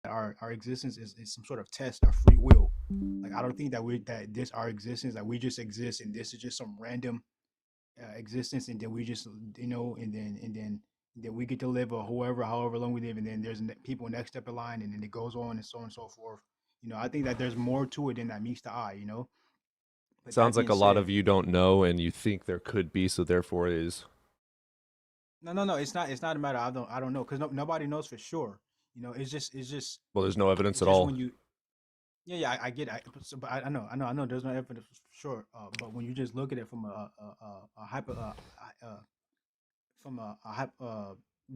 our existence is some sort of test of free will. Like I don't think that our existence, that we just exist and this is just some random existence, and then we just and then we get to live or however long we live, and then there's people next up in line, and then it goes on and so on and so forth. I think that there's more to it than that meets the eye. But that Sounds like being a lot said, of you don't know and you think there could be, so therefore it is. no, it's not a matter. I don't know because nobody knows for sure. Well, there's no evidence it's at just all. when you yeah, I get it. But I know. There's no evidence for sure. But when you just look at it from a hyper, from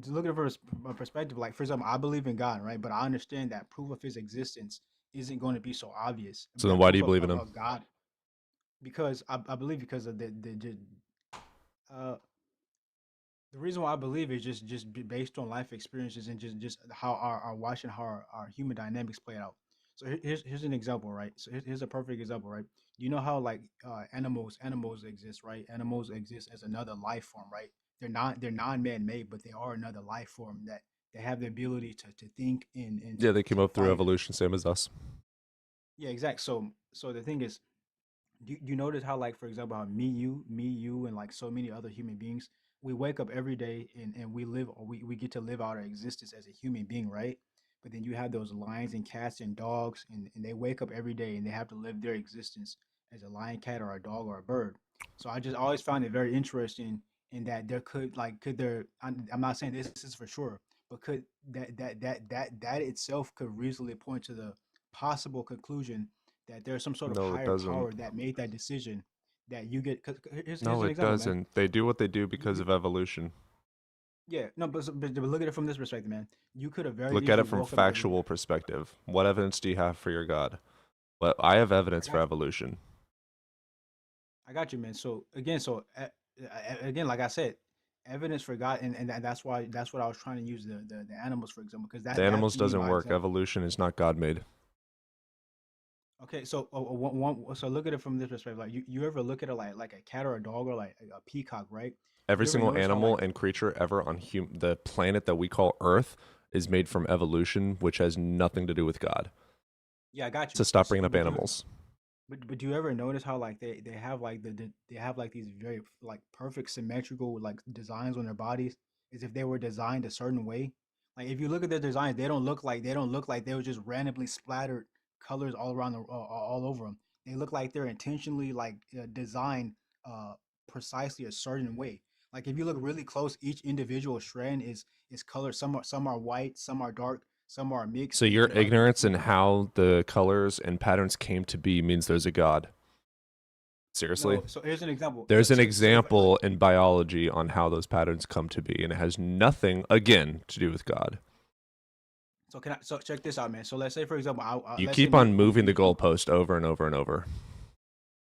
just look at it from a perspective. Like for example, I believe in God, right? But I understand that proof of His existence isn't going to be so obvious. So then That why do proof you believe in of him? a God, because I believe because of uh the reason why I believe is just based on life experiences and just how our watching how our human dynamics play out. So here's an example, right? So here's a perfect example, right? You know how like animals exist, right? Animals exist as another life form, right? They're non-man made, but they are another life form that they have the ability to think and Yeah, they came to up through fight. evolution, same as us. Yeah, exactly. So the thing is, you notice how, like, for example, how me you and like so many other human beings, we wake up every day and we live, or we get to live out our existence as a human being, right? But then you have those lions and cats and dogs, and they wake up every day and they have to live their existence as a lion, cat, or a dog or a bird. So I just always found it very interesting in that there could, like, could there, I'm not saying this is for sure, but could that itself could reasonably point to the possible conclusion that there's some sort of No, it higher doesn't. power that made that decision, that you get. Because here's No, an it example, man. doesn't. They do what they do You, because you of evolution. yeah, no, but look at it from this perspective, man. You could have very Look at easily it from woke up every day. factual perspective. What evidence do you have for your God? Well, I have I evidence for got you. evolution. I got you, man. So again, again, like I said, evidence for God, and that's what I was trying to use the animals for example, because The that animals to me doesn't my work. example. Evolution is not God made. Okay, so so look at it from this perspective. Like you ever look at it like a cat or a dog or like a peacock, right? Every You ever single notice how animal like and creature ever on the planet that we call Earth is made from evolution, which has nothing to do with God. yeah, I got So you. stop bringing up But you animals. but do you ever notice how like they have like they have like these very like perfect symmetrical like designs on their bodies, as if they were designed a certain way? Like if you look at their designs, they don't look like they were just randomly splattered colors all around all over them. They look like they're intentionally like designed uh precisely a certain way. Like if you look really close, each individual strand is colored. Some are white, some are dark, some are So mixed, and your then like ignorance in how the colors and patterns came to be means there's a God. Seriously? no. So here's an example. There's an So if like example in biology on how those patterns come to be, and it has nothing, again, to do with God. so check this out, man. So let's say, for example, You let's say keep me, on we, moving the me. goalpost over and over and over.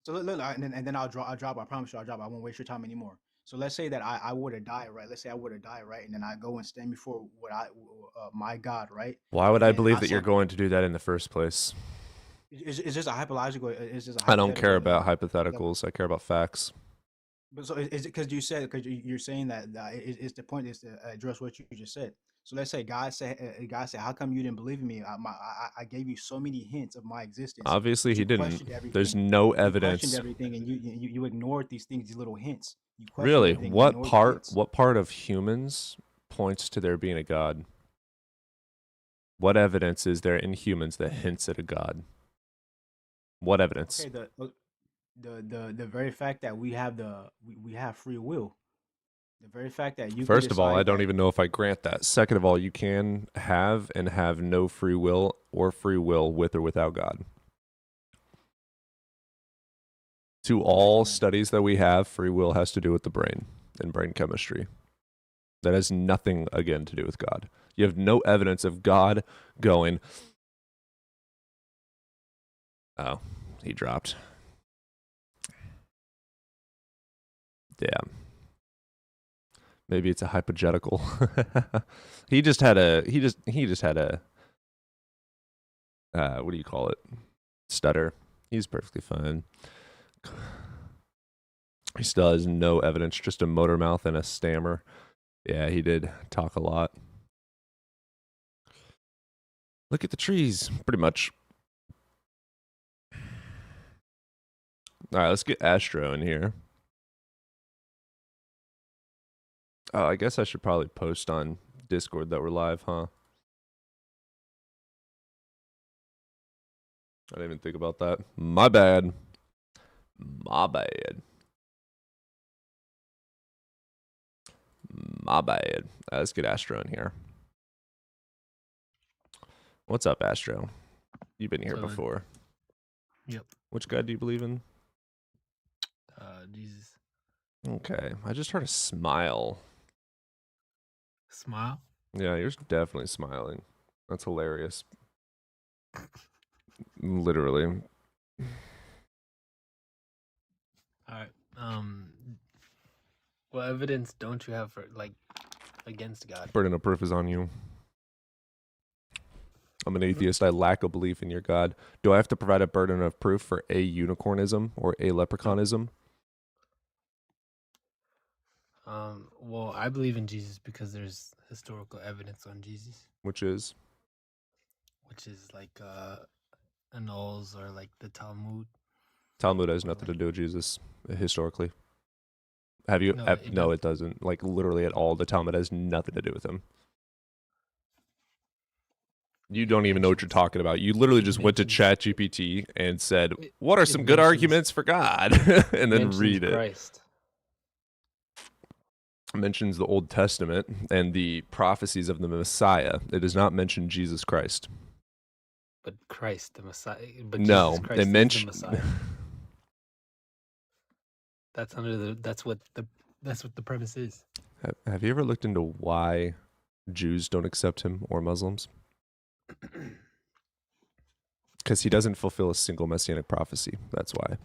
So look, and then I'll drop. I promise you, I'll drop. I won't waste your time anymore. So let's say that I would have died, right? Let's say I would have died, right? And then I go and stand before my God, right? Why would And I then believe I that you're say, going to do that in the first place? it's just a hypothetical, it's just a I don't care hypothetical about level. hypotheticals. I care about facts. But so is it because you said, because you're saying that it's the point is to address what you just said. So let's say God said, how come you didn't believe in me? I gave you so many hints of my existence, Obviously, but he you didn't. questioned There's everything. no You questioned evidence. everything, and you ignored these little hints. You questioned Really, everything and ignored the hints. what part of humans points to there being a God? What evidence is there in humans that hints at a God? What evidence? Okay, the very fact that we have free will, the very fact that you could First of all, I decide don't that. even know if I grant that. Second of all, you can have and have no free will or free will with or without God. To I got you, all man. studies that we have, free will has to do with the brain and brain chemistry. That has nothing, again, to do with God. You have no evidence of God going, oh, he dropped. Yeah. Maybe it's a hypogetical. He just had a what do you call it? Stutter. He's perfectly fine. He still has no evidence, just a motor mouth and a stammer. Yeah, he did talk a lot. Look at the trees, pretty much. All right, let's get Astro in here. Oh, I guess I should probably post on Discord that we're live, huh? I didn't even think about that. My bad. My bad. My bad. Let's get Astro in here. What's up, Astro? You've been here before. Yep. Which God do you believe in? Jesus. Okay. I just heard a smile. Smile? Yeah, you're definitely smiling. That's hilarious. Literally. All right. What evidence don't you have for against God? Burden of proof is on you. I'm an atheist. I lack a belief in your God. Do I have to provide a burden of proof for a unicornism or a leprechaunism? Well, I believe in Jesus because there's historical evidence on Jesus, Which is? like annals or like the Talmud. Talmud has nothing to do with Jesus historically. Have you? No, it doesn't. Like literally at all. The Talmud has nothing to do with him. You don't even know what you're talking about. You literally just went to ChatGPT and said, "What are some good arguments for God?" and then read it. Christ. Mentions the Old Testament and the prophecies of the Messiah. It does not mention Jesus Christ. But Christ, the Messiah. But no, Jesus Christ it mentioned. is the Messiah. That's what the premise is. Have you ever looked into why Jews don't accept him or Muslims? Because he doesn't fulfill a single messianic prophecy. That's why.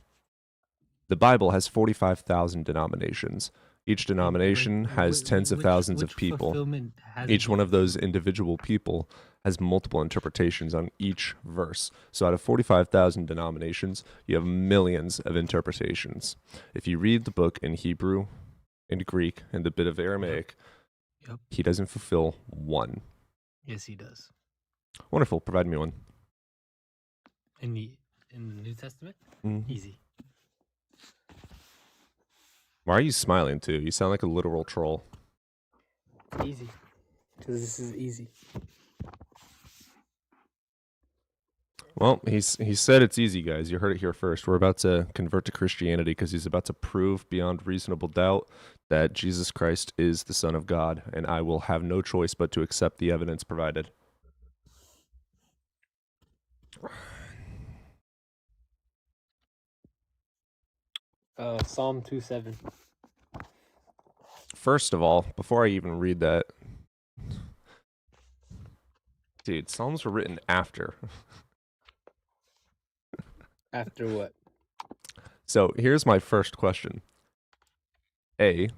The Bible has 45,000 denominations. Each denomination has tens of thousands of people. Each one of those individual people has multiple interpretations on each verse. So out of 45,000 denominations, you have millions of interpretations. If you read the book in Hebrew, in Greek, and a bit of Aramaic, he doesn't fulfill one. Yes, he does. Wonderful. Provide me one. In the New Testament? Mm-hmm. Easy. Why are you smiling too? You sound like a literal troll. Easy. Because this is easy. Well, he said it's easy, guys. You heard it here first. We're about to convert to Christianity because he's about to prove beyond reasonable doubt that Jesus Christ is the Son of God, and I will have no choice but to accept the evidence provided. Psalm 2:7. First of all, before I even read that, dude, Psalms were written after. After what? So here's my first question. A,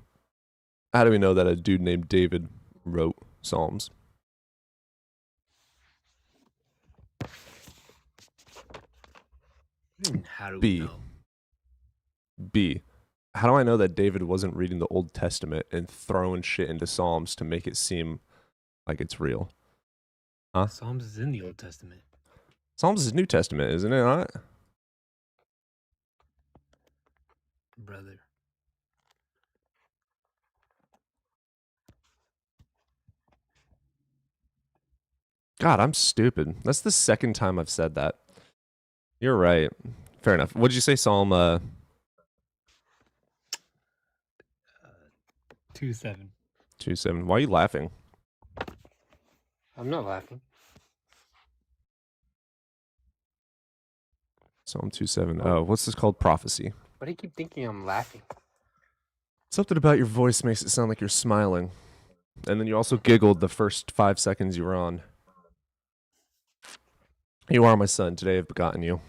how do we know that a dude named David wrote Psalms? How do we know? B, how do I know that David wasn't reading the Old Testament and throwing shit into Psalms to make it seem like it's real? Huh? Psalms is in the Old Testament. Psalms is New Testament, isn't it not? Brother. God, I'm stupid. That's the second time I've said that. You're right. Fair enough. What did you say, Psalm? 2:7. 2:7. Why are you laughing? I'm not laughing. Psalm 2:7. Oh, what's this called? Prophecy. Why do you keep thinking I'm laughing? Something about your voice makes it sound like you're smiling. And then you also giggled the first 5 seconds you were on. You are my son. Today I've begotten you.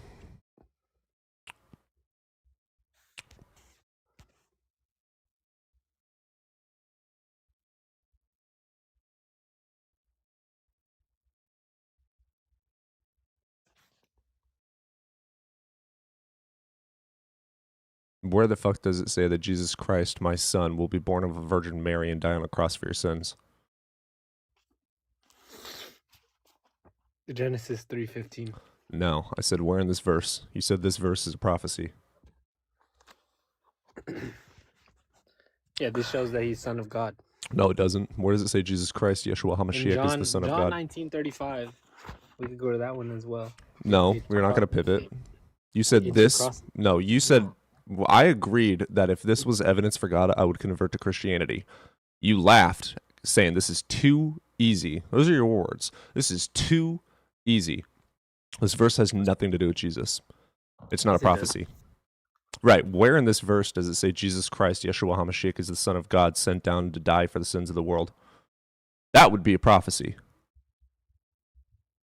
Where the fuck does it say that Jesus Christ, my son, will be born of a Virgin Mary and die on a cross for your sins? Genesis 3:15. No, I said where in this verse? You said this verse is a prophecy. Yeah, this shows that he's son of God. No, it doesn't. Where does it say Jesus Christ, Yeshua In HaMashiach, is the Son of John God? 19:35. We could go to that one as well. No, we're not going to pivot. You said It's this. across- No, you said. Well, I agreed that if this was evidence for God, I would convert to Christianity. You laughed, saying this is too easy. Those are your words. This is too easy. This verse has nothing to do with Jesus. It's not a Yes, it does. prophecy. Right. Where in this verse does it say Jesus Christ, Yeshua HaMashiach, is the Son of God sent down to die for the sins of the world? That would be a prophecy.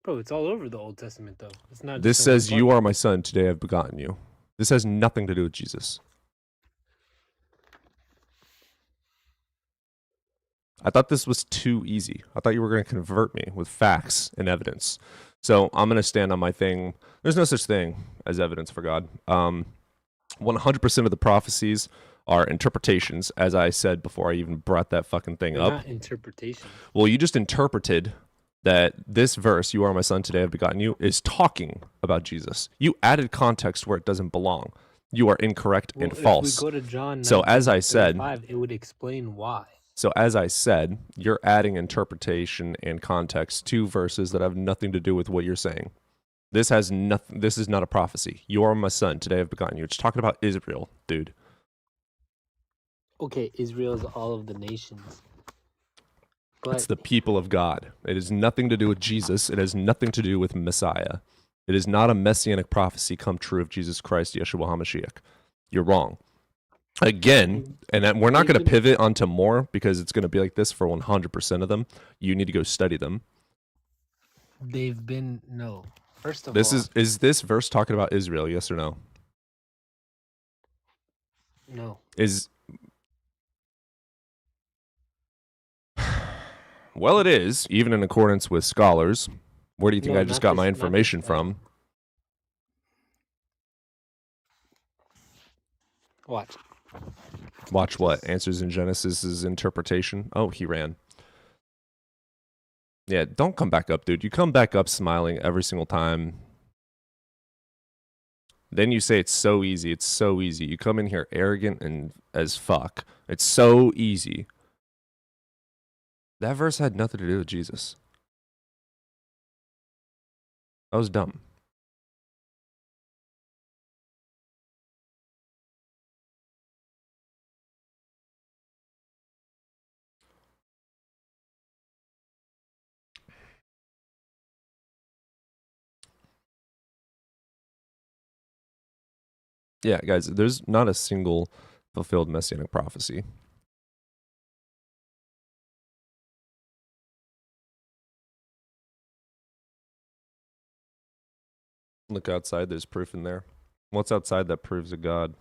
Bro, it's all over the Old Testament, though. It's not. This just in one says, part. "You are my son, today I've begotten you." This has nothing to do with Jesus. I thought this was too easy. I thought you were going to convert me with facts and evidence. So I'm going to stand on my thing. There's no such thing as evidence for God. 100% of the prophecies are interpretations, as I said before I even brought that fucking thing They're up. not interpretation. Well, you just interpreted that this verse, "You are my son, today I've begotten you," is talking about Jesus. You added context where it doesn't belong. You are incorrect and false. If we go to John So as I said, 19:35, it would explain why. So as I said, you're adding interpretation and context to verses that have nothing to do with what you're saying. This has nothing. This is not a prophecy. "You are my son, today I've begotten you." It's talking about Israel, dude. Okay, Israel is all of the nations. But It's the people of God. It has nothing to do with Jesus. It has nothing to do with Messiah. It is not a messianic prophecy come true of Jesus Christ, Yeshua HaMashiach. You're wrong. Again, and we're not going to pivot onto more because it's going to be like this for 100% of them. You need to go study them. they've been no. First of This all, is this verse talking about Israel, yes or no? no. Well, it is, even in accordance with scholars. Where do you think No, I just not got my this- not information this, from? Watch. Watch what? Answers in Genesis' interpretation. Oh, he ran. Yeah, don't come back up, dude. You come back up smiling every single time. Then you say it's so easy. It's so easy. You come in here arrogant and as fuck. It's so easy. That verse had nothing to do with Jesus. That was dumb. Yeah, guys, there's not a single fulfilled messianic prophecy. Look outside, there's proof in there. What's outside that proves a God?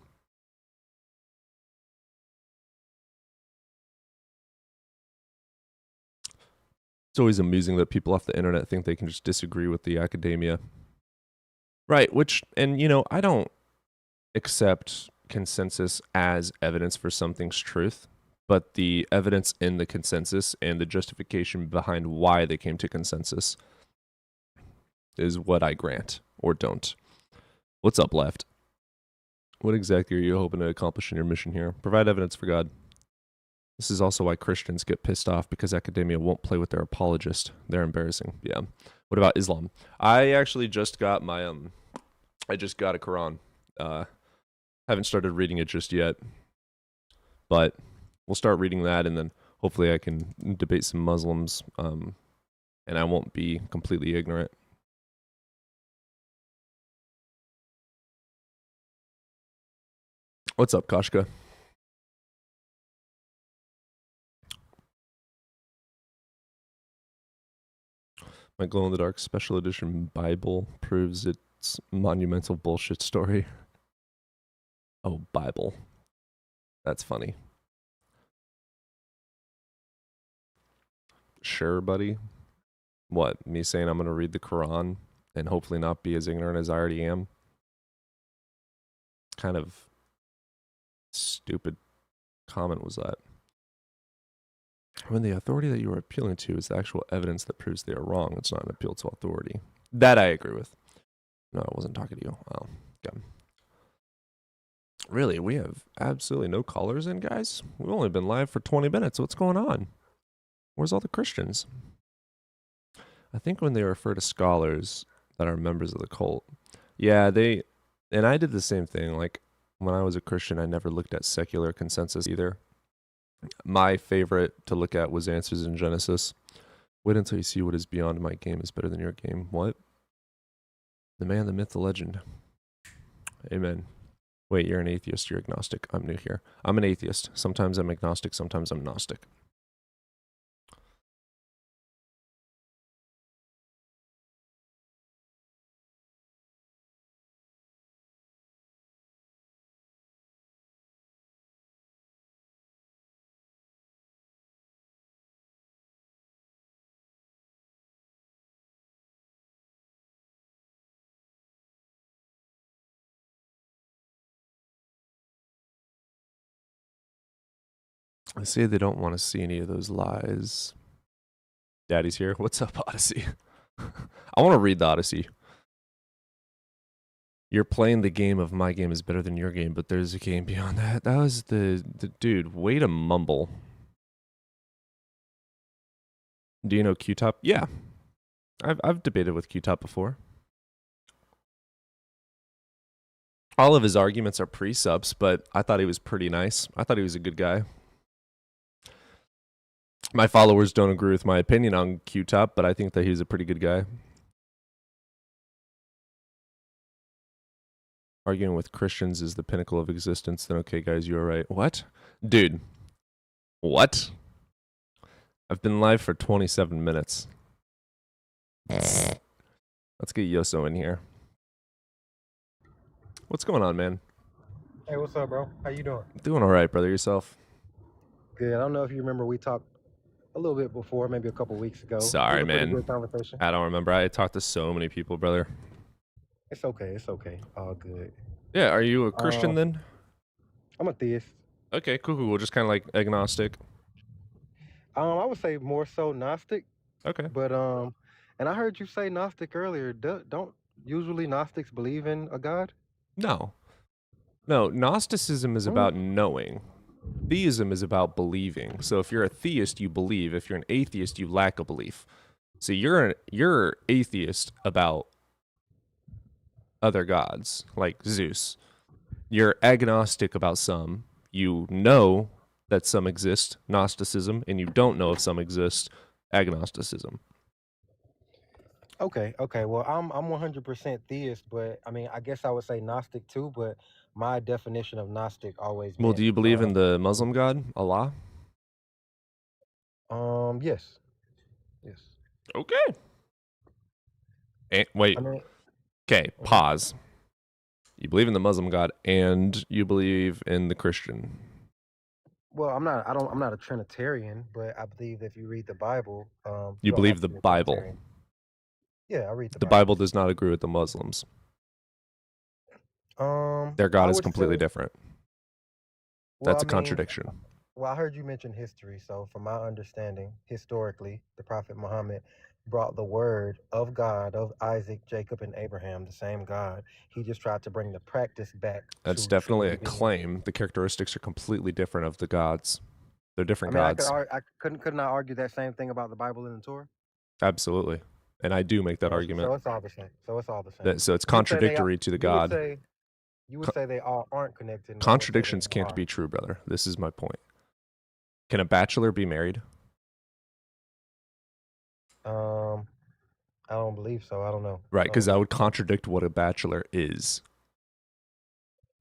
It's always amusing that people off the internet think they can just disagree with the academia. Right, which, and you know, I don't accept consensus as evidence for something's truth, but the evidence in the consensus and the justification behind why they came to consensus is what I grant or don't. What's up, left? What exactly are you hoping to accomplish in your mission here? Provide evidence for God. This is also why Christians get pissed off because academia won't play with their apologist. They're embarrassing. Yeah. What about Islam? I actually just got my I just got a Quran. Haven't started reading it just yet, but we'll start reading that, and then hopefully I can debate some Muslims, and I won't be completely ignorant. What's up, Kashka? My glow-in-the-dark special edition Bible proves its monumental bullshit story. Oh, Bible. That's funny. Sure, buddy. What, me saying I'm going to read the Quran and hopefully not be as ignorant as I already am? Kind of stupid comment was that? When the authority that you are appealing to is the actual evidence that proves they are wrong, it's not an appeal to authority. That I agree with. No, I wasn't talking to you. Oh, okay. Really, we have absolutely no callers in, guys? We've only been live for 20 minutes. What's going on? Where's all the Christians? I think when they refer to scholars that are members of the cult, yeah, and I did the same thing. Like, when I was a Christian, I never looked at secular consensus either. My favorite to look at was Answers in Genesis. Wait until you see what is beyond my game is better than your game. What? The man, the myth, the legend. Amen. Wait, you're an atheist. You're agnostic. I'm new here. I'm an atheist. Sometimes I'm agnostic. Sometimes I'm gnostic. I say they don't want to see any of those lies. Daddy's here. What's up, Odyssey? I want to read the Odyssey. You're playing the game of my game is better than your game, but there's a game beyond that. That was the dude. Way to mumble. Do you know Q-Top? Yeah, I've debated with Q-Top before. All of his arguments are pre-subs, but I thought he was pretty nice. I thought he was a good guy. My followers don't agree with my opinion on Q-Top, but I think that he's a pretty good guy. Arguing with Christians is the pinnacle of existence. Then okay, guys, you're right. What? Dude. What? I've been live for 27 minutes. Let's get Yoso in here. What's going on, man? Hey, what's up, bro? How you doing? Doing all right, brother. Yourself? Good. I don't know if you remember, we talked a little bit before, maybe a couple weeks ago. Sorry, it was a pretty man. good conversation. I don't remember. I talked to so many people, brother. It's okay. It's okay. All good. Yeah, are you a Christian then? I'm a theist. Okay, cool. Just kind of like agnostic. I would say more so Gnostic. Okay. But and I heard you say Gnostic earlier. Don't usually Gnostics believe in a God? No, Gnosticism is about knowing. Theism is about believing. So if you're a theist, you believe. If you're an atheist, you lack a belief. So you're atheist about other gods, like Zeus. You're agnostic about some. You know that some exist, Gnosticism, and you don't know if some exist, agnosticism. Okay. Well, I'm 100% theist, but I mean, I guess I would say Gnostic too, but my definition of Gnostic always Well, do you believe in the Muslim god, Allah? Yes. Okay. Wait. Okay, pause. You believe in the Muslim god and you believe in the Christian. Well, I'm not a Trinitarian, but I believe that if you read the Bible, you believe the Bible. Yeah, I read the Bible does not agree with the Muslims. Their God is completely different. That's a contradiction. Well, I heard you mention history. So from my understanding, historically, the Prophet Muhammad brought the word of God, of Isaac, Jacob, and Abraham, the same God. He just tried to bring the practice back. That's definitely a claim. The characteristics are completely different of the gods. They're different gods. I couldn't I argue that same thing about the Bible and the Torah? Absolutely. And I do make that argument. So it's all the same. So it's contradictory to the God. You would say they all aren't connected. Contradictions can't be true, brother. This is my point. Can a bachelor be married? I don't believe so. I don't know. Right, because that would contradict what a bachelor is.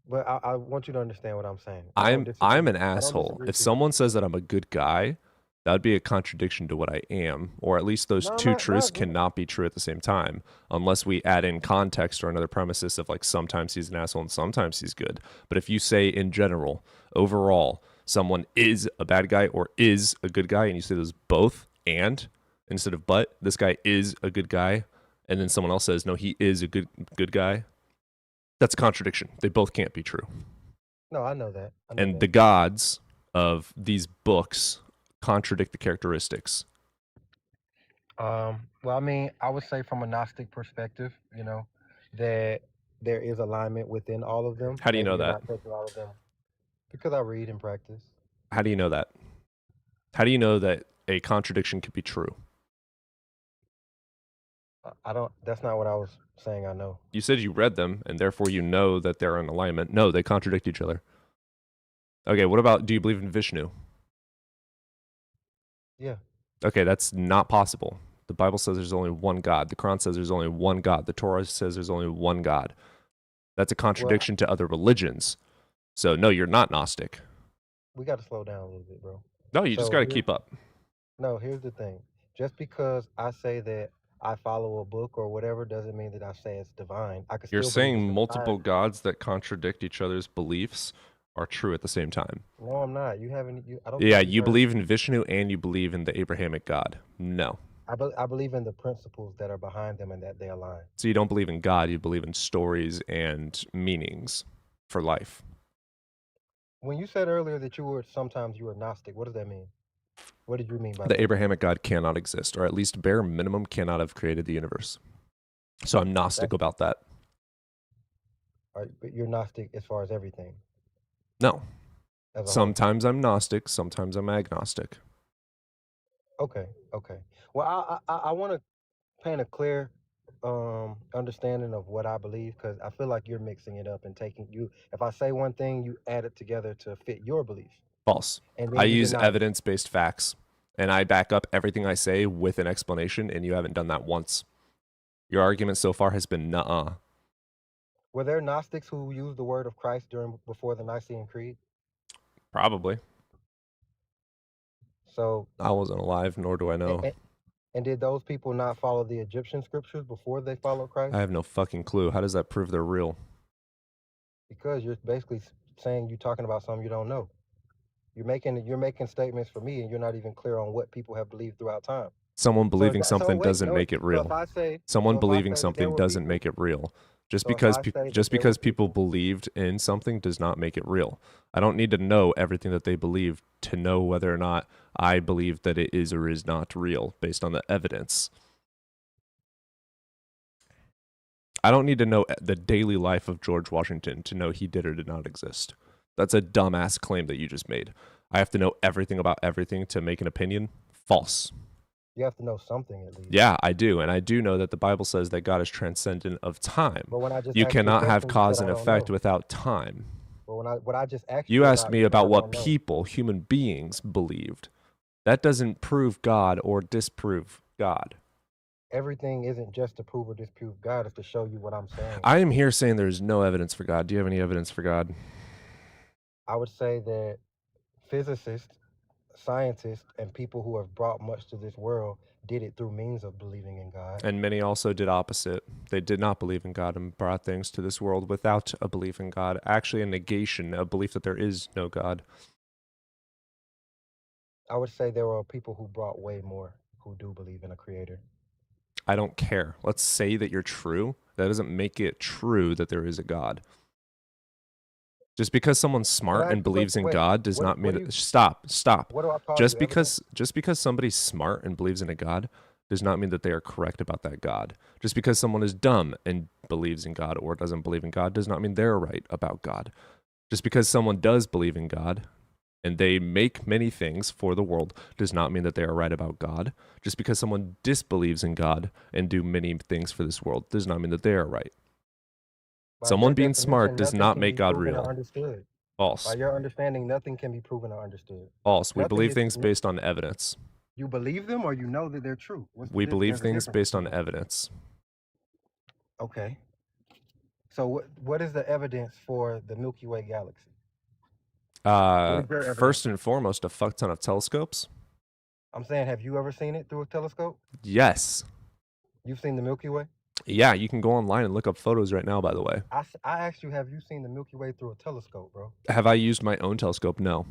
But I want you to understand what I'm saying. I'm an asshole. If someone says that I'm a good guy, that would be a contradiction to what I am. Or at least those two truths cannot be true at the same time, unless we add in context or another premises of like sometimes he's an asshole and sometimes he's good. But if you say in general, overall, someone is a bad guy or is a good guy, and you say those both and instead of but, this guy is a good guy, and then someone else says no, he is a good guy, that's a contradiction. They both can't be true. No, I know that. The gods of these books contradict the characteristics. Well, I mean, I would say from a Gnostic perspective, that there is alignment within all of them. How do you Maybe know you're that? not taking all of them because I read and practice. How do you know that? How do you know that a contradiction could be true? I don't. That's not what I was saying. I know. You said you read them, and therefore you know that they're in alignment. No, they contradict each other. Okay, what about, do you believe in Vishnu? Yeah. Okay, that's not possible. The Bible says there's only one God. The Quran says there's only one God. The Torah says there's only one God. That's a Well, contradiction to other religions. So, no, you're not Gnostic. we got to slow down a little bit, bro. No, you just So got to here, keep up. no, here's the thing. Just because I say that I follow a book or whatever doesn't mean that I say it's divine. I could You're still believe saying it's divine. multiple gods that contradict each other's beliefs are true at the same time. No, I'm not. You haven't. I don't Yeah, think you've you heard. believe in Vishnu and you believe in the Abrahamic God. No. I believe in the principles that are behind them and that they align. So you don't believe in God, you believe in stories and meanings for life. When you said earlier that sometimes you were Gnostic, what does that mean? What did you mean by The that? Abrahamic God cannot exist, or at least bare minimum cannot have created the universe. So I'm Gnostic about that. But you're Gnostic as far as everything. No. As a whole. Sometimes I'm Gnostic, sometimes I'm agnostic. Okay. Well, I want to paint a clear understanding of what I believe because I feel like you're mixing it up and taking you. If I say one thing, you add it together to fit your belief. False. And I then you use deny it. evidence-based facts, and I back up everything I say with an explanation, and you haven't done that once. Your argument so far has been nuh-uh. Were there Gnostics who used the word of Christ before the Nicene Creed? Probably. So, I wasn't alive, nor do I know. and did those people not follow the Egyptian scriptures before they followed Christ? I have no fucking clue. How does that prove they're real? Because you're basically saying you're talking about something you don't know. You're making statements for me, and you're not even clear on what people have believed throughout time. Someone believing something doesn't make it real. So if I say, Someone believing that there something were doesn't people, make it real. Just so if because I say that just there were because people people, believed in something does not make it real. I don't need to know everything that they believe to know whether or not I believe that it is or is not real based on the evidence. I don't need to know the daily life of George Washington to know he did or did not exist. That's a dumbass claim that you just made. I have to know everything about everything to make an opinion. False. you have to know something at least. Yeah, I do. And I do know that the Bible says that God is transcendent of time. But when I just You asked you a cannot have question, you cause said, and "I don't effect know." without time. But what I just asked You asked about, me you said, "I about what don't know." people, human beings, believed. That doesn't prove God or disprove God. Everything isn't just to prove or disprove God; it's to show you what I'm saying. I am here saying there's no evidence for God. Do you have any evidence for God? I would say that physicists, scientists, and people who have brought much to this world did it through means of believing in God. And many also did opposite. They did not believe in God and brought things to this world without a belief in God. Actually, a negation, a belief that there is no God. I would say there are people who brought way more who do believe in a creator. I don't care. Let's say that you're true. That doesn't make it true that there is a God. Just because someone's smart and believes in God does not mean that. Stop. What do I call Just you, evidence? because somebody's smart and believes in a God does not mean that they are correct about that God. Just because someone is dumb and believes in God or doesn't believe in God does not mean they're right about God. Just because someone does believe in God and they make many things for the world does not mean that they are right about God. Just because someone disbelieves in God and do many things for this world does not mean that they are right. By Someone your being definition, smart does nothing not can make be God proven or real. understood. False. By your understanding, nothing can be proven or understood. False. We Nothing believe is- things based on evidence. You believe them or you know that they're true? We believe There's a things difference based on between them. evidence. Okay. So what is the evidence for the Milky Way galaxy? What is your evidence? First and foremost, a fuck ton of telescopes. I'm saying, have you ever seen it through a telescope? Yes. You've seen the Milky Way? Yeah, you can go online and look up photos right now, by the way. I asked you, have you seen the Milky Way through a telescope, bro? Have I used my own telescope? No.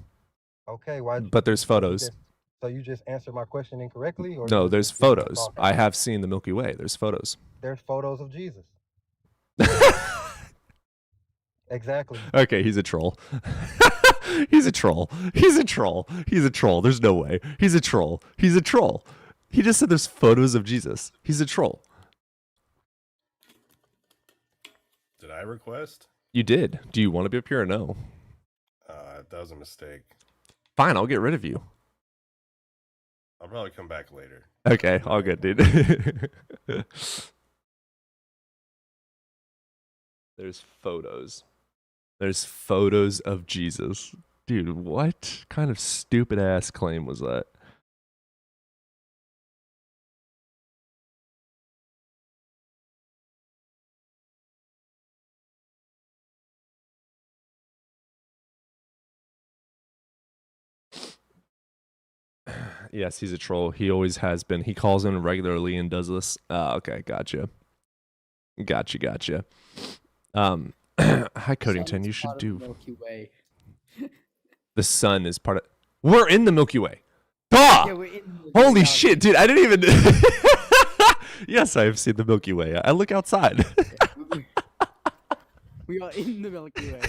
Okay, why? But there's photos. So you just answered my question incorrectly, or No, there's just photos. thought? I have seen the Milky Way. There's photos. There's photos of Jesus. Exactly. Okay, he's a troll. He's a troll. He's a troll. He's a troll. There's no way. He's a troll. He's a troll. He just said there's photos of Jesus. He's a troll. Did I request? You did. Do you want to be up here or no? That was a mistake. Fine, I'll get rid of you. I'll probably come back later. Okay, all good, dude. There's photos. There's photos of Jesus. Dude, what kind of stupid ass claim was that? Yes, he's a troll. He always has been. He calls in regularly and does this. Okay, gotcha. Gotcha. Hi, Codington. You should do. Milky Way. The sun is part of. We're in the Milky Way. Ah! Yeah, we're in the Milky Way Holy now. shit, dude! I didn't even. Yes, I have seen the Milky Way. I look outside. We are in the Milky Way.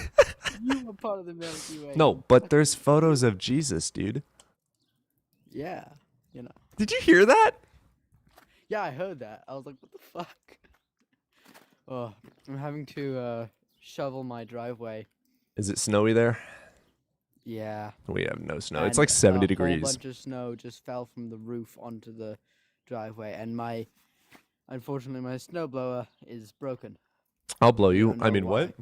You are part of the Milky Way. No, but there's photos of Jesus, dude. Yeah, you know. Did you hear that? Yeah, I heard that. I was like, what the fuck? Oh, I'm having to shovel my driveway. Is it snowy there? Yeah. We have no snow. It's and like 70 a degrees. whole bunch of snow just fell from the roof onto the driveway, and unfortunately, my snowblower is broken. I'll blow you. don't I know mean, what?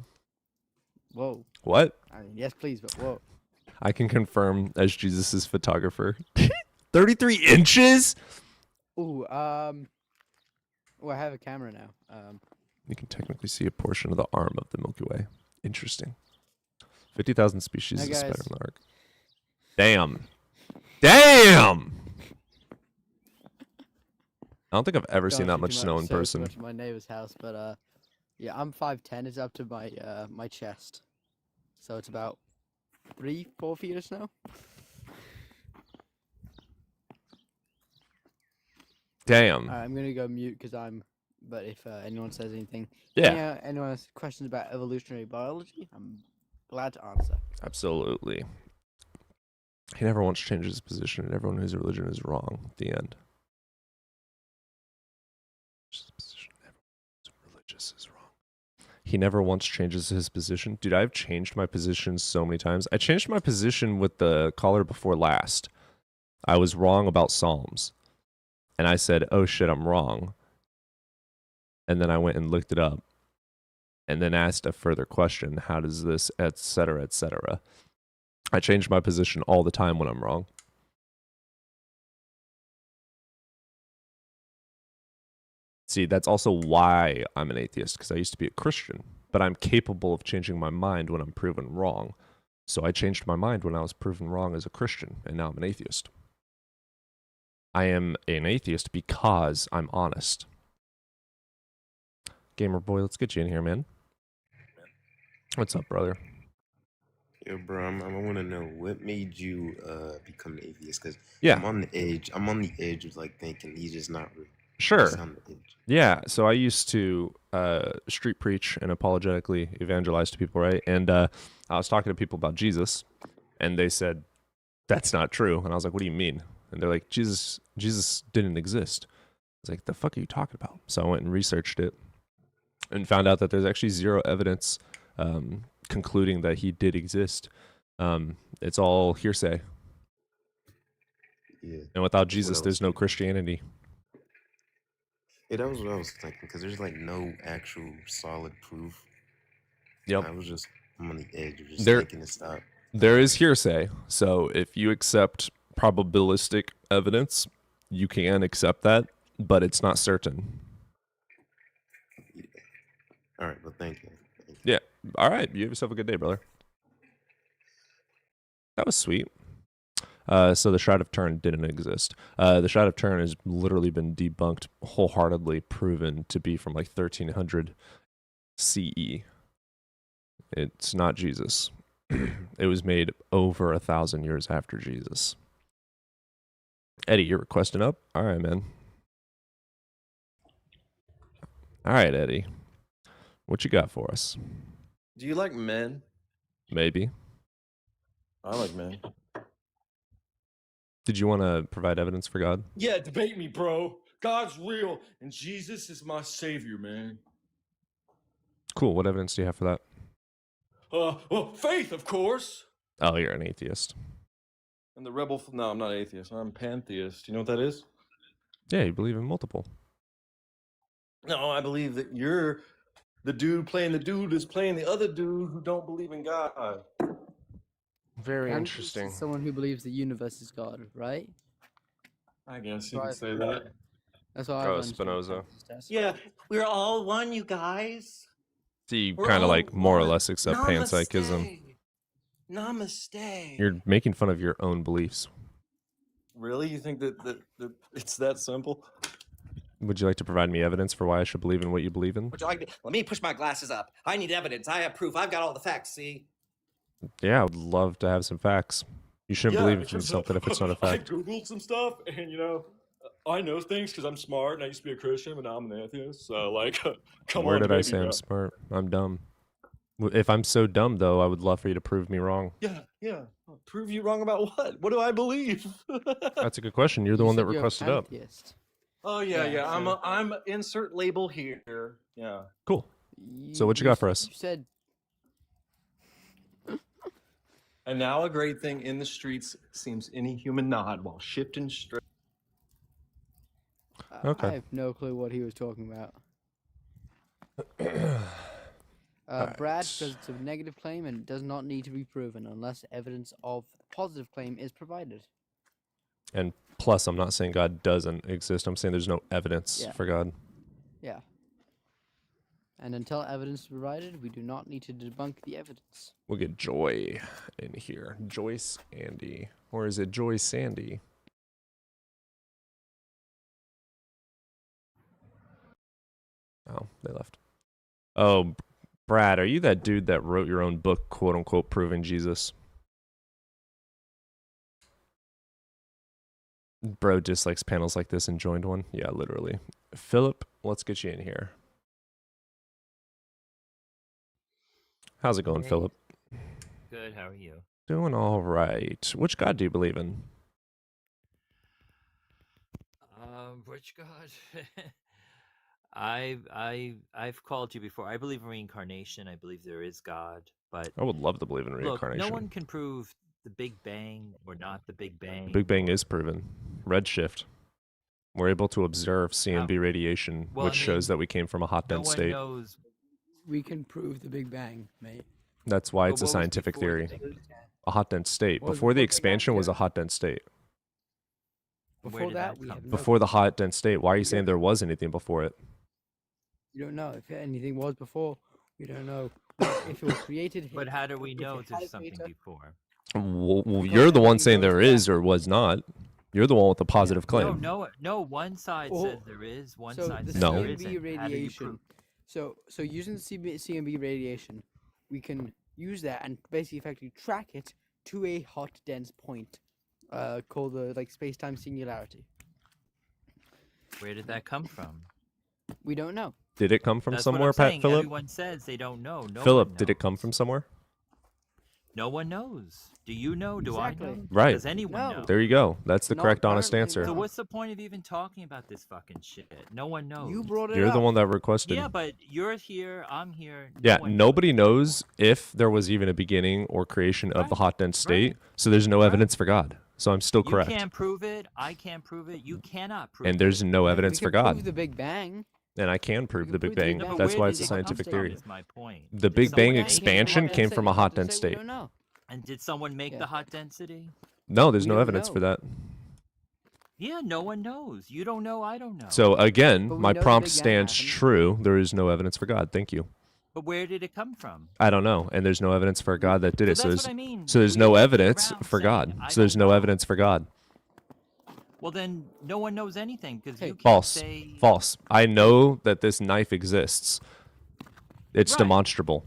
Whoa. What? I mean, yes, please, but whoa. I can confirm as Jesus's photographer. 33 inches? Ooh, I have a camera now. You can technically see a portion of the arm of the Milky Way. Interesting. 50,000 species Hi, of spider guys. in the arc. Damn. Damn! I don't think I've ever seen Gosh, that you much came snow out in so person. much at my neighbor's house, but yeah, I'm 5'10". It's up to my my chest, so it's about 3-4 feet of snow. Damn. I'm gonna go mute because I'm. But if anyone says anything, Yeah, anyone has questions about evolutionary biology, I'm glad to answer. absolutely. He never once changes his position, and everyone who's a religion is wrong. The end. His position, everyone who's religious is wrong. He never once changes his position. Dude, I've changed my position so many times. I changed my position with the caller before last. I was wrong about Psalms. And I said, oh shit, I'm wrong. And then I went and looked it up. And then asked a further question. How does this, et cetera, et cetera. I change my position all the time when I'm wrong. See, that's also why I'm an atheist, because I used to be a Christian, but I'm capable of changing my mind when I'm proven wrong. So I changed my mind when I was proven wrong as a Christian, and now I'm an atheist. I am an atheist because I'm honest. Gamer boy, let's get you in here, man. What's up, brother? Yo, bro, I want to know what made you become an atheist? Because Yeah. I'm on the edge. I'm on the edge of like thinking he's just not real. Sure. Just on the edge. Yeah, so I used to street preach and apologetically evangelize to people, right? And I was talking to people about Jesus, and they said, that's not true. And I was like, what do you mean? And they're like, Jesus didn't exist. I was like, the fuck are you talking about? So I went and researched it and found out that there's actually zero evidence concluding that he did exist. It's all hearsay. Yeah. And without That's what Jesus, I was there's no thinking. Christianity. Yeah, that was what I was thinking. Because there's like no actual solid proof. Yep. I'm on the edge of just There- thinking it stopped. There is hearsay. So if you accept probabilistic evidence, you can accept that, but it's not certain. Yeah. All right, well, thank you. Thank you. Yeah. All right. You have yourself a good day, brother. That was sweet. So the Shroud of Turin didn't exist. The Shroud of Turin has literally been debunked, wholeheartedly proven to be from like 1300 CE. It's not Jesus. It was made over 1,000 years after Jesus. Eddie, you're requesting up? All right, man. All right, Eddie. What you got for us? Do you like men? Maybe. I like men. Did you want to provide evidence for God? Yeah, debate me, bro. God's real, and Jesus is my savior, man. Cool. What evidence do you have for that? Well, faith, of course. Oh, you're an atheist. And the rebel. No, I'm not atheist. I'm pantheist. You know what that is? Yeah, you believe in multiple. No, I believe that you're the dude playing the dude is playing the other dude who don't believe in God. Very And interesting. someone who believes the universe is God, right? I guess you Right. could say that. That's what I've Oh, understood Spinoza. pantheist as. Yeah, we're all one, you guys. So you We're kind of all like more or one. less accept panpsychism. Namaste. You're making fun of your own beliefs. Really? You think that it's that simple? Would you like to provide me evidence for why I should believe in what you believe in? Would you like me? Let me push my glasses up. I need evidence. I have proof. I've got all the facts. See? Yeah, I would love to have some facts. You shouldn't believe in because, something if it's not a I fact. googled some stuff, and I know things because I'm smart, and I used to be a Christian, but now I'm an atheist. So like, come Where on, did I baby, say bro. I'm smart? I'm dumb. If I'm so dumb, though, I would love for you to prove me wrong. Yeah. Prove you wrong about what? What do I believe? That's a good question. You're the You one that said you're a requested up. pantheist. Oh yeah. Yeah, so- I'm insert label here. Yeah. Cool. So what you got for us? You said And now a great thing in the streets seems any human nod while shifting straight. Okay. I have no clue what he was talking about. Brad, because it's a negative claim and does not need to be proven unless evidence of the positive claim is provided. And plus, I'm not saying God doesn't exist. I'm saying there's no evidence Yeah. for God. Yeah. And until evidence is provided, we do not need to debunk the evidence. We'll get Joy in here. Joyce Andy. Or is it Joy Sandy? Oh, they left. Oh, Brad, are you that dude that wrote your own book, quote unquote, proving Jesus? Bro dislikes panels like this and joined one. Yeah, literally. Philip, let's get you in here. How's it going, Hey. Philip? Good. How are you? Doing all right. Which God do you believe in? Which God? I've called you before. I believe in reincarnation. I believe there is God, but I would love to believe in look, reincarnation. no one can prove the Big Bang or not the Big Bang. Big Bang is proven. Redshift. We're able to observe CMB radiation, well, which I shows mean, that we came from a hot, no dense one state. knows. We can prove the Big Bang, mate. That's why But it's a what was scientific before the theory. Big Bang? A hot, dense state. What was Before the before Big Bang? expansion was Yeah. a hot, dense state. Where Before did that, that we come have from? no. Before the hot, dense state. Why are you We saying don't- there was anything before it? You don't know if anything was before. We don't know if it was created. But how do we if know it had there's a something creator. before? Well, Because you're the one everything saying goes there back. is or was not. You're the one with the positive claim. No. One side Oh, says there is. One So side the says No. there CMB isn't. How do you radiation. prove? So using the CMB radiation, we can use that and basically effectively track it to a hot dense point, called the space-time singularity. Where did that come from? We don't know. Did it come from That's somewhere, what I'm Pat saying. Phillip? Everyone says they don't know. No Philip, one did it come knows. from somewhere? No one knows. Do you know? Do Exactly. I know? Right. Does anyone No. know? There you go. That's the Not correct, honest currently, answer. So no. what's the point of even talking about this fucking shit? No one knows. You brought it You're up. the one that requested. Yeah, but you're here. I'm here. No Yeah, one nobody knows. knows if there was even a beginning or creation of the Right, hot, dense state, right, so there's no right. evidence for God. So I'm still correct. You can't prove it. I can't prove it. You cannot prove And it. there's no We evidence can for God. prove the Big Bang. And I can prove can the Big prove the Bang. Big No, but Bang. That's where why did it's a it come scientific from theory. is my point. The Did Big someone Bang make it? expansion Hot came dense from a state, you hot, have to dense say we state. don't know. And did someone make Yeah. the hot density? No, there's We no don't evidence for know. that. Yeah, no one knows. You don't know. I don't know. So again, But we my know the prompt Big Bang stands happened. true. There is no evidence for God. Thank you. But where did it come from? I don't know, and there's no evidence for a God that did So it. So that's there's what I mean. so there's We no walking evidence around for saying, God. "I So there's don't no know." evidence for God. Well, then no one knows anything because Hey. you can't False. say. False. I know that this knife exists. It's Right. demonstrable.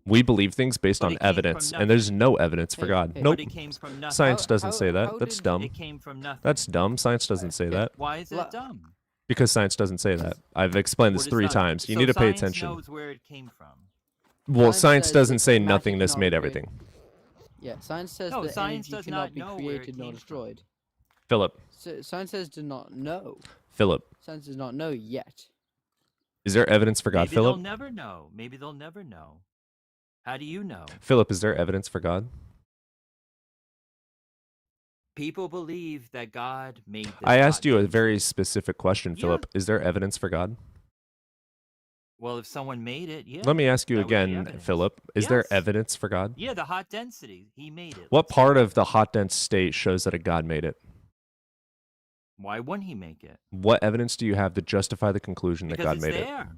We believe things based But on it came from evidence, and there's nothing. no evidence for Hey, God. hey. Nope. But it came from nothing. Science doesn't How- say that. how That's did- dumb. It came from nothing. That's dumb. Science doesn't say that Why is La- it dumb? because science doesn't say that. I've explained this What is 3 that? times. You So need to pay science attention. knows where it came from. Well, Science science says doesn't that say matter nothingness cannot made be everything. Yeah, science says No, that science energy does cannot not be know where it created nor came from. destroyed. Philip. Science says do not know. Philip. Science does not know yet. Is there evidence for God, Maybe Philip? they'll never know. Maybe they'll never know. How do you know? Philip, is there evidence for God? People believe that God made this I asked hot you a desert. very specific question, Yeah. Philip. Is there evidence for God? Well, if someone made it, yeah. Let me ask you that would be again, evidence. Philip. Is there Yes. evidence for God? Yeah, the hot density. He made it. What Let's see. part of the hot dense state shows that a God made it? Why wouldn't he make it? What evidence do you have to justify the conclusion that Because God it's made there. it?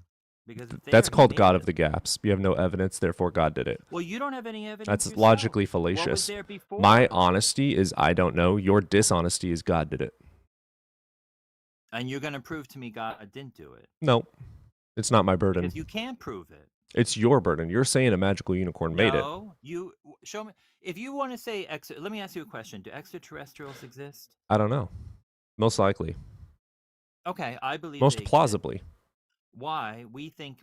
Because it's there. That's He called made God it. of the gaps. You have no evidence, therefore God did it. Well, you don't have any evidence. That's yourself. logically What was fallacious. there before? My honesty is I don't know. Your dishonesty is God did it. And you're going to prove to me God didn't do it. No, it's not my burden. Because you can't prove it. It's your burden. You're saying a magical unicorn made it. No, you show me. If you want to say, let me ask you a question. Do extraterrestrials exist? I don't know. Most likely. Okay, I believe Most they exist. plausibly. Why? We think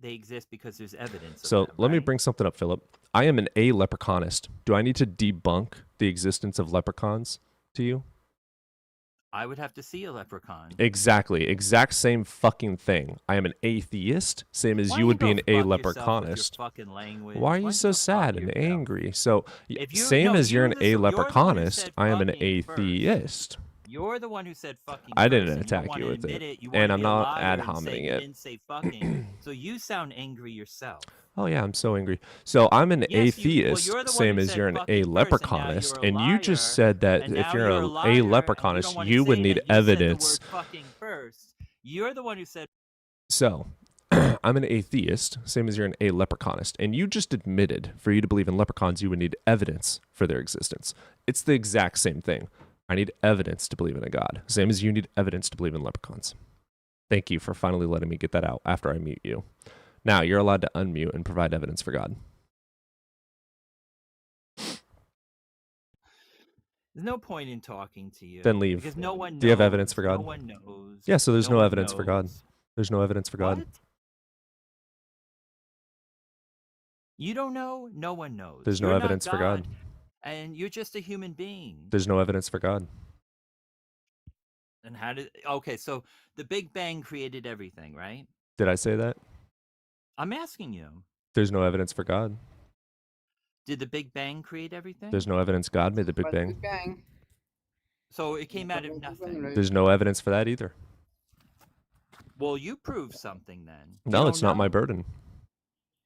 they exist because there's evidence. So of them, let me right? bring something up, Philip. I am an a-leprechaunist. Do I need to debunk the existence of leprechauns to you? I would have to see a leprechaun. Exactly. Exact same fucking thing. I am an atheist, same as Why you would be go an fuck yourself with your a-leprechaunist. fucking language? Why are you don't so go fuck sad and yourself? angry? So, If you- same no, as you're you're an the- you're the one who a-leprechaunist, said I am an fucking first. atheist. You're the one who said fucking. I didn't first, and you attack don't you wanna with admit it. You And wanna I'm be a not liar ad and say hominem you it. didn't say fucking. So you sound angry yourself. Oh yeah, I'm so angry. So I'm an Yes, atheist, you're the one same who as said you're an fucking first, and now a-leprechaunist, you're a and you just liar, said that and if now you're you're a a liar, and you don't leprechaunist, wanna you would say need that you said the evidence. word fucking first. You're the one who said. So, I'm an atheist, same as you're an a-leprechaunist, and you just admitted for you to believe in leprechauns, you would need evidence for their existence. It's the exact same thing. I need evidence to believe in a god, same as you need evidence to believe in leprechauns. Thank you for finally letting me get that out after I mute you. Now, you're allowed to unmute and provide evidence for God. There's no point in talking to you. Then leave. Because no one knows. Do you have evidence for God? No one knows. Yeah, so there's no one evidence for God. knows. There's no evidence for God. What? You don't know? No one knows. There's no You're not evidence for God. And you're just a human being. There's no evidence for God. And how did... Okay, so the Big Bang created everything, right? Did I say that? I'm asking you. There's no evidence for God. Did the Big Bang create everything? There's no evidence God made the Big Bang. Bang. So it came out of nothing. There's no evidence for that either. Well, you proved something then. You No, don't it's not my know. burden.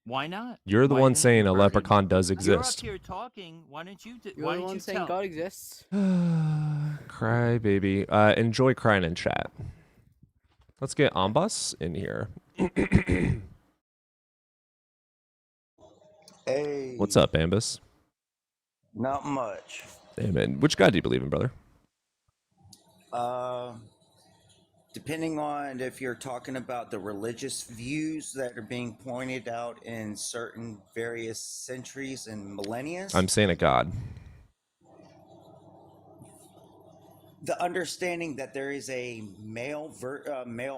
Why not? You're the Why one isn't it saying your a burden? leprechaun does You're up exist. here talking. Why don't you? You're Why the don't one you saying tell? God exists. Cry, baby. Enjoy crying in chat. Let's get Ambas in here. Hey. What's up, Ambas? Not much. Hey, man. Which God do you believe in, brother? Depending on if you're talking about the religious views that are being pointed out in certain various centuries and millennia, I'm saying a God. the understanding that there is a male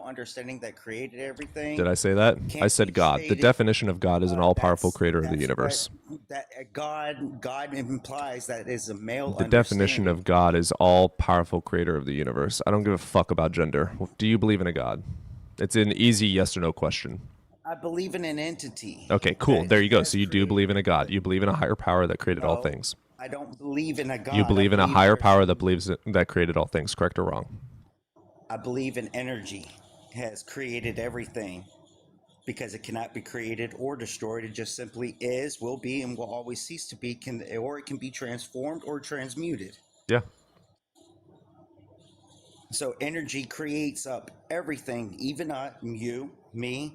understanding that created everything. Did I say that? I can't said be God. The stated. definition of God is an all-powerful creator of the That's universe. that God implies that is a male The definition of God is all-powerful creator of the universe. I don't give a fuck about gender. Do you believe in a God? It's an easy yes or no question. I believe in an entity. Okay, cool. that There you go. has So you do believe in a God. You believe in a higher power that created all No, things. I don't believe in a God. You believe I in a higher there's- power that created all things, correct or wrong? I believe in energy has created everything because it cannot be created or destroyed. It just simply is, will be, and will always cease to be. Or it can be transformed or transmuted. Yeah. So energy creates up everything, even you, me,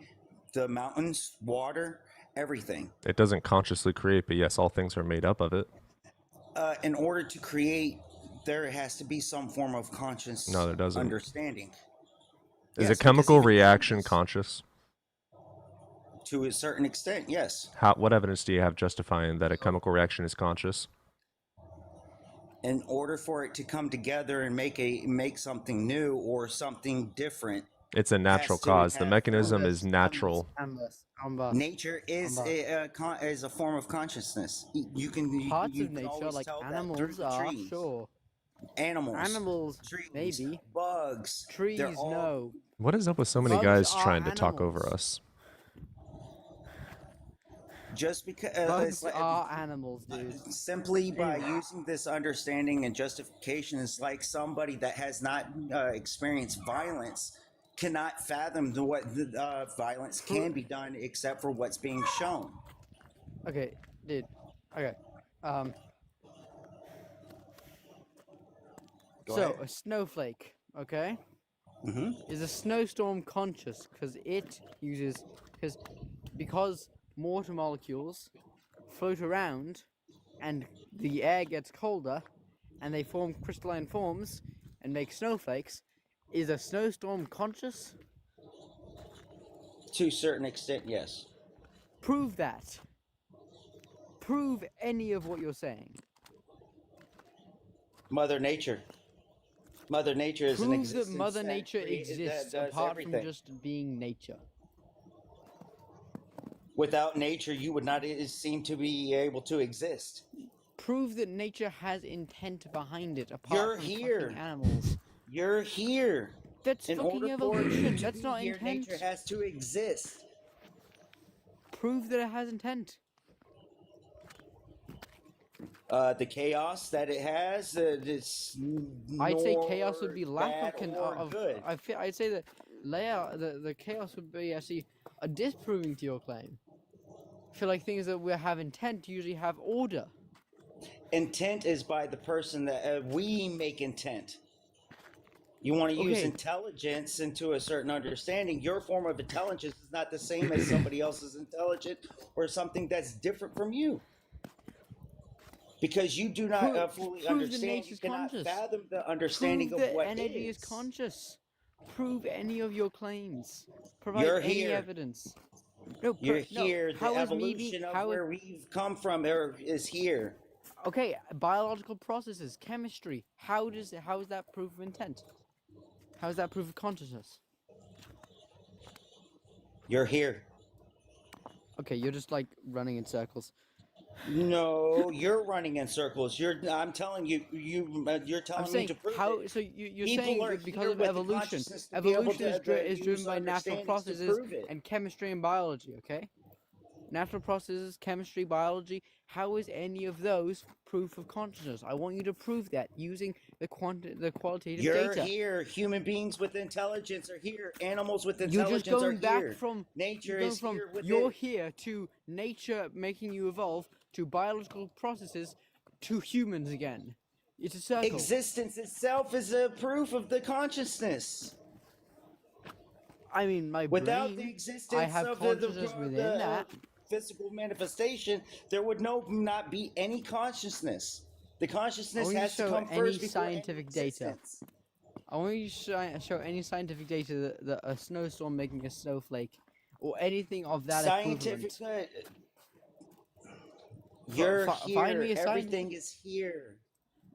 the mountains, water, everything. It doesn't consciously create, but yes, all things are made up of it. In order to create, there has to be some form of conscious No, there doesn't. understanding. Is Yes, a chemical because even reaction humans- conscious? To a certain extent, yes. What evidence do you have justifying that a chemical reaction is conscious? In order for it to come together and make something new or something different, It's a natural has to cause. The have mechanism form. is natural. Nature is a form of consciousness. You can Parts you of can nature, always like tell that through animals, the are trees. sure. Animals, Animals, trees, maybe. bugs. They're Trees, all no. What is up with so many Bugs guys are trying to talk over animals. us? just because Bugs are animals, dude. simply by using this understanding and justification is like somebody that has not experienced violence cannot fathom what violence can be done except for what's being shown. Okay, dude. Okay. Go So ahead. a snowflake, okay, Mm-hmm. is a snowstorm conscious because it uses because water molecules float around and the air gets colder and they form crystalline forms and make snowflakes. Is a snowstorm conscious? To a certain extent, yes. Prove that. Prove any of what you're saying. Mother Nature. Mother Nature is an Prove existence that Mother that Nature created- that exists does apart everything. from just being nature. Without nature, you would not seem to be able to exist. Prove that nature has intent behind it apart You're from here. fucking animals. You're here. That's In fucking order for you evolution. to That's be not here, intent. nature has to exist. Prove that it has intent. The chaos that it has, it's I'd say chaos would be nor lack bad of or good. I'd say that the chaos would be actually a disproving to your claim. I feel like things that we have intent usually have order. Intent is by the person that we make intent. You want to use Okay. intelligence into a certain understanding. Your form of intelligence is not the same as somebody else's intelligence or something that's different from you. Because you do not fully Prove that understand, you nature's cannot conscious. fathom the understanding Prove of that what energy is is. conscious. Prove any of your claims. Provide You're any here. evidence. No, You're here. No. The How is me being, evolution of how is, where we've come from is here. okay, biological processes, chemistry. How is that proof of intent? How is that proof of consciousness? You're here. Okay, you're just like running in circles. No, you're running in circles. I'm telling you, you're I'm telling me saying to prove how. it. So you're People saying are that because here of with the evolution, consciousness to be able evolution is, to is driven use by natural understandings to processes prove it. and chemistry and biology. Okay, natural processes, chemistry, biology. How is any of those proof of consciousness? I want you to prove that using the qualitative You're data. here. Human beings with intelligence are here. Animals with You're just intelligence are going back here. from Nature going is from here with you're it. here to nature making you evolve to biological processes to humans again. It's a circle. Existence itself is a proof of the consciousness. I mean, my Without the brain, I existence have of consciousness within that. physical manifestation, there would not be any consciousness. The I consciousness want you to has to show come any first before any scientific data. existence. I want you to show any scientific data that a snowstorm making a snowflake or anything of that Scientific. equivalent. You're Find me here. a Everything is here.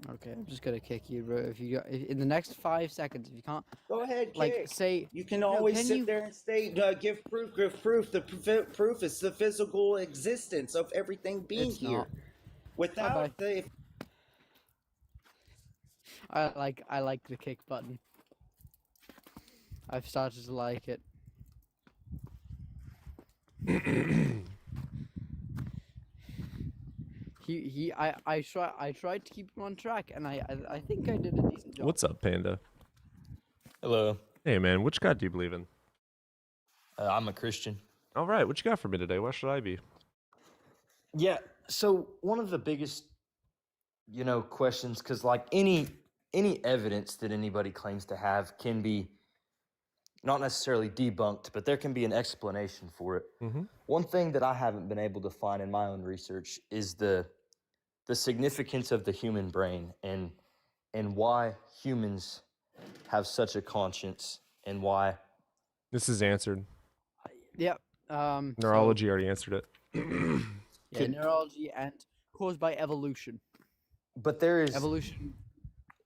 Okay, I'm just gonna kick you, bro. If you in the next 5 seconds, if you can't, Go ahead, like, kick. say You can always can sit you- there and state, give proof, give proof. The proof is the physical existence of everything being It's here. not. Without the I like the kick button. I've started to like it. I tried to keep him on track, and I think I did a decent job. What's up, Panda? Hello. Hey, man, which God do you believe in? I'm a Christian. All right, what you got for me today? Why should I be? Yeah. So one of the biggest, questions, because like any evidence that anybody claims to have can be not necessarily debunked, but there can be an explanation for it. Mm-hmm. One thing that I haven't been able to find in my own research is the significance of the human brain and why humans have such a conscience and why. This is answered. Yep. Neurology already answered it. Yeah, neurology and caused by evolution. But there is Evolution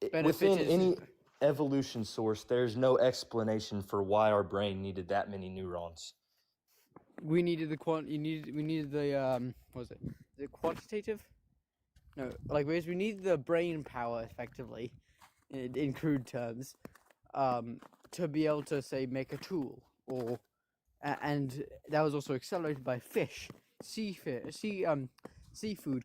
within benefits any evolution source, there's no explanation for why our brain needed that many neurons. we needed the we needed the what was it? The quantitative? No, like we needed the brain power effectively in crude terms, to be able to say make a tool, or and that was also accelerated by fish, seafood,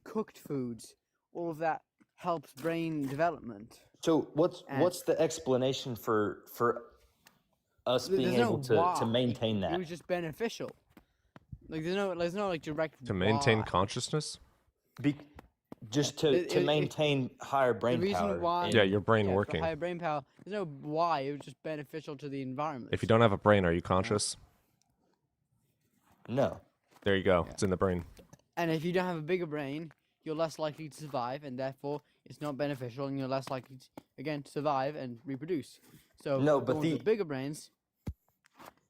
cooked foods. All of that helps brain development. So And what's the explanation for us being there's no able to why. maintain It that? was just beneficial. Like there's no like direct To maintain why. consciousness? Just to maintain higher brain the reason power. why, Yeah, your brain for working. higher brain power. There's no why. It was just beneficial to the environment. If you don't have a brain, are you conscious? No. There you go. It's in the brain. And if you don't have a bigger brain, you're less likely to survive, and therefore it's not beneficial, and you're less likely to, again, to survive and reproduce. So No, but ones with bigger brains.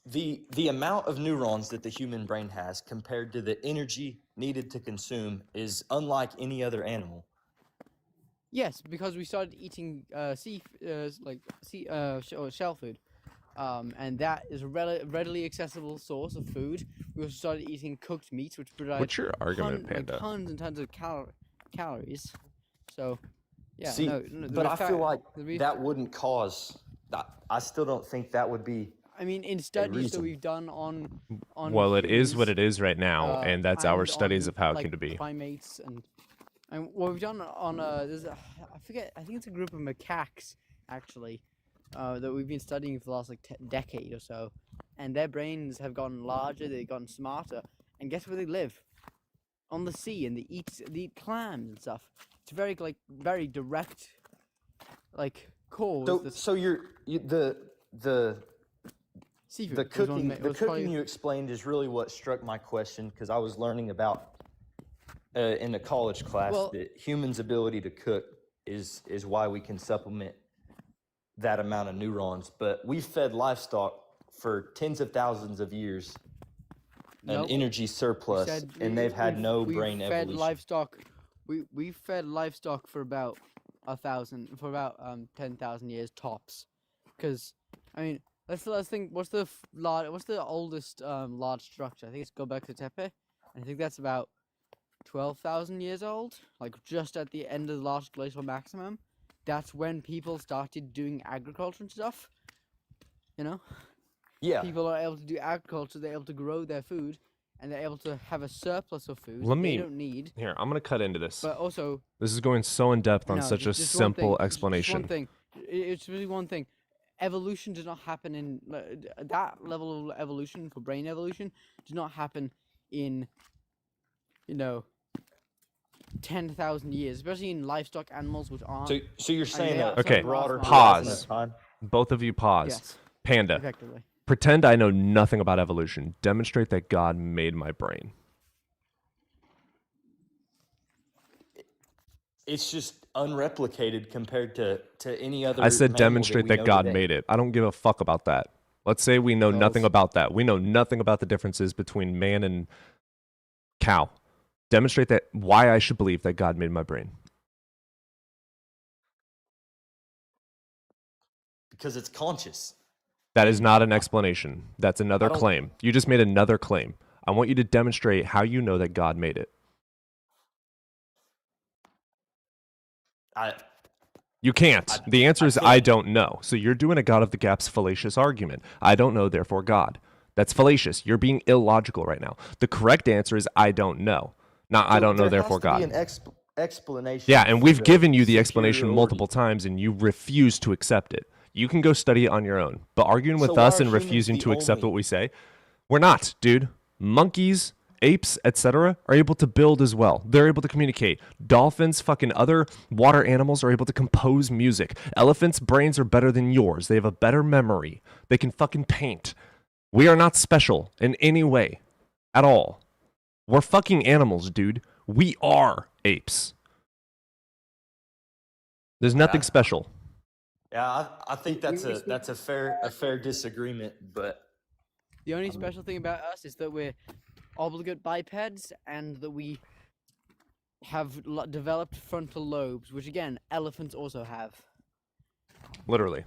The amount of neurons that the human brain has compared to the energy needed to consume is unlike any other animal. Yes, because we started eating shell food, and that is a readily accessible source of food. We also started eating cooked meats, which provide What's your argument, Panda? tons and tons of calories. So, yeah. See, but I feel like that wouldn't cause. I still don't think that would be. I mean, in studies that we've done on Well, it is what humans, it is right now, and that's our and studies on, of how it like, came to be. primates and what we've done on I forget, I think it's a group of macaques actually, that we've been studying for the last like decade or so, and their brains have gotten larger, they've gotten smarter, and guess where they live? On the sea, and they eat clams and stuff. It's very direct, like cause. So the seafood. The cooking you explained is really what struck my question, because I was learning about in a college class that humans' ability to cook is why we can supplement that amount of neurons. But we've fed livestock for tens of thousands of years an energy surplus, and they've had no brain evolution. We've fed livestock for about 10,000 years tops, because I mean. Let's think. What's the oldest large structure? I think it's Göbekli Tepe. I think that's about 12,000 years old. Like just at the end of the last glacial maximum. That's when people started doing agriculture and stuff. You know. Yeah. People are able to do agriculture. They're able to grow their food, and they're able to have a surplus of food they don't need. Here, I'm gonna cut into this. But also, this is going so in depth on such a simple explanation. Just one thing. It's really one thing. Evolution does not happen in that level of evolution for brain evolution does not happen in 10,000 years, especially in livestock animals which aren't. So you're saying okay, pause. Both of you pause. Yes, Panda, effectively. pretend I know nothing about evolution. Demonstrate that God made my brain. It's just unreplicated compared to any other. I said demonstrate that God today. made it. I don't give a fuck about that. Let's say we know nothing about that. We know nothing about the differences between man and cow. Demonstrate that why I should believe that God made my brain. Because it's conscious. That is not an explanation. That's another claim. You just made another claim. I want you to demonstrate how you know that God made it. You can't. The answer is I don't know. So you're doing a God of the Gaps fallacious argument. I don't know, therefore God. That's fallacious. You're being illogical right now. The correct answer is I don't know. Not I don't know, therefore God. There has to be an explanation. Yeah, and we've given you the explanation multiple times, and you refuse to accept it. You can go study it on your own. But arguing with us and refusing to accept what we say, we're not, dude. Monkeys, apes, etc. are able to build as well. They're able to communicate. Dolphins, fucking other water animals are able to compose music. Elephants' brains are better than yours. They have a better memory. They can fucking paint. We are not special in any way at all. We're fucking animals, dude. We are apes. There's nothing special. Yeah, I think that's a fair disagreement, but the only special thing about us is that we're obligate bipeds and that we have developed frontal lobes, which again elephants also have. Literally.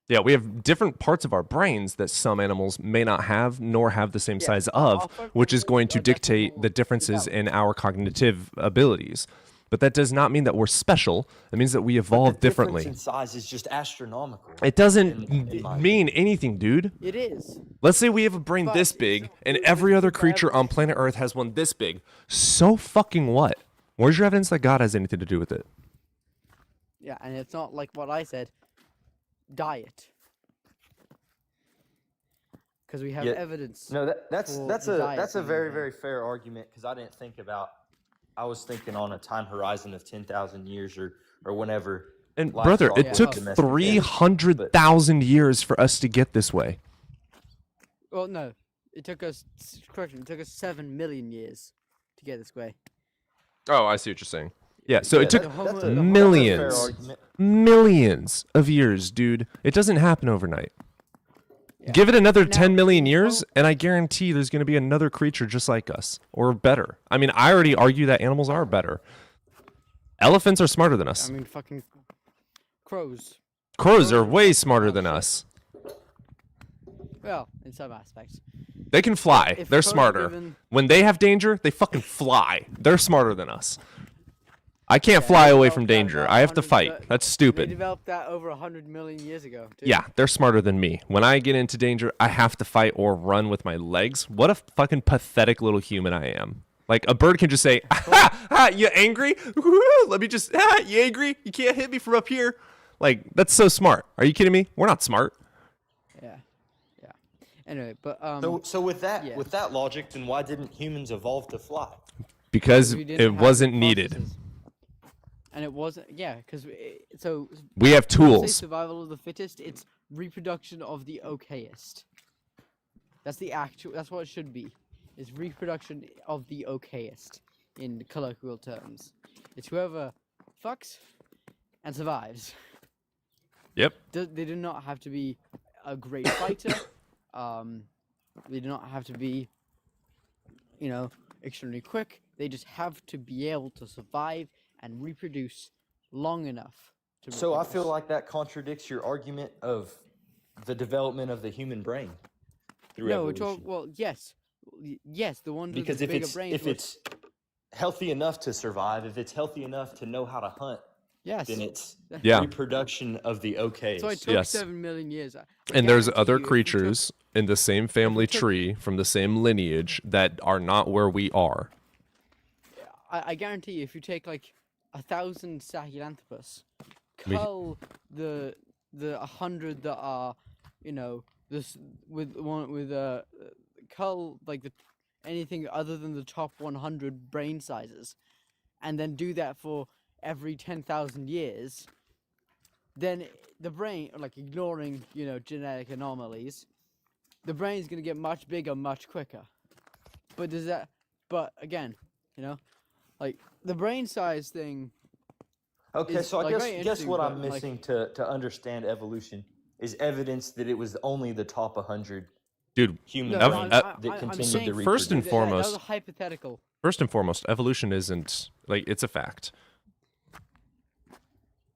Yeah, we have different parts of our brains that some animals may not have, nor have the same size of, which is going to dictate the differences in our cognitive abilities. but that does not mean that we're special. It means that we But evolved the differently. difference in size is just astronomical. It doesn't in my mean anything, dude. It is. Let's say we have a brain this big, and every other creature on planet Earth has one this big. So fucking what? Where's your evidence that God has anything to do with it? Yeah, and it's not like what I said. Diet. Because we have evidence. No, that's for that's the a diet that's a being very there. very fair argument because I didn't think about. I was thinking on a time horizon of 10,000 years or whenever. And brother, livestock it was took domesticated. 300,000 years for us to get this way. Well, no. It took us, correction, it took us 7 million years to get this way. Oh, I see what you're saying. Yeah, so it Yeah, took that's a fair millions, argument. millions of years, dude. It doesn't happen overnight. Yeah. Give it another Now, 10 million years, and I guarantee there's going to be another creature just like us, or better. I mean, I already argue that animals are better. Elephants are smarter than us. I mean, fucking crows. Crows are way smarter than us. Well, in some aspects. They can fly. If They're crows were smarter. given- When they have danger, they fucking fly. They're smarter than us. I can't fly they away from developed that danger. about I have to 100 fight. That's They stupid. developed that over 100 million years ago. Too. Yeah, they're smarter than me. When I get into danger, I have to fight or run with my legs. What a fucking pathetic little human I am. Like, a bird can just say, ha, ha, you angry? Let me just, ha, you angry? You can't hit me from up here. Like, that's so smart. Are you kidding me? We're not smart. Yeah. Yeah. Anyway, but So with that yeah. with that logic, then why didn't humans evolve to fly? Because we didn't it have wasn't the needed. processes. And it wasn't, yeah, because so We have when I say tools. survival of the fittest, it's reproduction of the okayest. That's the actual. That's what it should be. Is reproduction of the okayest in colloquial terms. It's whoever fucks and survives. Yep. They do not have to be a great fighter. They do not have to be, extremely quick. They just have to be able to survive and reproduce long enough to So I feel reproduce. like that contradicts your argument of the development of the human brain through No, evolution. well, yes, yes, the ones Because with if the bigger it's brains. if it's healthy enough to survive, if it's healthy enough to know how to hunt, yes, then it's Yeah. reproduction of the okay. so it took Yes. 7 million years. And there's guarantee other you if we took- creatures in the same family took- tree from the same lineage that are not where we are. I guarantee you, if you take like 1,000 Sahelanthropus, We- cull the 100 that are, this cull like anything other than the top 100 brain sizes, and then do that for every 10,000 years, then the brain, like ignoring genetic anomalies, the brain's gonna get much bigger, much quicker. But But again, like the brain size thing. Okay, is, so I like, very guess interesting, what but, I'm like- missing to understand evolution is evidence that it was only the top 100 Dude, human Ev- brains ev- that I'm continued saying to that- First and reproduce. that was foremost- a hypothetical. First and foremost, evolution isn't, like, it's a fact.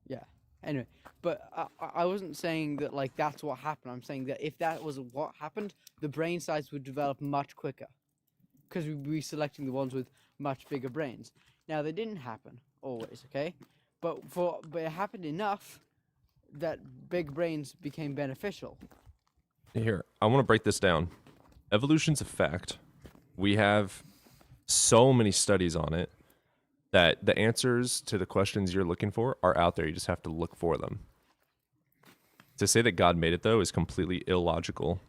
Yeah. Anyway, but I wasn't saying that like that's what happened. I'm saying that if that was what happened, the brain size would develop much quicker, because we'd be selecting the ones with much bigger brains. Now they didn't happen always, okay, but it happened enough that big brains became beneficial. Here, I want to break this down. Evolution's a fact. We have so many studies on it that the answers to the questions you're looking for are out there. You just have to look for them. To say that God made it, though, is completely illogical.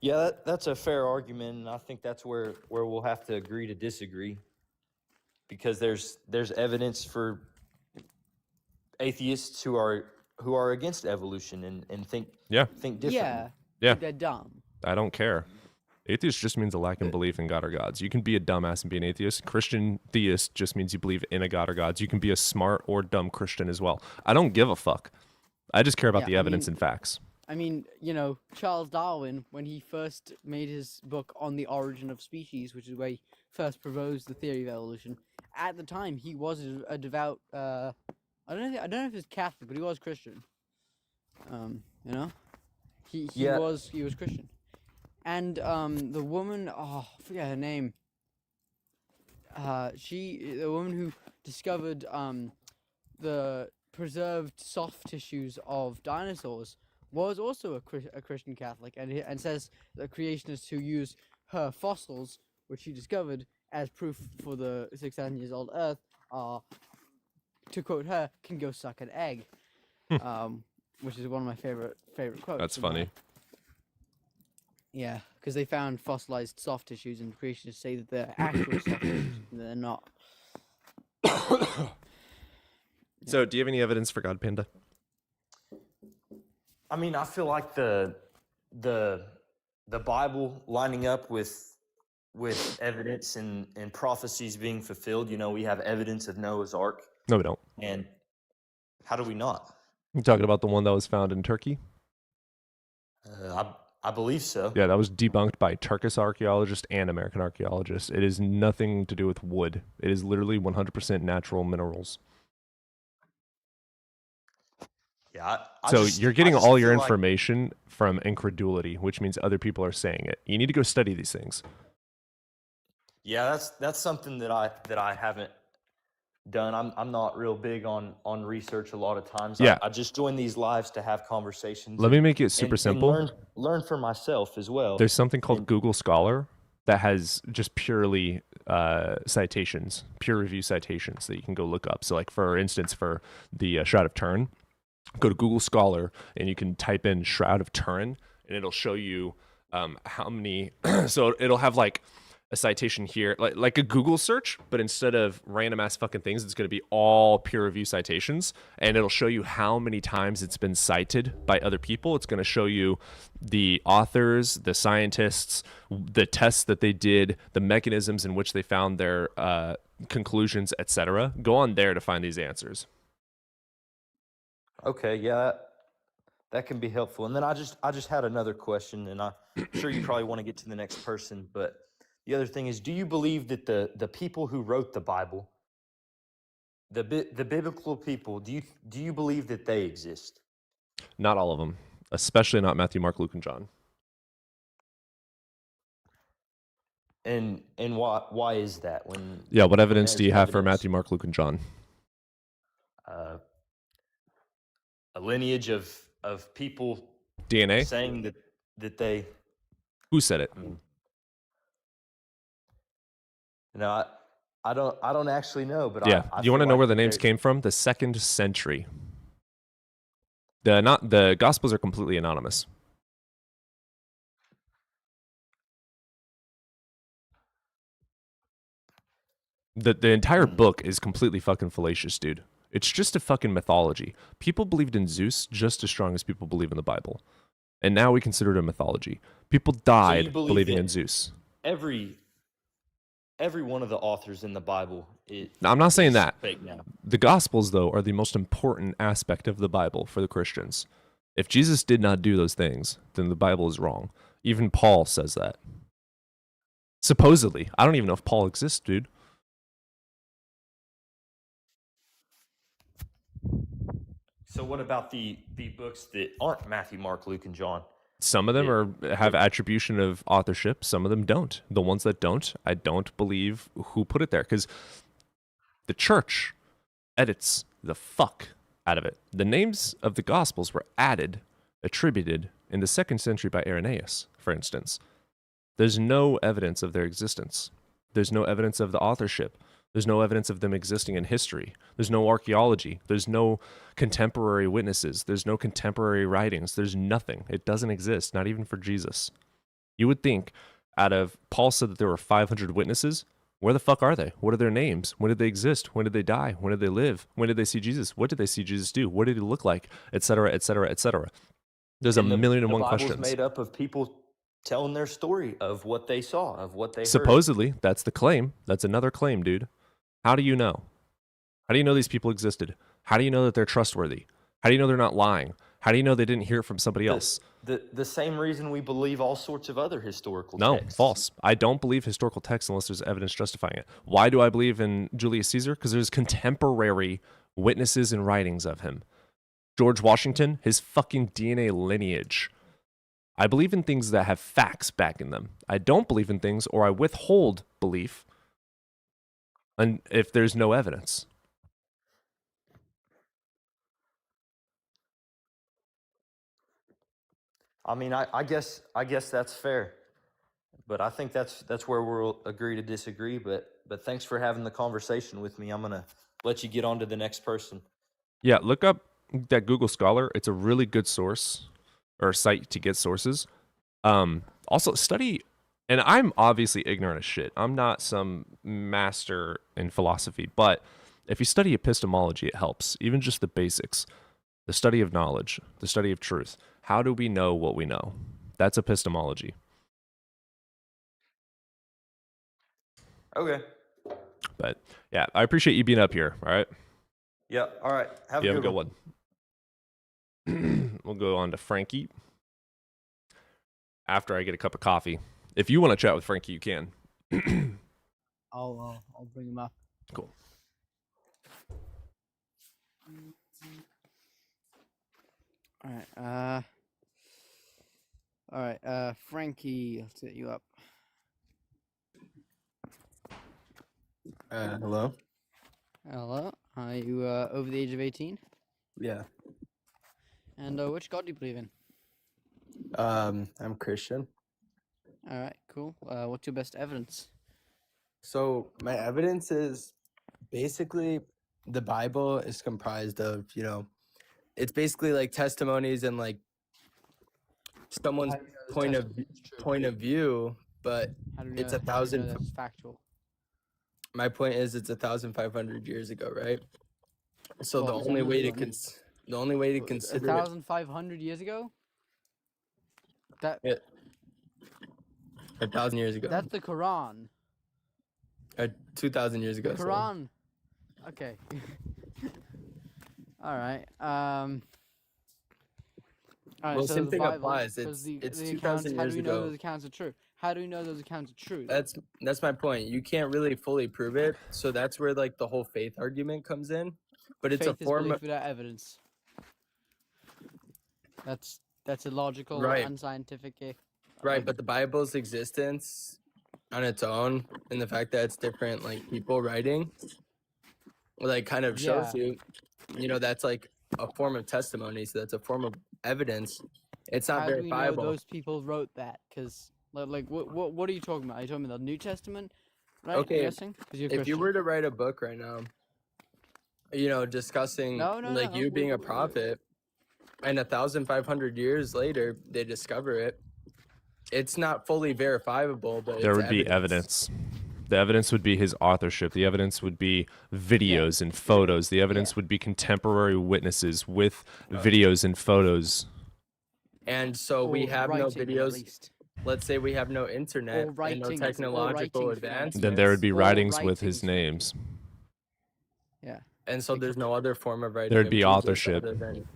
Yeah, that's a fair argument, and I think that's where we'll have to agree to disagree, because there's evidence for atheists who are against evolution and think differently. Yeah. Yeah. They're dumb. I don't care. Atheist just means a lack in belief in God or gods. You can be a dumbass and be an atheist. Christian theist just means you believe in a God or gods. You can be a smart or dumb Christian as well. I don't give a fuck. I just care about Yeah, the I evidence mean- and facts. I mean, Charles Darwin, when he first made his book on the origin of species, which is where he first proposed the theory of evolution, at the time he was a devout. I don't know if he was Catholic, but he was Christian. He Yeah. was Christian, and the woman, I forget her name. the woman who discovered the preserved soft tissues of dinosaurs was also a Christian Catholic, and says that creationists who use her fossils, which she discovered, as proof for the 6,000 years old Earth, are, to quote her, can go suck an egg. Which is one of my favorite quotes. That's funny. Yeah, because they found fossilized soft tissues, and creationists say that they're actual soft tissues, and they're not. So, do you have any evidence for God, Panda? I mean, I feel like the Bible lining up with evidence and prophecies being fulfilled. You know, we have evidence of Noah's Ark. No, we don't. And how do we not? You talking about the one that was found in Turkey? I believe so. Yeah, that was debunked by Turkish archaeologists and American archaeologists. It is nothing to do with wood. It is literally 100% natural minerals. Yeah. You're getting all your information from incredulity, which means other people are saying it. You need to go study these things. Yeah, that's something that I haven't done. I'm not real big on research a lot of times. Yeah. I just join these lives to have conversations. Let me make it super simple. And learn for myself as well. There's something called Google Scholar that has just purely citations, peer review citations that you can go look up. So like, for instance, for the Shroud of Turin, go to Google Scholar and you can type in Shroud of Turin and it'll show you how many, so it'll have like a citation here, like a Google search, but instead of random ass fucking things, it's going to be all peer review citations, and it'll show you how many times it's been cited by other people. It's going to show you the authors, the scientists, the tests that they did, the mechanisms in which they found their conclusions, etc. Go on there to find these answers. Okay, yeah, that can be helpful. And then I just had another question, and I'm sure you probably want to get to the next person, but the other thing is, do you believe that the people who wrote the Bible, the biblical people, do you believe that they exist? Not all of them, especially not Matthew, Mark, Luke, and John. And why is that? What evidence do you have for Matthew, Mark, Luke, and John? A lineage of people DNA saying that they. Who said it? No, I don't actually know, but yeah. I You want to feel know like where the names came from? The 2nd century. The Gospels are completely anonymous. The entire book is completely fucking fallacious, dude. It's just a fucking mythology. People believed in Zeus just as strong as people believe in the Bible. And now we consider it a mythology. People died believing in Zeus. Every one of the authors in the Bible. Now, I'm not saying that. Fake now. The Gospels, though, are the most important aspect of the Bible for the Christians. If Jesus did not do those things, then the Bible is wrong. Even Paul says that. Supposedly. I don't even know if Paul exists, dude. So what about the books that aren't Matthew, Mark, Luke, and John? Some of them have attribution of authorship. Some of them don't. The ones that don't, I don't believe who put it there, because the church edits the fuck out of it. The names of the Gospels were attributed in the 2nd century by Irenaeus, for instance. There's no evidence of their existence. There's no evidence of the authorship. There's no evidence of them existing in history. There's no archaeology. There's no contemporary witnesses. There's no contemporary writings. There's nothing. It doesn't exist, not even for Jesus. You would think Paul said that there were 500 witnesses. Where the fuck are they? What are their names? When did they exist? When did they die? When did they live? When did they see Jesus? What did they see Jesus do? What did he look like? Etc., etc., etc. There's a million and one questions. The Bible's made up of people telling their story of what they saw, of what they heard. Supposedly, that's the claim. That's another claim, dude. How do you know? How do you know these people existed? How do you know that they're trustworthy? How do you know they're not lying? How do you know they didn't hear it from somebody else? The same reason we believe all sorts of other historical texts. No, false. I don't believe historical texts unless there's evidence justifying it. Why do I believe in Julius Caesar? Because there's contemporary witnesses and writings of him. George Washington, his fucking DNA lineage. I believe in things that have facts back in them. I don't believe in things, or I withhold belief and if there's no evidence. I mean, I guess that's fair, but I think that's where we'll agree to disagree. But thanks for having the conversation with me. I'm gonna let you get on to the next person. Yeah, look up that Google Scholar. It's a really good source or site to get sources. Also study, and I'm obviously ignorant as shit. I'm not some master in philosophy, but if you study epistemology, it helps. Even just the basics, the study of knowledge, the study of truth. How do we know what we know? That's epistemology. Okay. But yeah, I appreciate you being up here. All right. Yeah. All right. Have You a have a good good one. one. We'll go on to Frankie after I get a cup of coffee. If you want to chat with Frankie, you can. I'll bring him up. Cool. All right. Frankie, I'll set you up. Hello? Hello. Are you over the age of 18? Yeah. And which god do you believe in? I'm Christian. All right, cool. What's your best evidence? So my evidence is basically the Bible is comprised of, it's basically like testimonies and like someone's point of view, but it's How do you know that's factual? My point is it's 1,500 years ago, right? So Well, the only way to consider 1,500 years ago? That 1,000 years ago. That's the Quran. 2,000 years ago. The Quran. Okay. All right. All right. Well, So same the thing Bible, applies. because It's the 2,000 accounts. How years do we know ago. those accounts are true? How do we know those accounts are true? That's my point. You can't really fully prove it, so that's where like the whole faith argument comes in. But it's Faith a form is belief of without evidence. That's illogical, Right. unscientific. Right, but the Bible's existence on its own and the fact that it's different like people writing like kind of shows you, that's like a form of testimony, so that's a form of evidence. It's not How do we know verifiable. those people wrote that? Because like what are you talking about? Are you talking about the New Testament? Right? Okay, I'm guessing? 'Cause you're if you Christian. were to write a book right now, discussing No, you being a prophet, and 1,500 years later they discover it, it's not fully verifiable, but There it's would be evidence. The evidence would be his authorship. The evidence would be videos and photos. The evidence would be contemporary witnesses with videos and photos. And so we Or have no writing, at videos. least. Let's say we have no internet Or and no writings, or technological writings, for advancements. Then there would be Or writings with his writings. names. Yeah. And so there's no other form of writing. There'd of be Jesus authorship. other than-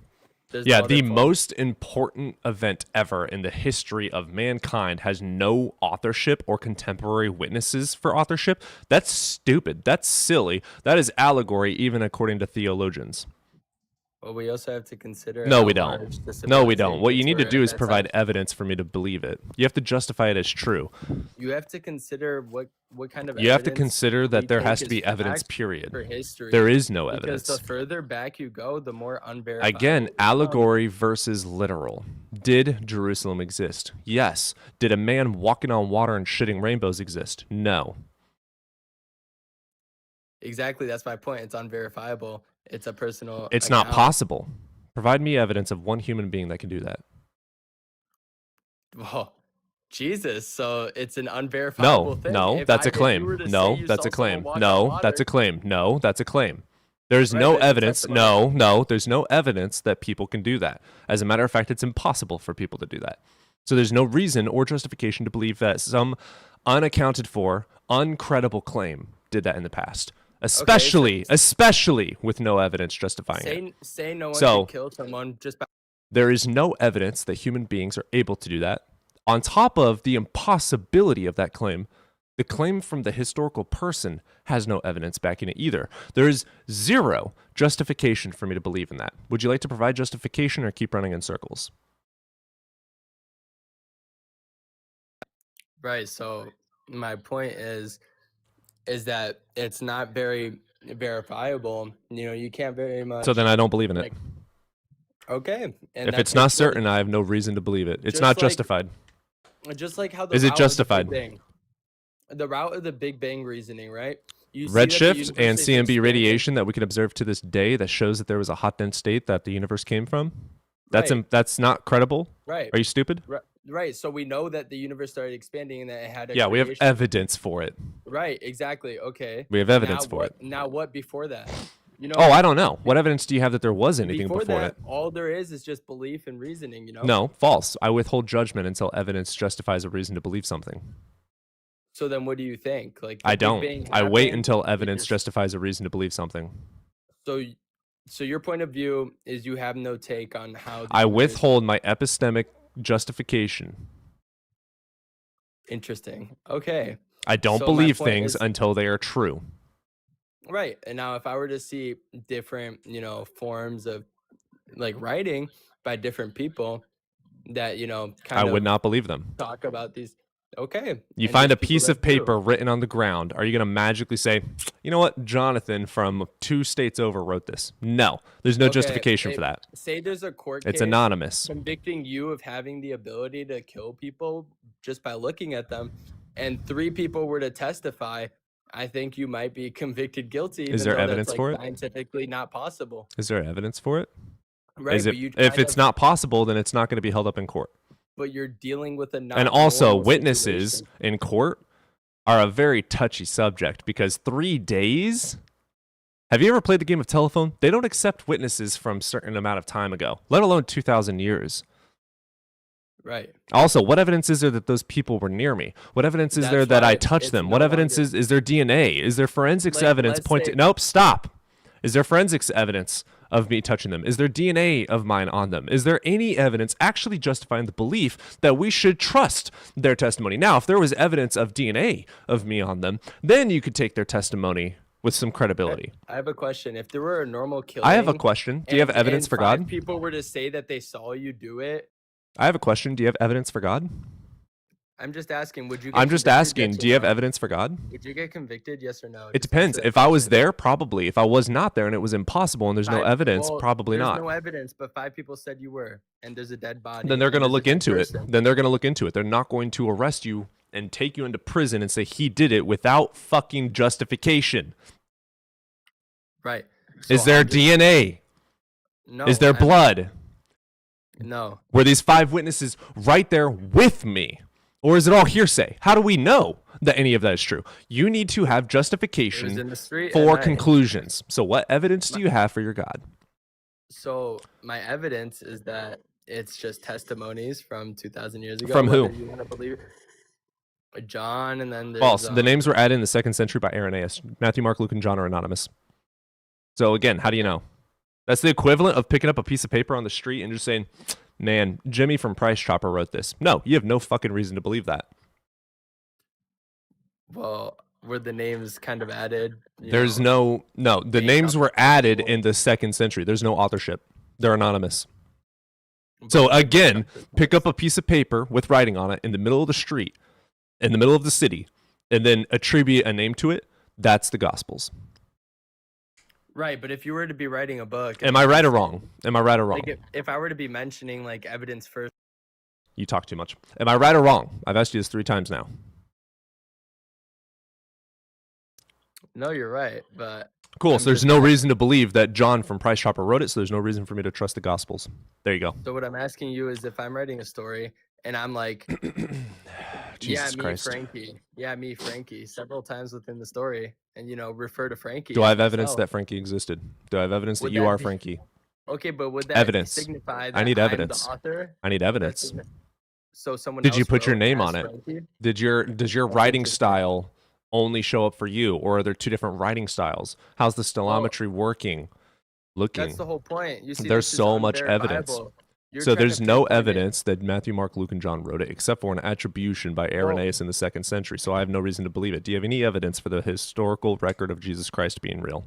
there's Yeah, no other the form. most important event ever in the history of mankind has no authorship or contemporary witnesses for authorship. That's stupid. That's silly. That is allegory, even according to theologians. Well, we also have to consider. No, how we large don't. the No, we don't. What you civilizations need to were do at is that provide time. evidence for me to believe it. You have to justify it as true. You have to consider what kind of. You have to evidence consider we that there take has to as be evidence, fact period. For history. There is no Because evidence. the further back you go, the more unverifiable. Again, it becomes. allegory versus literal. Did Jerusalem exist? Yes. Did a man walking on water and shitting rainbows exist? No. Exactly, that's my point. It's unverifiable. It's a personal. It's not account. possible. Provide me evidence of one human being that can do that. Well, Jesus. So it's an unverifiable No, thing. no, If that's a if you were claim. to say No, you that's saw a claim. someone walk on No, water- that's a claim. No, that's a claim. There's Right, no there's a evidence. testimony. No, there's no evidence that people can do that. As a matter of fact, it's impossible for people to do that. So there's no reason or justification to believe that some unaccounted for, uncredible claim did that in the past. Especially with no evidence justifying it. Say no one So- could kill someone just by. There is no evidence that human beings are able to do that. On top of the impossibility of that claim, the claim from the historical person has no evidence backing it either. There is zero justification for me to believe in that. Would you like to provide justification or keep running in circles? Right. So my point is, is that it's not very verifiable. You can't very much. So then I don't believe in it. Okay. And If it's not certain, I have no reason to believe it. It's not justified. Just like how the Is it route justified? Of the Big Bang, the route of the Big Bang reasoning, right? You see Redshift that the and universe is CMB expanding. radiation that we can observe to this day that shows that there was a hot dense state that the universe came from. Right. That's not credible. Right. Are you stupid? Right. So we know that the universe started expanding and that it had a Yeah, we have creation. evidence for it. Right. Exactly. Okay. We have evidence for it. Now what before that? Oh, I don't know. What evidence do you have that there was anything before that, it? all there is just belief and reasoning. No, false. I withhold judgment until evidence justifies a reason to believe something. So then, what do you think? Like I the Big don't. Bang I wait happened, until evidence justifies a reason to believe something. So your point of view is you have no take on how. I withhold my epistemic justification. Interesting. Okay. I don't So my believe point things is- until they are true. Right. And now, if I were to see different, forms of like writing by different people that I would not believe them. talk about these. Okay. You and find a there's people piece that of do. paper written on the ground. Are you going to magically say, you know what, Jonathan from 2 states over wrote this? No, there's no Okay, justification for that. Say there's a court It's case anonymous. convicting you of having the ability to kill people just by looking at them, and 3 people were to testify. I think you might be convicted guilty. Is there even though evidence that's, for it? Scientifically not possible. Is there evidence for it? Right. Is but it, you if kind it's of- not possible, then it's not going to be held up in court. But you're dealing with a And also, not-normal witnesses situation. in court are a very touchy subject because 3 days. Have you ever played the game of telephone? They don't accept witnesses from a certain amount of time ago, let alone 2,000 years. Right. Also, what evidence is there that those people were near me? What evidence is That's there that why I it's- touched it's them? no What evidence longer- is there DNA? Is there forensics Like, evidence let's pointing? say- Nope, stop. Is there forensics evidence of me touching them? Is there DNA of mine on them? Is there any evidence actually justifying the belief that we should trust their testimony? Now, if there was evidence of DNA of me on them, then you could take their testimony with some credibility. I have a question. If there were a normal killing, I have a question. Do you have evidence for God? If people were to say that they saw you do it, I have a question. Do you have evidence for God? I'm just asking. Would you? Get I'm just convicted, asking, yes do or you have no? evidence for God? Would you get convicted? Yes or no? It Just depends. answer that If I was question. there, probably. If I was not there and it was impossible and there's no evidence, Well, probably there's not. no evidence, but 5 people said you were, and there's a dead body. Then they're and going to there's a look dead into it. person. Then they're going to look into it. They're not going to arrest you and take you into prison and say he did it without fucking justification. Right. Is So there I'm just- DNA? No. Is there I'm- blood? No. Were these 5 witnesses right there with me? Or is it all hearsay? How do we know that any of that is true? You need to have It was justification in the street at for night. conclusions. So what evidence do you have for your God? So my evidence is that it's just testimonies from 2,000 years ago. From who? whether you want to believe it. John, and then there's, False. The names were added in the 2nd century by Irenaeus. Matthew, Mark, Luke, and John are anonymous. So again, how do you know? That's the equivalent of picking up a piece of paper on the street and just saying, man, Jimmy from Price Chopper wrote this. No, you have no fucking reason to believe that. Well, were the names kind of added? There's no, the names were added in the 2nd century. There's no authorship. They're anonymous. So again, pick up a piece of paper with writing on it in the middle of the street, in the middle of the city, and then attribute a name to it. That's the Gospels. Right, but if you were to be writing a book, Am I right or wrong? Am I right or wrong? like if I were to be mentioning like evidence first, You talk too much. Am I right or wrong? I've asked you this 3 times now. no, you're right, but Cool. I'm So there's just no asking- reason to believe that John from Price Chopper wrote it, so there's no reason for me to trust the Gospels. There you go. So what I'm asking you is if I'm writing a story and I'm like, Jesus me, Christ. Frankie, me, Frankie, several times within the story, and refer to Frankie. Do I as have evidence myself. that Frankie existed? Do I have evidence Would that you that are be- Frankie? Okay, but would that Evidence. signify that I need I'm evidence. the author? I need That evidence. So someone Did you else put your wrote name as on it? Frankie? Does your writing style only show up for you, or are there 2 different writing styles? How's the stylometry working? Looking. That's the whole point. You see, There's this is so much evidence. unverifiable. You're So trying to there's no pinpoint it. evidence that Matthew, Mark, Luke, and John wrote it, except for an attribution by Irenaeus in the 2nd century. So I have no reason to believe it. Do you have any evidence for the historical record of Jesus Christ being real?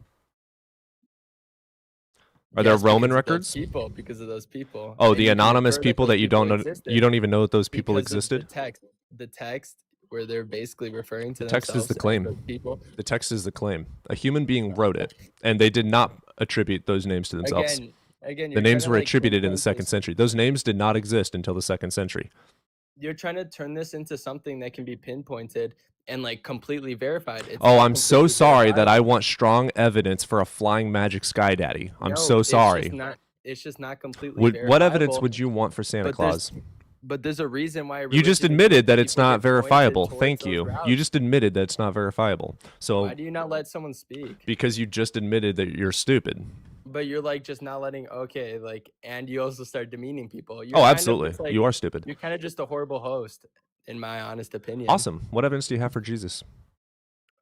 Are there Yes, Roman because of those records? because of those people. Oh, And the you can anonymous infer that people those that you don't know, existed you don't even know that those people because of existed? The text where they're basically referring to The text is themselves the as claim. those people. The text is the claim. A human being wrote it, and they did not attribute those names to themselves. Again, The you're names trying to, were like, attributed in the pinpoint second this. century. Those names did not exist until the second century. You're trying to turn this into something that can be pinpointed and like completely verified. It's Oh, not I'm so completely sorry that I verifiable. want strong evidence for a flying magic sky daddy. I'm No, so sorry. It's just not completely What evidence verifiable. would you want for Santa But there's- Claus? But there's a reason why You just religion admitted exists. that it's People not get pointed verifiable. towards Thank those you. You routes. just admitted that it's not verifiable. So Why do you not let someone speak? because you just admitted that you're stupid. But you're like just not letting. Okay, like, and you also start demeaning people. You're Oh, kind of absolutely. just, like, You are stupid. You're kind of just a horrible host, in my honest opinion. Awesome. What evidence do you have for Jesus?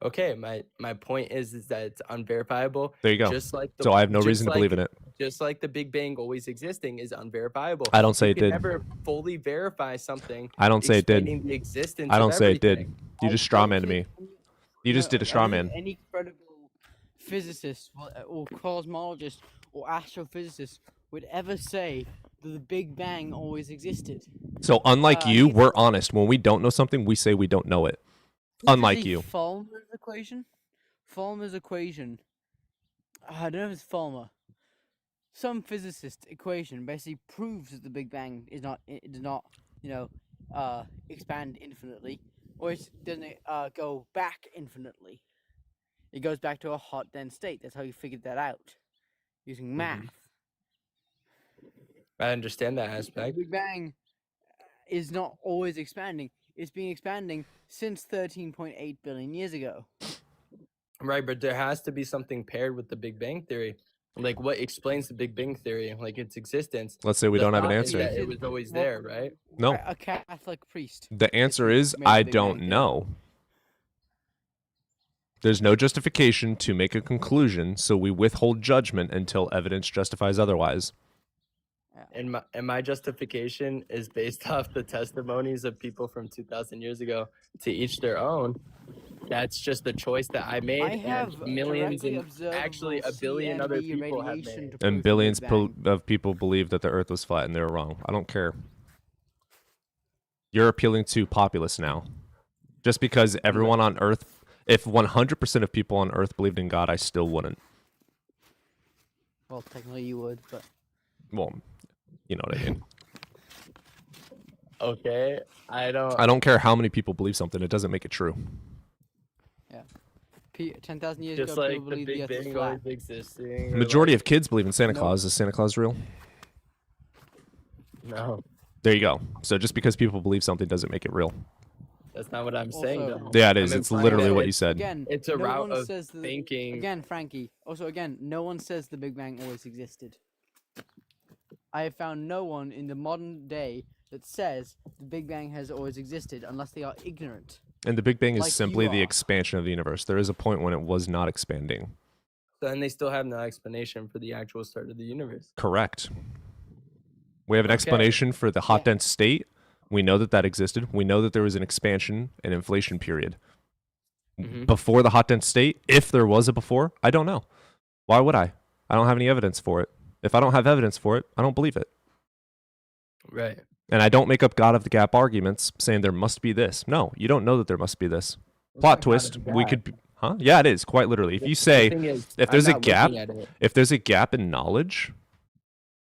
Okay, my point is that it's unverifiable. There you go. Just like So I have no reason to believe in it. Just like the Big Bang always existing is unverifiable. I don't say You it can did. never fully verify something. I don't say it did. explaining the existence I of don't say it did. everything. You just strawmanned me. You just did a straw man. Any credible physicist or cosmologist or astrophysicist would ever say that the Big Bang always existed. So unlike you, we're honest. When we don't know something, we say we don't know it. Unlike you. Fulmer's equation? Fulmer's equation. I don't know if it's Fulmer. Some physicist equation basically proves that the Big Bang is not, it does not, expand infinitely, or it doesn't go back infinitely. It goes back to a hot, dense state. That's how you figured that out, using math. I understand that The aspect. Big Bang is not always expanding. It's been expanding since 13.8 billion years ago. Right, but there has to be something paired with the Big Bang theory. Like, what explains the Big Bang theory, like its existence? Let's say we The don't have an thought is answer. that it was always there, right? No. A Catholic priest. The answer who is made the I Big Bang don't theory. know. There's no justification to make a conclusion, so we withhold judgment until evidence justifies otherwise. And my justification is based off the testimonies of people from 2,000 years ago. To each their own. That's just the choice that I made. I have and millions directly and actually a billion other CMB people have radiation made. to prove And the billions Big Bang. of people believe that the earth was flat and they were wrong. I don't care. You're appealing to populace now. Just because everyone on earth, if 100% of people on earth believed in God, I still wouldn't. Well, technically you would, but Well, you know what I mean. Okay, I I don't care how many people believe something. It doesn't make it true. yeah. 10,000 years Just ago, like people the believed the Big Earth was Bang flat. always existing. The or majority like- of kids believe in Santa Nope. Claus. Is Santa Claus real? No, There you go. So just because people believe something doesn't make it real. that's not what I'm saying. Also- Though. Yeah, it is. I'm It's implying literally that what you said. Again, It's a no route one of says that, thinking. Again, Frankie. Also, again, no one says the Big Bang always existed. I have found no one in the modern day that says the Big Bang has always existed, unless they are ignorant. And the Big Bang is Like you simply the are. expansion of the universe. There is a point when it was not expanding. And they still have no explanation for the actual start of the universe. Correct. We have an Okay. explanation for the hot Yeah. dense state. We know that existed. We know that there was an expansion and inflation period. Mhm. Before the hot dense state, if there was a before, I don't know. Why would I? I don't have any evidence for it. If I don't have evidence for it, I don't believe it. Right. And I don't make up God of the Gap arguments saying there must be this. No, you don't know that there must be this. Plot twist, we could be, huh? Yeah, it is quite literally. If you say The thing is, if I'm there's a not gap, looking at it. if there's a gap in knowledge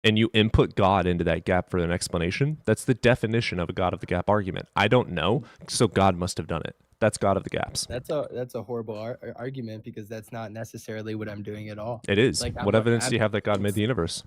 and you input God into that gap for an explanation, that's the definition of a God of the Gap argument. I don't know, so God must have done it. That's God of the Gaps. That's a horrible argument because that's not necessarily what I'm doing at all. It is. Like, What evidence do you have that God made the universe?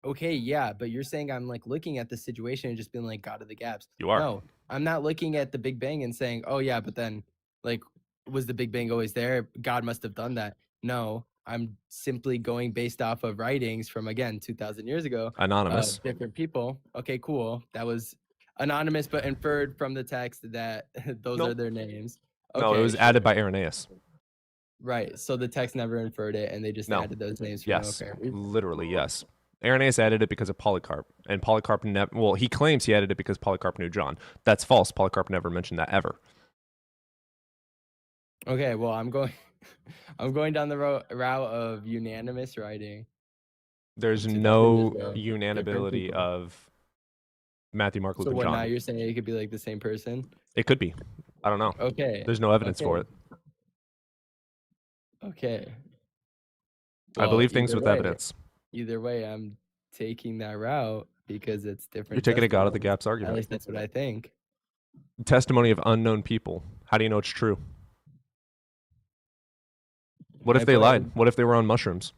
Okay, yeah, but you're saying I'm like looking at the situation and just being like God of the Gaps. You are. No, I'm not looking at the Big Bang and saying, oh yeah, but then like was the Big Bang always there? God must have done that. No, I'm simply going based off of writings from again 2,000 years ago. Anonymous. Different people. Okay, cool. That was anonymous, but inferred from the text that those are Nope. their names. No, it was added by Irenaeus. Right. So the text never inferred it, and they just No. added those names for Yes. no apparent reason. Literally, yes. Irenaeus added it because of Polycarp. And Polycarp never, well, he claims he added it because Polycarp knew John. That's false. Polycarp never mentioned that ever. Okay, well, I'm going, I'm going down the route of unanimous writing. There's It's a no different unanimity people. of Matthew, Mark, Luke, So and what now? John. You're saying it could be like the same person? It could be. I don't know. Okay. There's no evidence for it. Okay. I believe things either with way- evidence. Either way, I'm taking that route because it's different. You're taking a God of the testimonies. gaps argument. At least that's what I think. Testimony of unknown people. How do you know it's true? What if My they point lied? is- What if they were on mushrooms?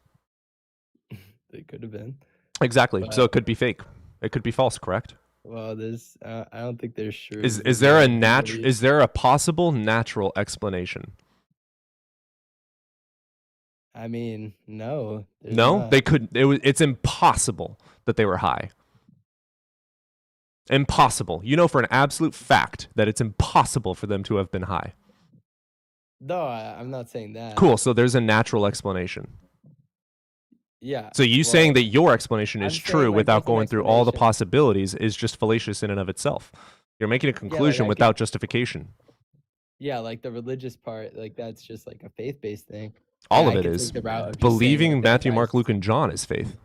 They could have been. Exactly. So But- it could be fake. It could be false, correct? Well, there's. I don't think there's sure. Is there a is there a possible natural explanation? I mean, no. there's No, not. they couldn't. It's impossible that they were high. Impossible. You know for an absolute fact that it's impossible for them to have been high. No, I'm not saying that. Cool. So there's a natural explanation. Yeah. So you saying that your explanation is I'm saying, true like, without that's an going through all the explanation. possibilities is just fallacious in and of itself. You're making a conclusion I without justification. Yeah, like the religious part, like that's just like a faith-based thing. All And of I it could is. take the route of just saying, Believing like, that Matthew, Mark, guy's- Luke, and John is faith.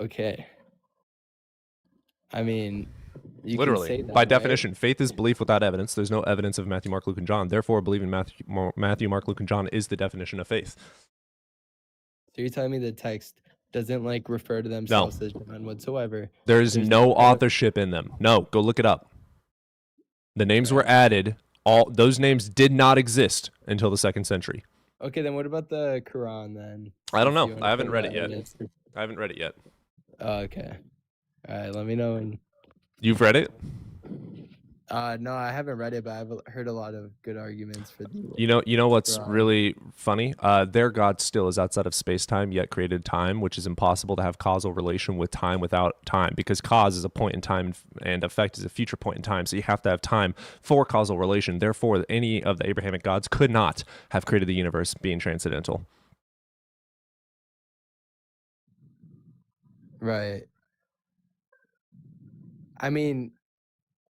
Okay. I mean, you can say Literally, that, by right? definition, faith is belief without evidence. There's no evidence of Matthew, Mark, Luke, and John. Therefore, believing Matthew, Mark, Luke, and John is the definition of faith. So you're telling me the text doesn't like refer to themselves as John whatsoever. There's no authorship in them. No, go look it up. The names were added. All those names did not exist until the 2nd century. Okay, then what about the Quran then? I don't Since you know. wanna I haven't put read that it yet. evidence- I haven't read it yet. Oh, okay. All right, let me know when. You've read it? No, I haven't read it, but I've heard a lot of good arguments for the. You know what's Quran. really funny? Their God still is outside of space-time, yet created time, which is impossible to have causal relation with time without time, because cause is a point in time and effect is a future point in time. So you have to have time for causal relation. Therefore, any of the Abrahamic gods could not have created the universe being transcendental. Right. I mean,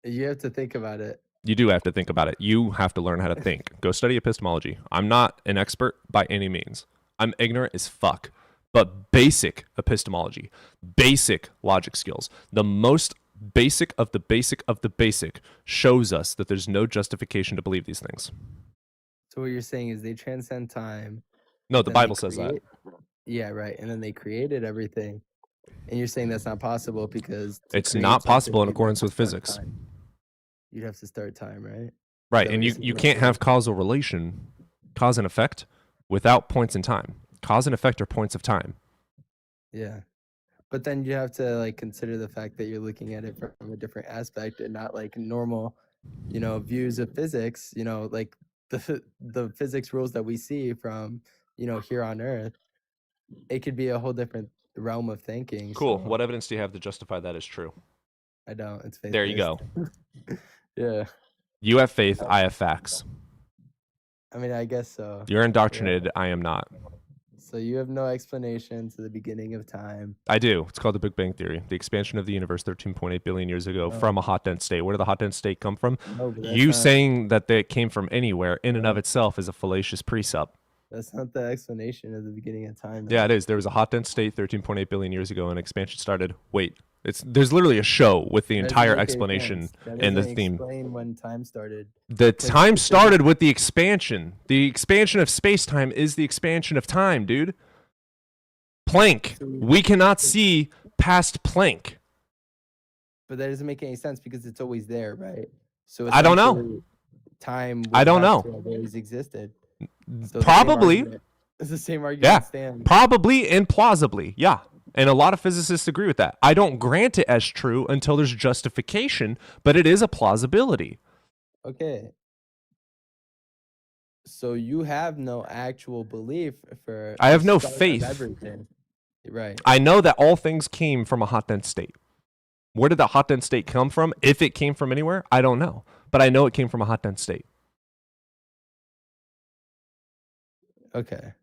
you have to think about it. You do have to think about it. You have to learn how to think. Go study epistemology. I'm not an expert by any means. I'm ignorant as fuck. But basic epistemology, basic logic skills, the most basic of the basic of the basic shows us that there's no justification to believe these things. So what you're saying is they transcend time. No, the then they Bible says that. create- Yeah, right. And then they created everything. And you're saying that's not possible because to It's create not something, possible in you'd have accordance to with start physics. time. You'd have to start time, right? Right, So and you're you saying can't that- have causal relation, cause and effect, without points in time. Cause and effect are points of time. Yeah. But then you have to like consider the fact that you're looking at it from a different aspect and not like normal, views of physics, like the physics rules that we see from, here on Earth. It could be a whole different realm of thinking. Cool. so What evidence do you have to justify that is true? I don't. It's There you go. faith-based. Yeah. You have faith, I have facts. I mean, I guess so. You're indoctrinated, I am not. So you have no explanation to the beginning of time. I do. It's called the Big Bang Theory. The expansion of the universe 13.8 billion years ago from a hot dense state. Where did the hot dense state come from? No, but that's You not- saying that they came from anywhere in and of itself is a fallacious precept. That's not the explanation of the beginning of time. Yeah, it is. There was a hot dense state 13.8 billion years ago and expansion started. Wait. There's literally a show with the That doesn't entire make any explanation sense. That and the doesn't theme. Explain when time started. The Because time it's started with the expansion. The expansion of space-time is the expansion of time, dude. Planck. We cannot see past Planck. But that doesn't make any sense because it's always there, right? So I don't know. essentially, Time. I would don't have know. to have always existed. So the same Probably. argument- It's the same argument. Yeah. Stands. Probably and plausibly. Yeah. And a lot of physicists agree with that. I don't grant it as true until there's justification, but it is a plausibility. Okay. So you have no actual belief for. I have the no start of faith. everything. Right. I know that all things came from a hot dense state. Where did that hot dense state come from? If it came from anywhere, I don't know. But I know it came from a hot dense state. Okay.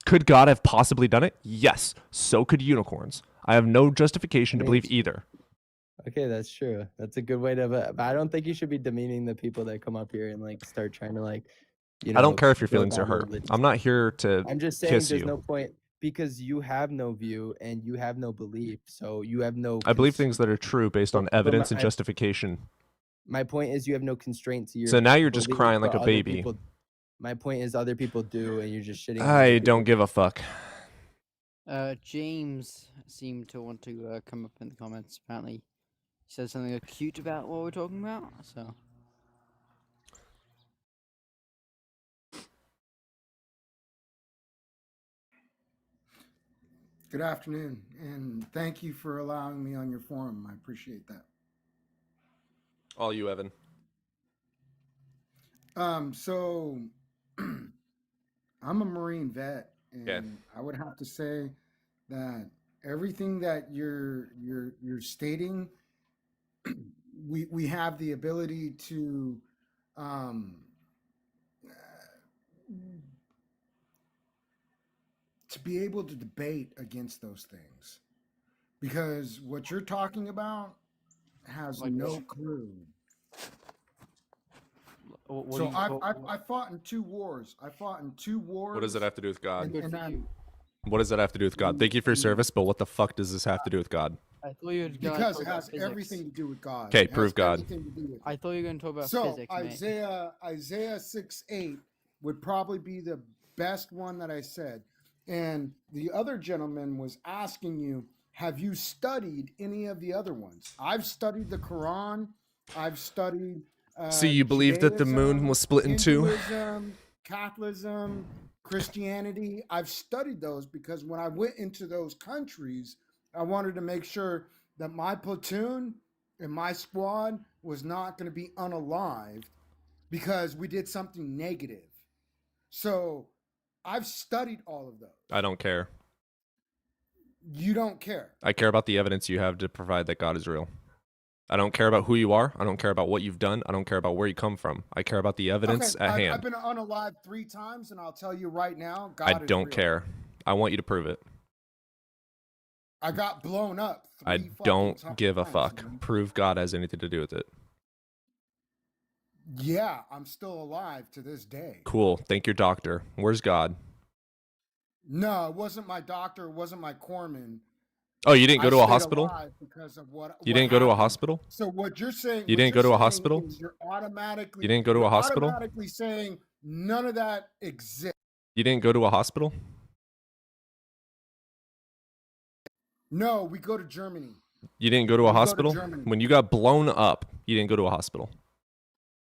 Could God have possibly done it? Yes. So could unicorns. I have no justification to believe either. Okay, that's true. That's a good way to. But I don't think you should be demeaning the people that come up here and like start trying to like. I don't care if your build feelings are on hurt. religion. I'm not here to I'm just saying kiss there's you. no point because you have no view and you have no belief. So you have no. I believe things that are true based on But evidence and I- justification. My point is you have no constraint to your. So now you're just belief, crying like but a other baby. people- my point is other people do, and you're just shitting. on I other don't people. give a fuck. James seemed to want to come up in the comments. Apparently, he said something cute about what we're talking about. So. Good afternoon, and thank you for allowing me on your forum. I appreciate that. All you, Evan. So I'm a Marine vet, and Okay. I would have to say that everything that you're stating, we have the ability to be able to debate against those things, because what you're talking about has Like no what? clue. What So do you I fought in 2 wars. I fought in 2 wars. What does that have to do with God? Good And for I, you. What does that have to do with God? Thank you for your service, but what the fuck does this have to do with God? I thought you were going to because talk it about has physics. everything to do with God. Okay, It has prove God. everything to do with it. I thought you were going to talk about So physics, mate. Isaiah 6:8 would probably be the best one that I said. And the other gentleman was asking you, have you studied any of the other ones? I've studied the Quran. I've studied So you believe that the moon Judaism, was split in two? Hinduism, Catholicism, Christianity. I've studied those because when I went into those countries, I wanted to make sure that my platoon and my squad was not going to be unalived because we did something negative. So I've studied all of those. I don't care. You don't care. I care about the evidence you have to provide that God is real. I don't care about who you are. I don't care about what you've done. I don't care about where you come from. I care about the evidence at hand. I've been unalived 3 times, and I'll tell you right now, God I is don't real. care. I want you to prove it. I got blown up. I 3 don't fucking give a times, fuck. man. Prove God has anything to do with it. Yeah, I'm still alive to this day. Cool. Thank your doctor. Where's God? No, it wasn't my doctor. It wasn't my corpsman. Oh, you didn't go I to a stayed hospital? alive because of what You what didn't go to a happened. hospital? So what you're saying? You what didn't you're go to a saying hospital? is you're automatically. You didn't go to you're a hospital? Automatically saying none of that exists. You didn't go to a hospital? No, we go to Germany. You didn't go to a We go to hospital? Germany. When you got blown up, you didn't go to a hospital.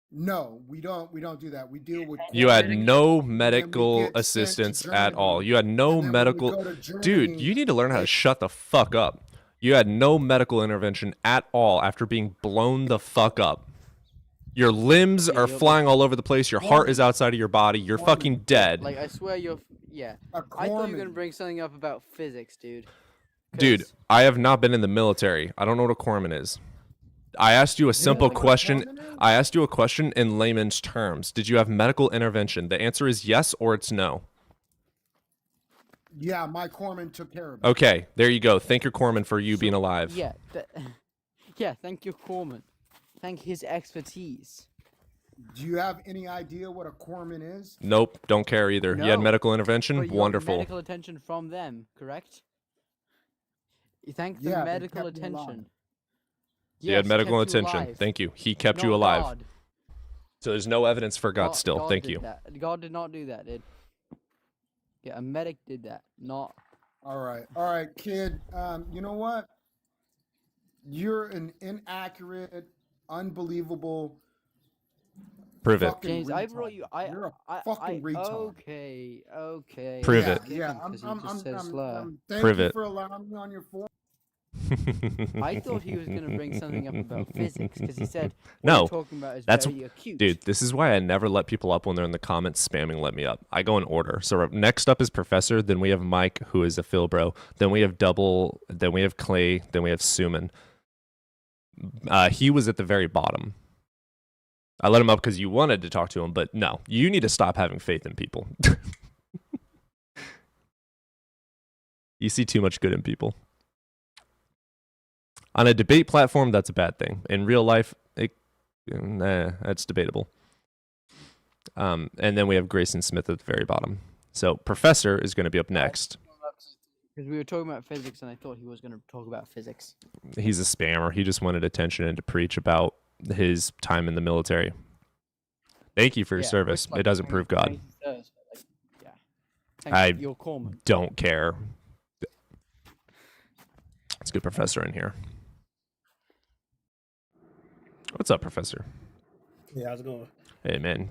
No, we don't do that. We deal with. You had corpsmen, no and then we medical get sent to assistance at all. Germany, You had no and then when we medical. go to Dude, Germany, you need to learn how to it- shut the fuck up. You had no medical intervention at all after being blown the fuck up. Your limbs Yeah, are you're flying all over the place. Your heart is Corpsman. outside of your body. You're fucking dead. Like, I swear you're. Yeah. A I thought you were going to corpsman. bring something up about physics, dude. Dude, 'Cause- I have not been in the military. I don't know what a corpsman is. I asked you a simple know what a question. corpsman is? I asked you a question in layman's terms. Did you have medical intervention? The answer is yes or it's no. Yeah, my corpsman took care of it. Okay, there you go. Thank your corpsman for you being alive. Yeah. Yeah, thank your corpsman. Thank his expertise. Do you have any idea what a corpsman is? Nope, don't care either. You had No, medical intervention? But you got Wonderful. medical attention from them, correct? You thank the Yeah, they medical kept me alive. attention. You had Yes, medical kept you attention. alive. Thank you. He kept you Not alive. God. So there's no evidence for God still. God Thank did you. That. God did not do that, dude. Yeah, a medic did that. Not. All right, kid. You know what? You're an inaccurate, unbelievable. Prove it. fucking James, I retard. brought you. You're a fucking retard. Okay. Prove yeah, it. Yeah, Because he just said slur. thank Prove you it. for allowing me on your forum. I thought he was going to bring something up about physics because he said what No, you're talking about is that's very acute. dude. This is why I never let people up when they're in the comments spamming. Let me up. I go in order. So next up is Professor. Then we have Mike, who is a Phil bro. Then we have Double. Then we have Clay. Then we have Suman. He was at the very bottom. I let him up because you wanted to talk to him, but no, you need to stop having faith in people. You see too much good in people. On a debate platform, that's a bad thing. In real life, that's debatable. And then we have Grayson Smith at the very bottom. So Professor is going to be up next. Because we were talking about physics, and I thought he was going to talk about physics. He's a spammer. He just wanted attention and to preach about his time in the military. Thank you for your service. It doesn't prove God. I Your corpsman. don't care. Let's get Professor in here. What's up, Professor? Yeah, how's it going? Hey, man.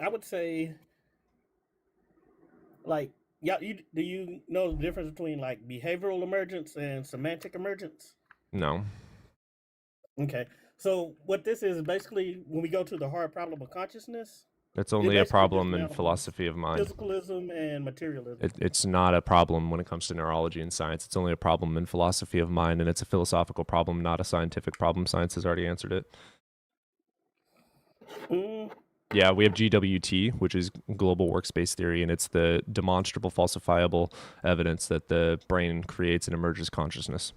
I would say, like, yeah, do you know the difference between like behavioral emergence and semantic emergence? No. Okay, so what this is basically when we go to the hard problem of consciousness. It's only a problem in philosophy of mind. Physicalism and materialism. It's not a problem when it comes to neurology and science. It's only a problem in philosophy of mind, and it's a philosophical problem, not a scientific problem. Science has already answered it. Yeah, we have GWT, which is global workspace theory, and it's the demonstrable falsifiable evidence that the brain creates and emerges consciousness.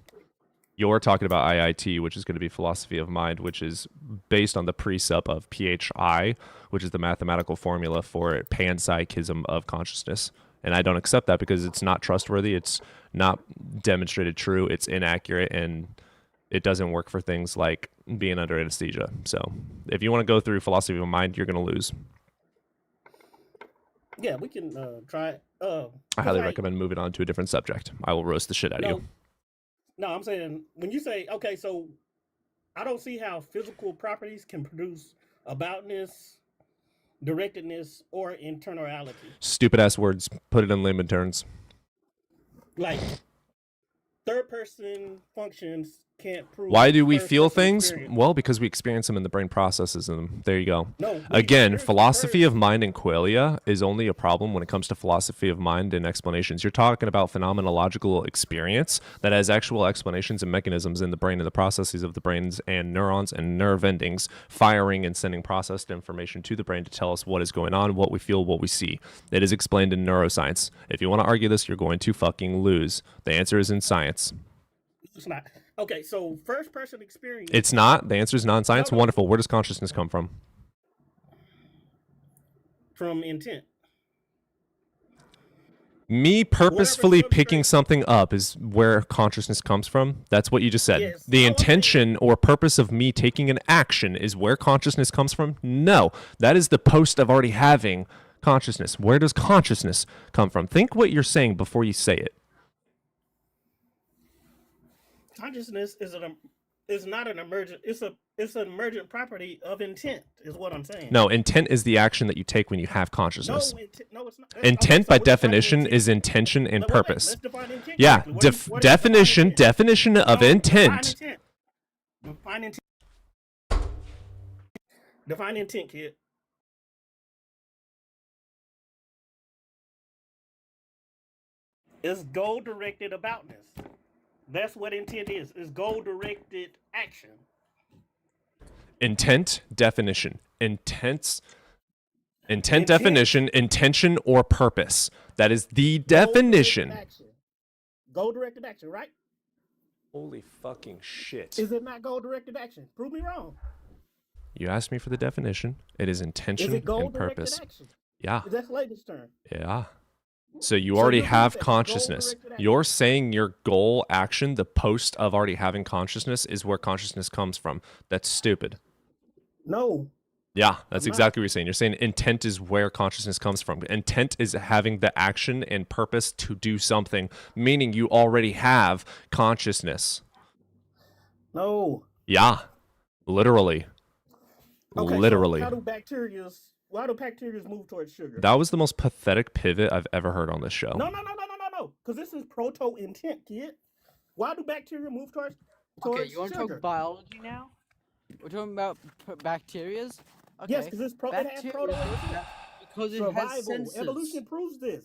You're talking about IIT, which is going to be philosophy of mind, which is based on the precept of PHI, which is the mathematical formula for panpsychism of consciousness. And I don't accept that because it's not trustworthy. It's not demonstrated true. It's inaccurate, and it doesn't work for things like being under anesthesia. So if you want to go through philosophy of mind, you're going to lose. Yeah, we can try it. I highly recommend moving on to a different subject. I will roast the shit out of you. No, I'm saying when you say, okay, so I don't see how physical properties can produce aboutness, directedness, or internality. Stupid ass words. Put it in layman terms. Like third person functions can't prove. Why do we feel first-person things? experience. Well, because we experience them and the brain processes them. There you go. No, Again, philosophy of mind and qualia is only a problem when it comes to philosophy of mind and explanations. You're talking about phenomenological experience that has actual explanations and mechanisms in the brain and the processes of the brains and neurons and nerve endings firing and sending processed information to the brain to tell us what is going on, what we feel, what we see. It is explained in neuroscience. If you want to argue this, you're going to fucking lose. The answer is in science. It's not. Okay, so first person experience. It's not. The answer is non-science. No. Wonderful. Where does consciousness come from? From intent. Me purposefully picking something up is where consciousness comes from. That's what you just said. Yes. The intention or purpose of me taking an action is where consciousness comes from? No. That is the post of already having consciousness. Where does consciousness come from? Think what you're saying before you say it. Consciousness is not an emergent. It's an emergent property of intent. Is what I'm saying. No, intent is the action that you take when you have consciousness. No, it's not. Intent by definition is intention and purpose. Yeah, definition of intent. Define intent. Define intent, kid. It's goal-directed aboutness. That's what intent is. It's goal-directed action. Intent definition. Intent definition, intention or purpose. That is the definition. Goal-directed action, right? Holy fucking shit. Is it not goal-directed action? Prove me wrong. You asked me for the definition. It is intention Is it and goal-directed purpose. action? Yeah. That's latest term. Yeah. So you already have consciousness. You're saying your goal action, the post of already having consciousness, is where consciousness comes from. That's stupid. No. Yeah, that's exactly what you're saying. You're saying intent is where consciousness comes from. Intent is having the action and purpose to do something, meaning you already have consciousness. No. Yeah, literally. Okay, Literally. So why do bacteria move towards sugar? That was the most pathetic pivot I've ever heard on this show. No. Because this is proto-intent, kid. Why do bacteria move towards Okay, you want to sugar? talk biology now? We're talking about bacterias? Okay. Yes, because it has proto-intent. Because it Survival. has senses. Evolution proves this.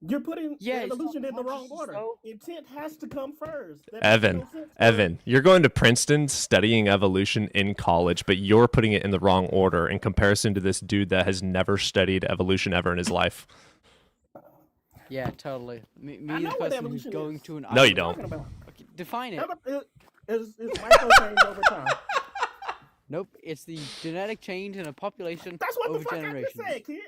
You're putting Yeah, it's evolution not in the wrong conscious, order. though. Intent has to come first. That makes no sense. Evan, you're going to Princeton studying evolution in college, but you're putting it in the wrong order in comparison to this dude that has never studied evolution ever in his life. Yeah, totally. Me I know the what person who's evolution going is. to an No, you island. don't. Okay, define it. It's micro change over time. Nope, it's the genetic change in a population That's what over the fuck generations. I just said, kid.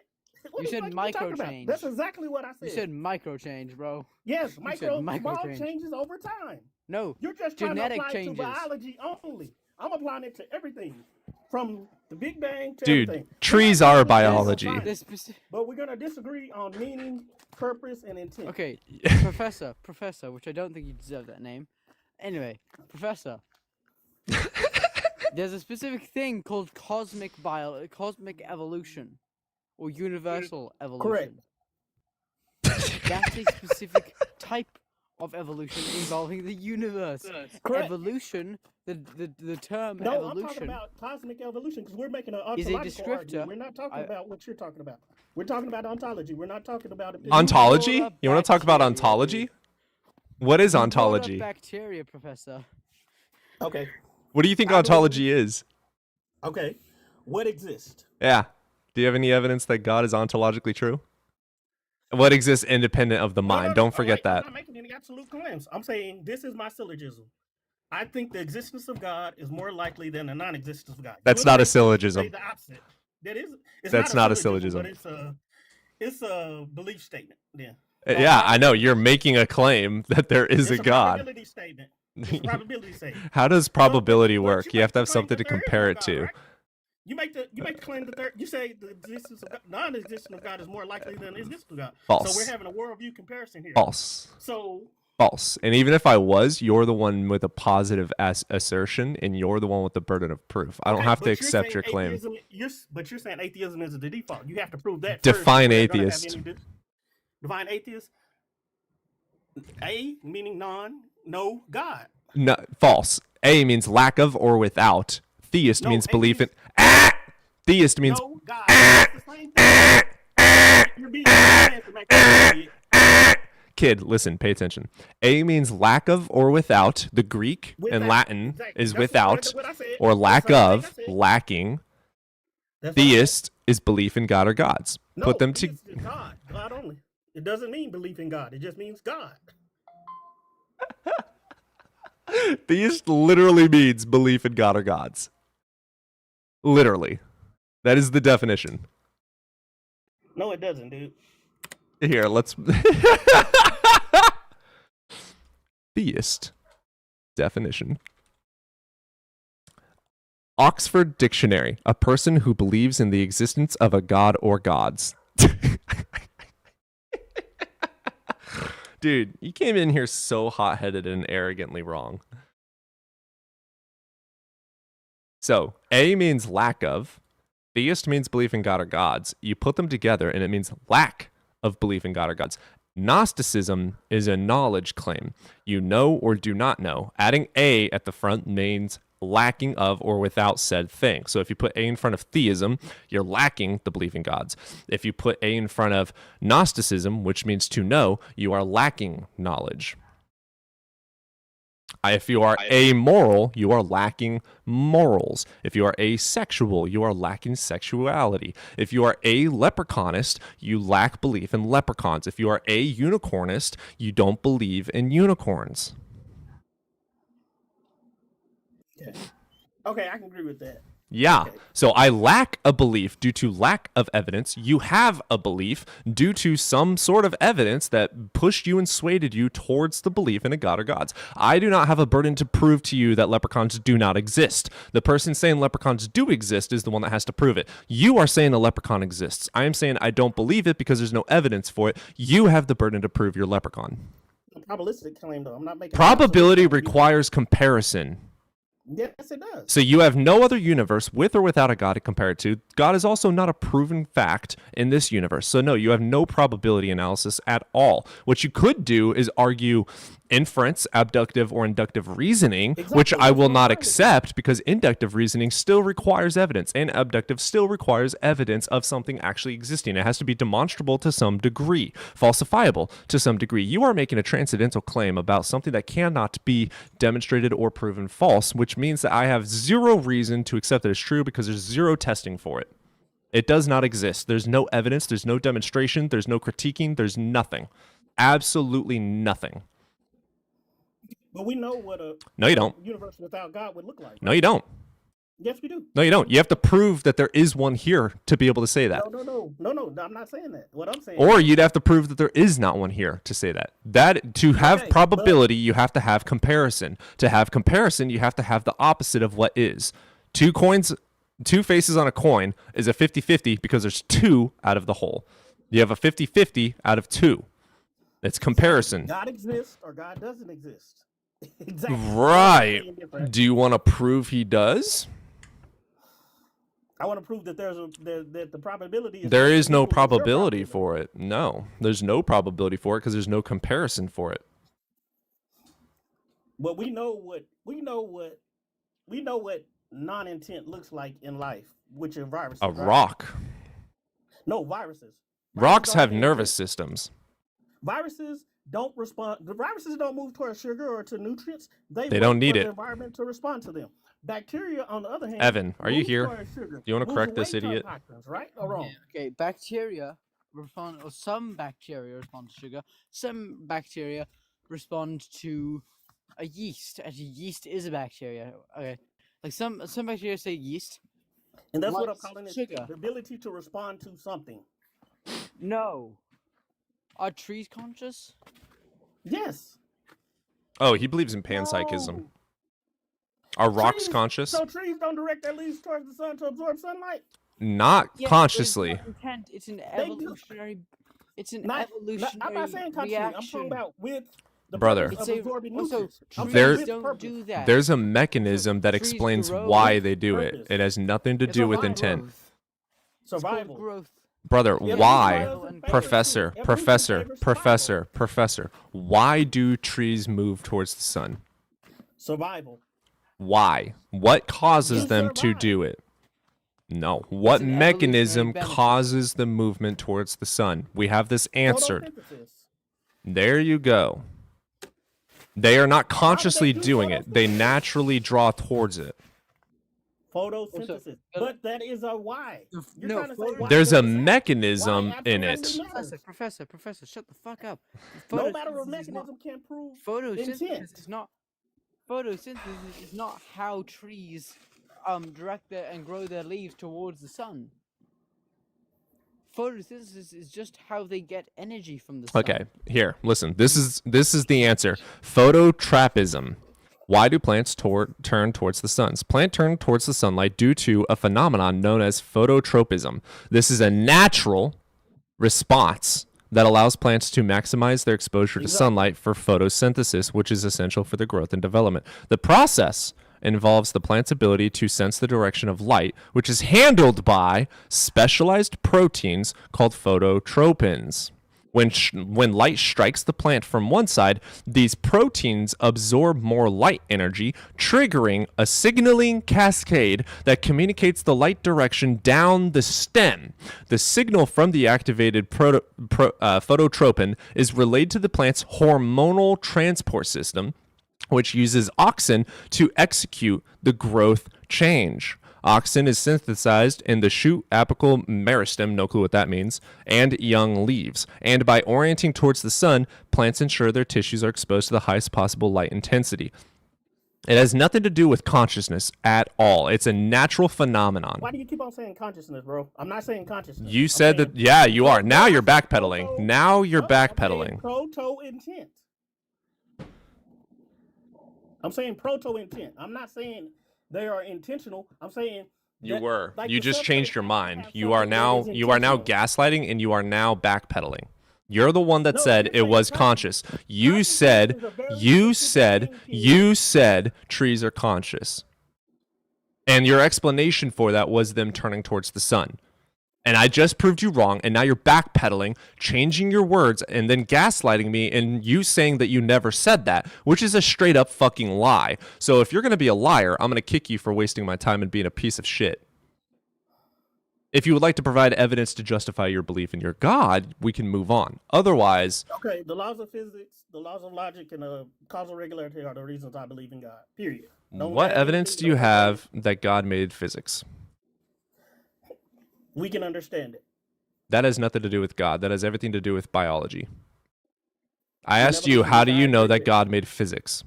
What You the said fuck micro talking about? change. That's exactly what I said. You said micro change, bro. Yes, You said micro small change. changes over time. No, You're just trying to genetic apply changes. to biology only. I'm applying it to everything, from the Big Bang to Dude, everything. trees are biology. But we're gonna disagree on meaning, purpose, and intent. Okay, Professor, which I don't think you deserve that name. Anyway, Professor. There's a specific thing called cosmic evolution, or universal evolution. Correct. That's a specific type of evolution involving the universe. Correct. Evolution, the term No, evolution. I'm talking about cosmic evolution because we're making an is a ontological argument. descriptor. We're not talking about what you're talking about. We're talking about ontology. We're not talking about Ontology? brought up You want to talk about bacteria, ontology? What is You brought up ontology? bacteria, Professor. Okay. What do you think I believe- ontology is? Okay. What exists? Yeah. Do you have any evidence that God is ontologically true? What exists independent of the mind? Don't forget that. I'm not making any absolute claims. I'm saying this is my syllogism. I think the existence of God is more likely than the non-existence of God. That's not a syllogism. Say the opposite. That is. It's That's not a But syllogism. it's a belief statement. Then. Yeah, I know. You're making a claim that there is It's a God. Probability statement. It's a probability statement. How does probability But work? You have to have something to compare it to. Right? You make the claim that you say the existence of God, non-existence of God is more likely than the existence of God. False. So we're having a worldview comparison here. False. So False. And even if I was, you're the one with a positive assertion, and you're the one with the burden of proof. I don't have to accept your claim. But you're saying atheism is the default. You have to prove that. Define first. atheist. Define atheist. A meaning no God. No, false. A means lack of or without. Theist No, means A belief in. means- Theist means. No God. It's the same thing. You're being to make that Kid, listen, pay attention. A means lack of or without. The Greek and Without, Latin exactly. is That's without what I said. or That's lack the same thing I of, said. lacking. That's what I said. Theist is belief in God or gods. No, Put them theist to. is God only. It doesn't mean belief in God. It just means God. Theist literally means belief in God or gods. Literally. That is the definition. No, it doesn't, dude. Here, let's. Theist definition. Oxford Dictionary, a person who believes in the existence of a god or gods. Dude, you came in here so hot-headed and arrogantly wrong. So, A means lack of. Theist means belief in God or gods. You put them together and it means lack of belief in God or gods. Gnosticism is a knowledge claim. You know or do not know. Adding A at the front means lacking of or without said thing. So if you put A in front of theism, you're lacking the belief in gods. If you put A in front of Gnosticism, which means to know, you are lacking knowledge. If you are amoral, you are lacking morals. If you are asexual, you are lacking sexuality. If you are a leprechaunist, you lack belief in leprechauns. If you are a unicornist, you don't believe in unicorns. Okay, I can agree with that. Yeah. Okay. So I lack a belief due to lack of evidence. You have a belief due to some sort of evidence that pushed you and swayed you towards the belief in a god or gods. I do not have a burden to prove to you that leprechauns do not exist. The person saying leprechauns do exist is the one that has to prove it. You are saying a leprechaun exists. I am saying I don't believe it because there's no evidence for it. You have the burden to prove your leprechaun. A probabilistic claim, though. I'm not making. Probability requires comparison. Yes, it does. So you have no other universe with or without a god to compare it to. God is also not a proven fact in this universe. So no, you have no probability analysis at all. What you could do is argue inference, abductive, or inductive reasoning, which I will not accept because inductive reasoning still requires evidence and abductive still requires evidence of something actually existing. It has to be demonstrable to some degree, falsifiable to some degree. You are making a transcendental claim about something that cannot be demonstrated or proven false, which means that I have zero reason to accept that it's true because there's zero testing for it. It does not exist. There's no evidence, there's no demonstration, there's no critiquing, there's nothing. Absolutely nothing. But we know what a No, you don't. universe without God would look like. No, you don't. Yes, we do. No, you don't. You have to prove that there is one here to be able to say that. No. I'm not saying that. What I'm saying. Or you'd have to prove that there is not one here to say that. That to have probability, you have to have comparison. To have comparison, you have to have the opposite of what is. Two faces on a coin is a 50-50 because there's two out of the whole. You have a 50-50 out of two. It's comparison. God exists or God doesn't exist. Exactly. Right. Do you want to prove he does? I want to prove that that the probability is. There is no probability for it. No, there's no probability for it because there's no comparison for it. But we know what non-intent looks like in life, which are viruses. A rock. No, viruses. Rocks have nervous systems. Viruses don't respond. The viruses don't move towards sugar or to nutrients. They don't need for it. the environment to respond to them. Bacteria, on the other hand, Evan, are you moves here? towards sugar, Do you want to moves correct this away from idiot? toxins, right or wrong? Okay, bacteria respond, or some bacteria respond to sugar. Some bacteria respond to a yeast. Actually, yeast is a bacteria. Okay, like some bacteria say yeast. And that's what I'm likes calling it: sugar. the ability to respond to something. No, are trees conscious? Yes. Oh, he believes in panpsychism. Are rocks Trees- conscious? So trees don't direct their leaves towards the sun to absorb sunlight. Not Yes, consciously. It's, not intent. It's an do. evolutionary. It's an evolutionary I'm not saying consciously. I'm talking reaction. about with the Brother. purpose of absorbing Also, nutrients. I'm saying There- with don't purpose. do that. There's a mechanism that Trees explains grow why with they do it. purpose. It has nothing to It's do a with lot of intent. growth. Survival. Growth. Brother, Yeah, why? evolution favors- Professor, evolution professor, favors professor, professor. Why do trees move towards the sun? Survival. Why? What causes To them to survive. do it? No. What an mechanism evolutionary benefit. causes the movement towards the sun? We have this answered. Photosynthesis. There you go. They are not consciously do doing it. They naturally draw towards it. Photosynthesis. But that is a why. You're trying to say why There's does a this happen? mechanism Why in absolutely it. matters. Professor, shut the fuck up. No matter of Photosynthesis is mechanism not- can prove Photosynthesis intent. is not. Photosynthesis is not how trees direct their and grow their leaves towards the sun. Photosynthesis is just how they get energy from the sun. Okay, here, listen. This is the answer. Phototropism. Why do plants turn towards the sun? Plants turn towards the sunlight due to a phenomenon known as phototropism. This is a natural response that allows plants to maximize their exposure to sunlight for photosynthesis, which is essential for their growth and development. The process involves the plant's ability to sense the direction of light, which is handled by specialized proteins called phototropins. When light strikes the plant from one side, these proteins absorb more light energy, triggering a signaling cascade that communicates the light direction down the stem. The signal from the activated phototropin is relayed to the plant's hormonal transport system, which uses auxin to execute the growth change. Auxin is synthesized in the shoot apical meristem, no clue what that means, and young leaves. And by orienting towards the sun, plants ensure their tissues are exposed to the highest possible light intensity. It has nothing to do with consciousness at all. It's a natural phenomenon. Why do you keep on saying consciousness, bro? I'm not saying consciousness. You I'm said saying that, yeah, you are. Now you're backpedaling. Now you're backpedaling. proto intent. I'm saying proto intent. I'm not saying they are intentional. I'm saying You that, were. like, You the just substrate changed your has to mind. have You are something that now is gaslighting, and you are now backpedaling. You're the one that No, said you're it saying was conscious. conscious. You said trees are conscious. And your explanation for that was them turning towards the sun. And I just proved you wrong, and now you're backpedaling, changing your words, and then gaslighting me, and you saying that you never said that, which is a straight up fucking lie. So if you're going to be a liar, I'm going to kick you for wasting my time and being a piece of shit. If you would like to provide evidence to justify your belief in your God, we can move on. Otherwise, Okay, the laws of physics, the laws of logic, and causal regularity are the reasons I believe in God. Period. Don't what add evidence anything do you to it. have that God made physics? We can understand it. That has nothing to do with God. That has everything to do with biology. I You asked never you, believed how do you God know that created- God made physics?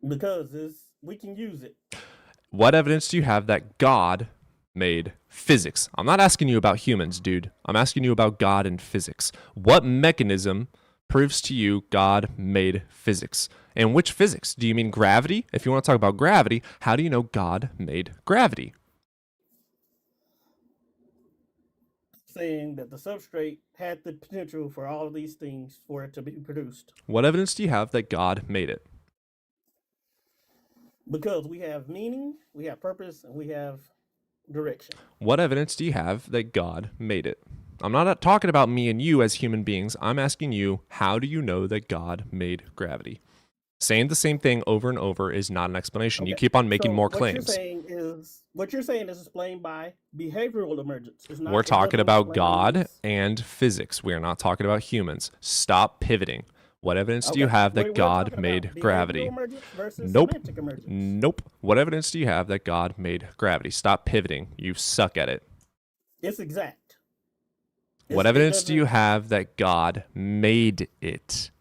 Because we can use it. What evidence do you have that God made physics? I'm not asking you about humans, dude. I'm asking you about God and physics. What mechanism proves to you God made physics? And which physics? Do you mean gravity? If you want to talk about gravity, how do you know God made gravity? Saying that the substrate had the potential for all of these things for it to be produced. What evidence do you have that God made it? Because we have meaning, we have purpose, and we have direction. What evidence do you have that God made it? I'm not talking about me and you as human beings. I'm asking you, how do you know that God made gravity? Saying the same thing over and over is not an explanation. You keep on making more claims. What you're saying is explained by behavioral emergence. We're talking about God and physics. We are not talking about humans. Stop pivoting. What evidence do you have that God made gravity? Nope. Nope. What evidence do you have that God made gravity? Stop pivoting. You suck at it. It's exact. What evidence do you have that God made it?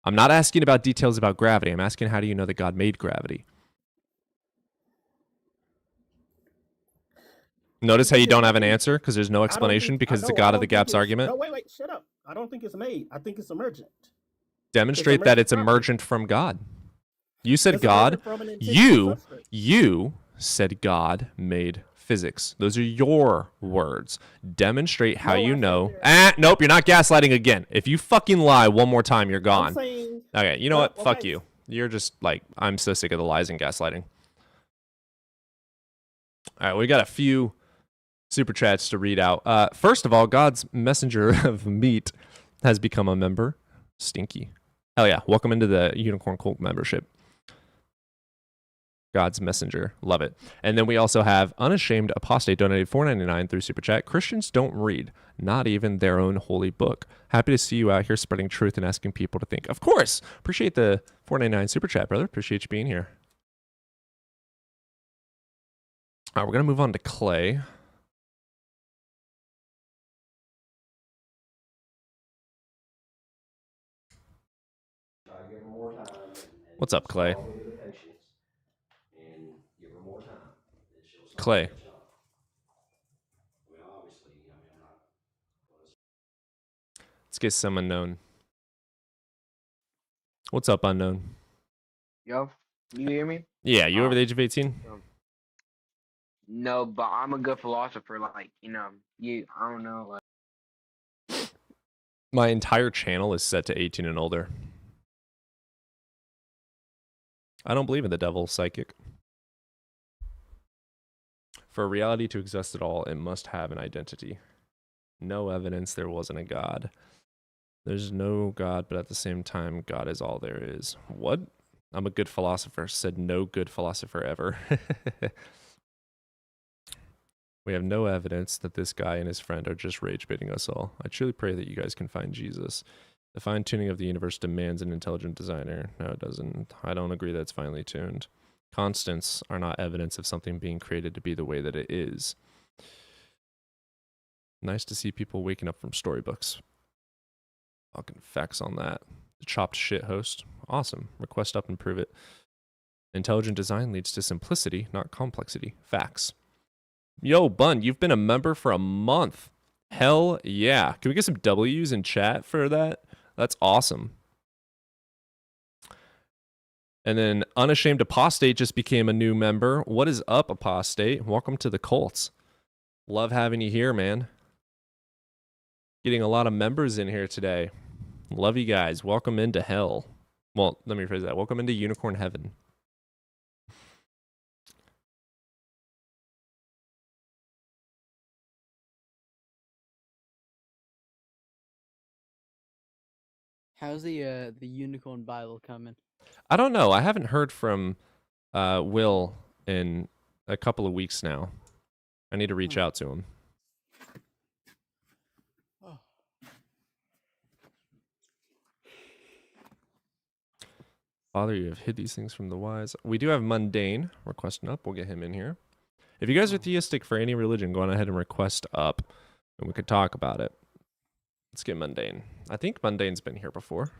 I'm not asking about details about gravity. I'm asking, how do you know that God made gravity? Notice how you don't have an answer because there's no explanation because it's a God of the gaps argument. No, wait, shut up. I don't think it's made. I think it's emergent. Demonstrate that it's emergent from God. You said God. You said God made physics. Those are your words. Demonstrate how you know. Nope, you're not gaslighting again. If you fucking lie one more time, you're gone. Okay, you know what? Fuck you. You're just like, I'm so sick of the lies and gaslighting. All right, we got a few super chats to read out. First of all, God's messenger of meat has become a member. Stinky. Hell yeah. Welcome into the Unicorn Cult membership. God's messenger. Love it. And then we also have Unashamed Apostate donated $4.99 through Super Chat. Christians don't read, not even their own holy book. Happy to see you out here spreading truth and asking people to think. Of course. Appreciate the $4.99 Super Chat, brother. Appreciate you being here. All right, we're going to move on to Clay. What's up, Clay? Clay. Let's get some unknown. What's up, unknown? Yo, you hear me? Yeah, you over the age of 18? No, but I'm a good philosopher. Like, I don't know. Like, My entire channel is set to 18 and older. I don't believe in the devil, psychic. For reality to exist at all, it must have an identity. No evidence there wasn't a God. There's no God, but at the same time, God is all there is. What? I'm a good philosopher. Said no good philosopher ever. We have no evidence that this guy and his friend are just rage baiting us all. I truly pray that you guys can find Jesus. The fine-tuning of the universe demands an intelligent designer. No, it doesn't. I don't agree that it's finely tuned. Constants are not evidence of something being created to be the way that it is. Nice to see people waking up from storybooks. Fucking facts on that. The chopped shit host. Awesome. Request up and prove it. Intelligent design leads to simplicity, not complexity. Facts. Yo, Bun, you've been a member for a month. Hell yeah. Can we get some W's in chat for that? That's awesome. And then Unashamed Apostate just became a new member. What is up, Apostate? Welcome to the Colts. Love having you here, man. Getting a lot of members in here today. Love you guys. Welcome into hell. Well, let me rephrase that. Welcome into Unicorn Heaven. How's the Unicorn Bible coming? I don't know. I haven't heard from Will in a couple of weeks now. I need to reach out to him. Oh. Father, you have hid these things from the wise. We do have Mundane requesting up. We'll get him in here. If you guys are theistic for any religion, go on ahead and request up, and we could talk about it. Let's get Mundane. I think Mundane's been here before.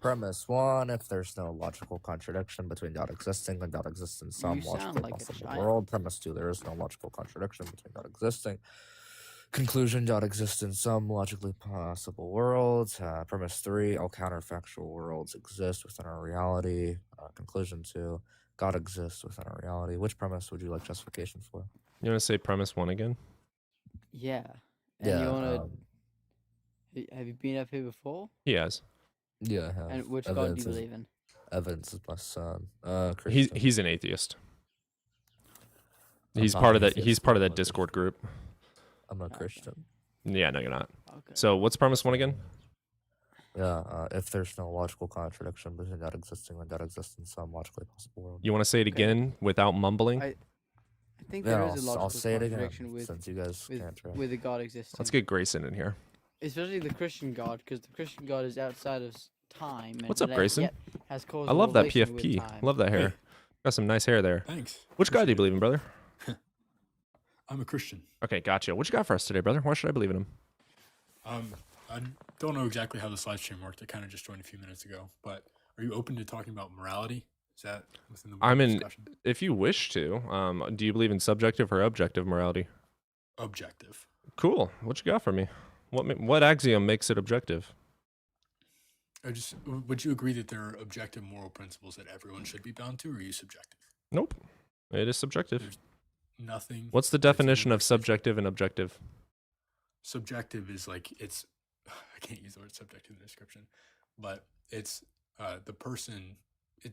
Premise 1, if there's no logical contradiction between God existing and God exists in some You sound logically like a possible child. world. Premise 2, there is no logical contradiction between God existing. Conclusion, God exists in some logically possible worlds. Premise 3, all counterfactual worlds exist within our reality. Conclusion 2, God exists within our reality. Which premise would you like justification for? You want to say premise 1 again? Yeah. And you Yeah, wanna? Have you been up here before? He has. Yeah, I have. And which God do you believe in? Evidence is my son. He's an atheist. I'm He's not part an of that. atheist, He's part of I'm that a Discord group. I'm not Christian. Yeah, no, you're not. Okay. So what's premise 1 again? Yeah, if there's no logical contradiction between God existing and God exists in some logically possible world. You want to say it again without mumbling? I think Yeah, there is a I'll logical say it again, contradiction with since you guys can't try. with a God existing. Let's get Grayson in here. Especially the Christian God, because the Christian God is outside of time. And What's up, yet Grayson? has I causal love that relation with PFP. time. Love that hair. Hey. Got some nice hair there. Thanks. Which God do you believe in, brother? I'm a Christian. Okay, gotcha. What you got for us today, brother? Why should I believe in him? I don't know exactly how the slide stream worked. I kind of just joined a few minutes ago. But are you open to talking about morality? Is that within the discussion? If you wish to. Do you believe in subjective or objective morality? Objective. Cool. What you got for me? What axiom makes it objective? Would you agree that there are objective moral principles that everyone should be bound to, or are you subjective? Nope. It is subjective. There's nothing. What's the definition of subjective and objective? Subjective is like it's. I can't use the word subjective in the description, but it's the person.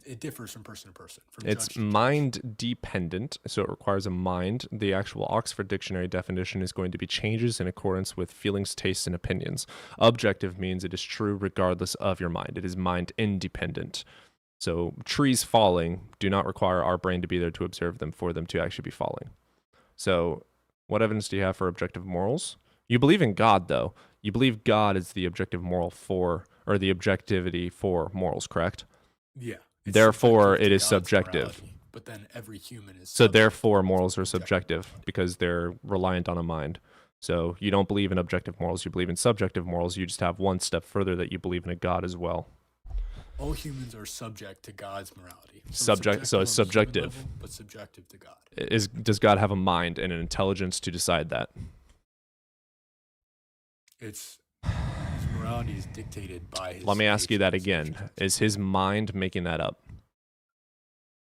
It differs from person to person. It's mind dependent, so it requires a mind. The actual Oxford Dictionary definition is going to be changes in accordance with feelings, tastes, and opinions. Objective means it is true regardless of your mind. It is mind independent. So trees falling do not require our brain to be there to observe them for them to actually be falling. So what evidence do you have for objective morals? You believe in God, though. You believe God is the objective moral for, or the objectivity for morals, correct? Yeah. Therefore, it is subjective. Morality, but then every human is. So therefore, morals are subjective because they're reliant on a mind. So you don't believe in objective morals. You believe in subjective morals. You just have one step further that you believe in a God as well. All humans are subject to God's morality. So it's subjective. Level, but subjective to God. Does God have a mind and an intelligence to decide that? His morality is dictated by his. Let me ask you that again. Is his mind making that up?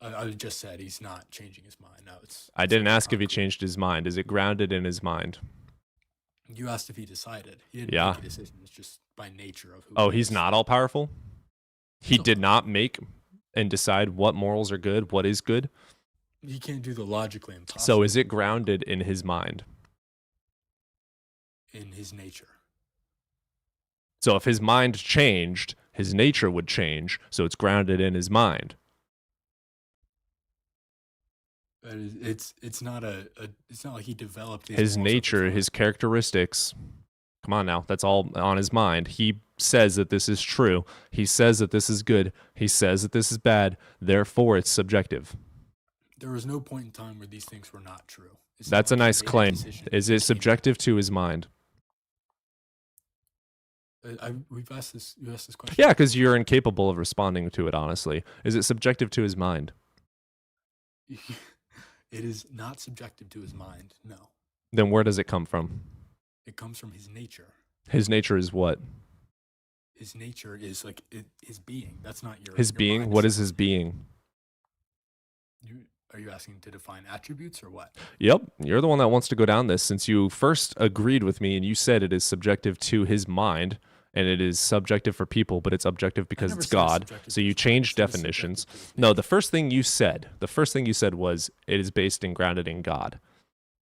I just said he's not changing his mind. No, I didn't ask if he changed his mind. Is it grounded in his mind? You asked if he decided. He didn't Yeah. make a decision. It's just by nature of who. Oh, he he's is. not all powerful? He did not make and decide what morals are good, what is good? He can't do the logically impossible. So is it grounded in his mind? In his nature. So if his mind changed, his nature would change. So it's grounded in his mind. It's not it's not like he developed His nature, his characteristics. Come on now, that's all on his mind. He says that this is true. He says that this is good. He says that this is bad. Therefore, it's subjective. There was no point in time where these things were not true. It's That's not a like he nice made claim. decision. Is it subjective to his mind? We've asked this. You asked this question. Yeah, because you're incapable of responding to it honestly. Is it subjective to his mind? It is not subjective to his mind. No, Then where does it come from? it comes from his nature. His nature is what? His nature is like his being. That's not your. His your being? mind What is his being? Are you asking to define attributes or what? Yep, you're the one that wants to go down this since you first agreed with me and you said it is subjective to his mind and it is subjective for people, but it's objective because never it's said God. subjective So you changed definitions. No, the first thing you said was it is based and grounded in God.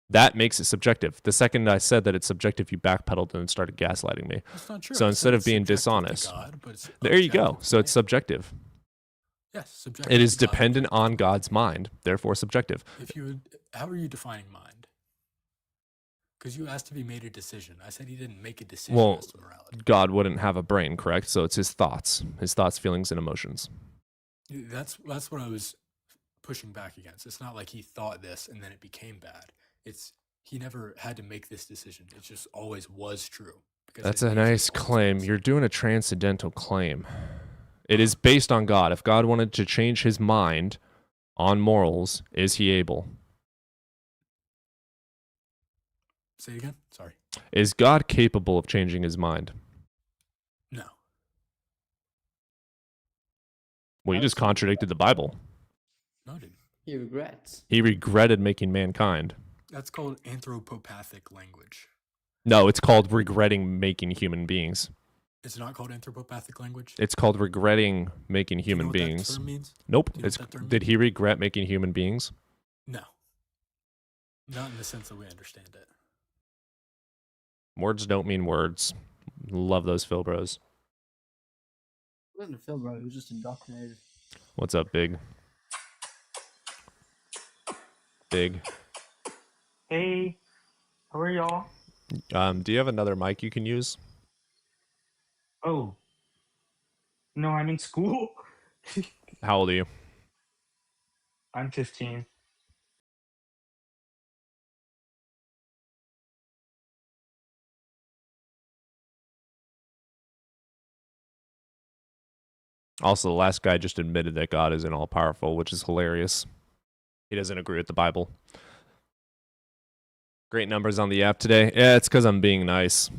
That makes it subjective. The second I said that it's subjective, you backpedaled and started gaslighting me. That's not true. So I instead said of it's being subjective to dishonest, God, but it's there you go. objective So it's subjective. Yes, subjective. It is to God. dependent on God's mind, therefore subjective. How are you defining mind? Because you asked if he made a decision. I said he didn't make a decision Well, as to morality. God wouldn't have a brain, correct? So it's his thoughts, feelings, and emotions. That's what I was pushing back against. It's not like he thought this and then it became bad. He never had to make this decision. It just always was true. Because That's his a nature nice always claim. was. You're doing a transcendental claim. It is based on God. If God wanted to change his mind on morals, is he able? Say it again. Sorry. Is God capable of changing his mind? No. Well, you just contradicted the Bible. No, I didn't. He regrets. He regretted making mankind. That's called anthropopathic language. No, it's called regretting making human beings. It's not called anthropopathic language. It's called regretting making Do you know human what that beings. term means? Nope. Do you know what that term Did he regret making human beings? No. Not in the sense that we understand it. Words don't mean words. Love those Phil bros. It wasn't a film, bro. He was just indoctrinated. What's up, Big? Big. Hey, how are y'all? Do you have another mic you can use? Oh, no, I'm in school. How old are you? I'm 15. Also, the last guy just admitted that God isn't all powerful, which is hilarious. He doesn't agree with the Bible. Great numbers on the app today. Yeah, it's because I'm being nice.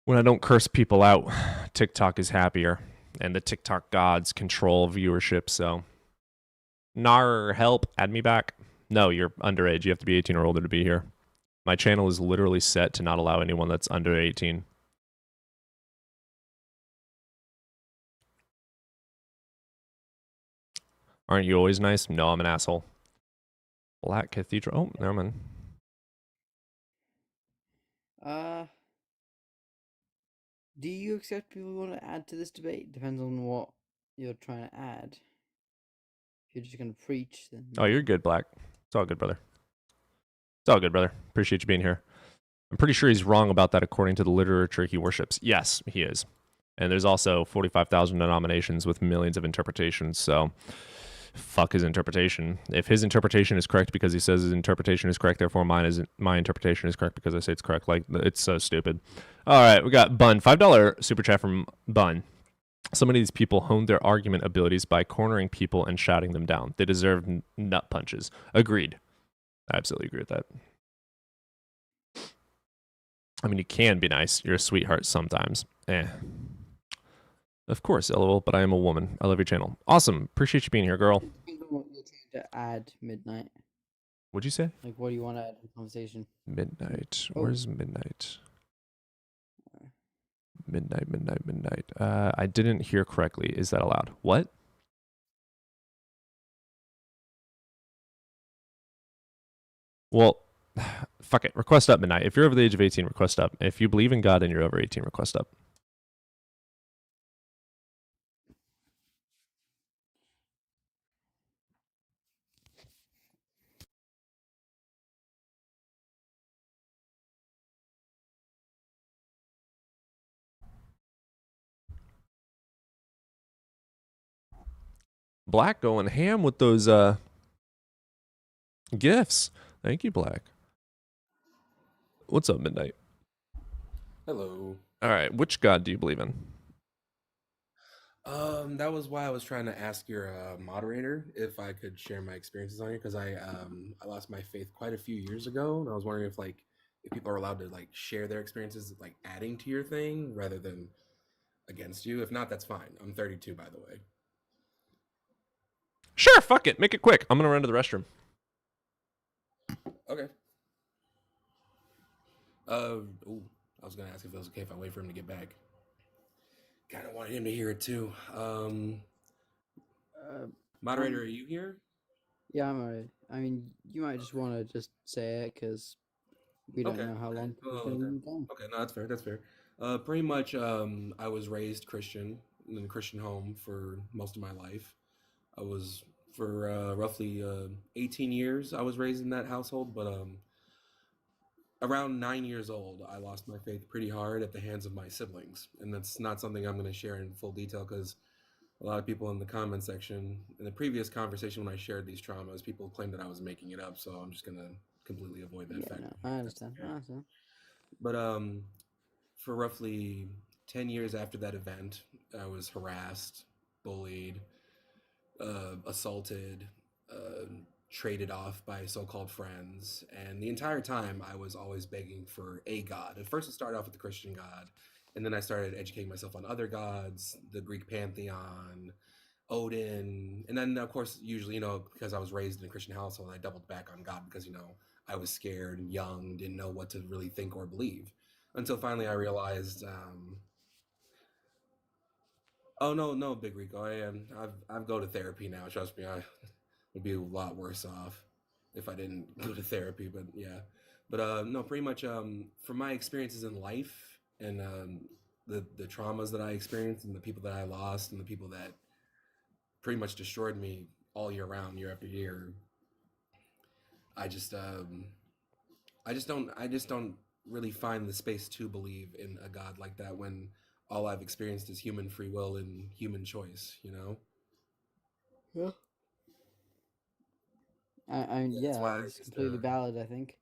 When I don't curse people out, TikTok is happier. And the TikTok gods control viewership, so. Nar, help, add me back. No, you're underage. You have to be 18 or older to be here. My channel is literally set to not allow anyone that's under 18. Aren't you always nice? No, I'm an asshole. Black Cathedral. Oh, never mind. Do you accept people who want to add to this debate? Depends on what you're trying to add. If you're just going to preach, then. Oh, you're good, Black. It's all good, brother. It's all good, brother. Appreciate you being here. I'm pretty sure he's wrong about that according to the literature he worships. Yes, he is. And there's also 45,000 denominations with millions of interpretations, so fuck his interpretation. If his interpretation is correct because he says his interpretation is correct, therefore my interpretation is correct because I say it's correct. Like, it's so stupid. All right, we got Bun. $5 super chat from Bun. Some of these people honed their argument abilities by cornering people and shouting them down. They deserve nut punches. Agreed. I absolutely agree with that. I mean, you can be nice. You're a sweetheart sometimes. Of course, LOL, but I am a woman. I love your channel. Awesome. Appreciate you being here, girl. Depends on what you're trying to add midnight. What'd you say? Like, what do you want to add to the conversation? Midnight. Oh. Where's midnight? Midnight. I didn't hear correctly. Is that allowed? What? Well, fuck it. Request up midnight. If you're over the age of 18, request up. If you believe in God and you're over 18, request up. Black going ham with those gifts. Thank you, Black. What's up, Midnight? Hello. All right, which God do you believe in? That was why I was trying to ask your moderator if I could share my experiences on here because I lost my faith quite a few years ago, and I was wondering if people are allowed to like share their experiences like adding to your thing rather than against you. If not, that's fine. I'm 32, by the way. Sure, fuck it. Make it quick. I'm gonna run to the restroom. Okay. I was gonna ask if it was okay if I wait for him to get back. Kind of wanted him to hear it too. Moderator, are you here? Yeah, I'm alright. I mean, you might just want to just say it because we don't Okay. know how long Oh, it's going to okay. be gone. Okay, no, that's fair. That's fair. Pretty much, I was raised Christian in a Christian home for most of my life. I was for roughly 18 years. I was raised in that household, but around 9 years old, I lost my faith pretty hard at the hands of my siblings, and that's not something I'm going to share in full detail because a lot of people in the comment section in the previous conversation when I shared these traumas, people claimed that I was making it up, so I'm just going to completely avoid that fact. No, I understand. I understand. But for roughly 10 years after that event, I was harassed, bullied, assaulted, traded off by so-called friends, and the entire time I was always begging for a god. At first, it started off with the Christian God, and then I started educating myself on other gods, the Greek pantheon, Odin, and then of course, usually, because I was raised in a Christian household, I doubled back on God because I was scared and young, didn't know what to really think or believe, until finally I realized. Oh no, no, Big Rico. I am. I've go to therapy now. Trust me, I would be a lot worse off if I didn't go to therapy. But yeah, but no, pretty much from my experiences in life and the traumas that I experienced and the people that I lost and the people that pretty much destroyed me all year round, year after year. I just I just don't really find the space to believe in a God like that when all I've experienced is human free will and human choice. Yeah. That's why I It's just completely valid, I think.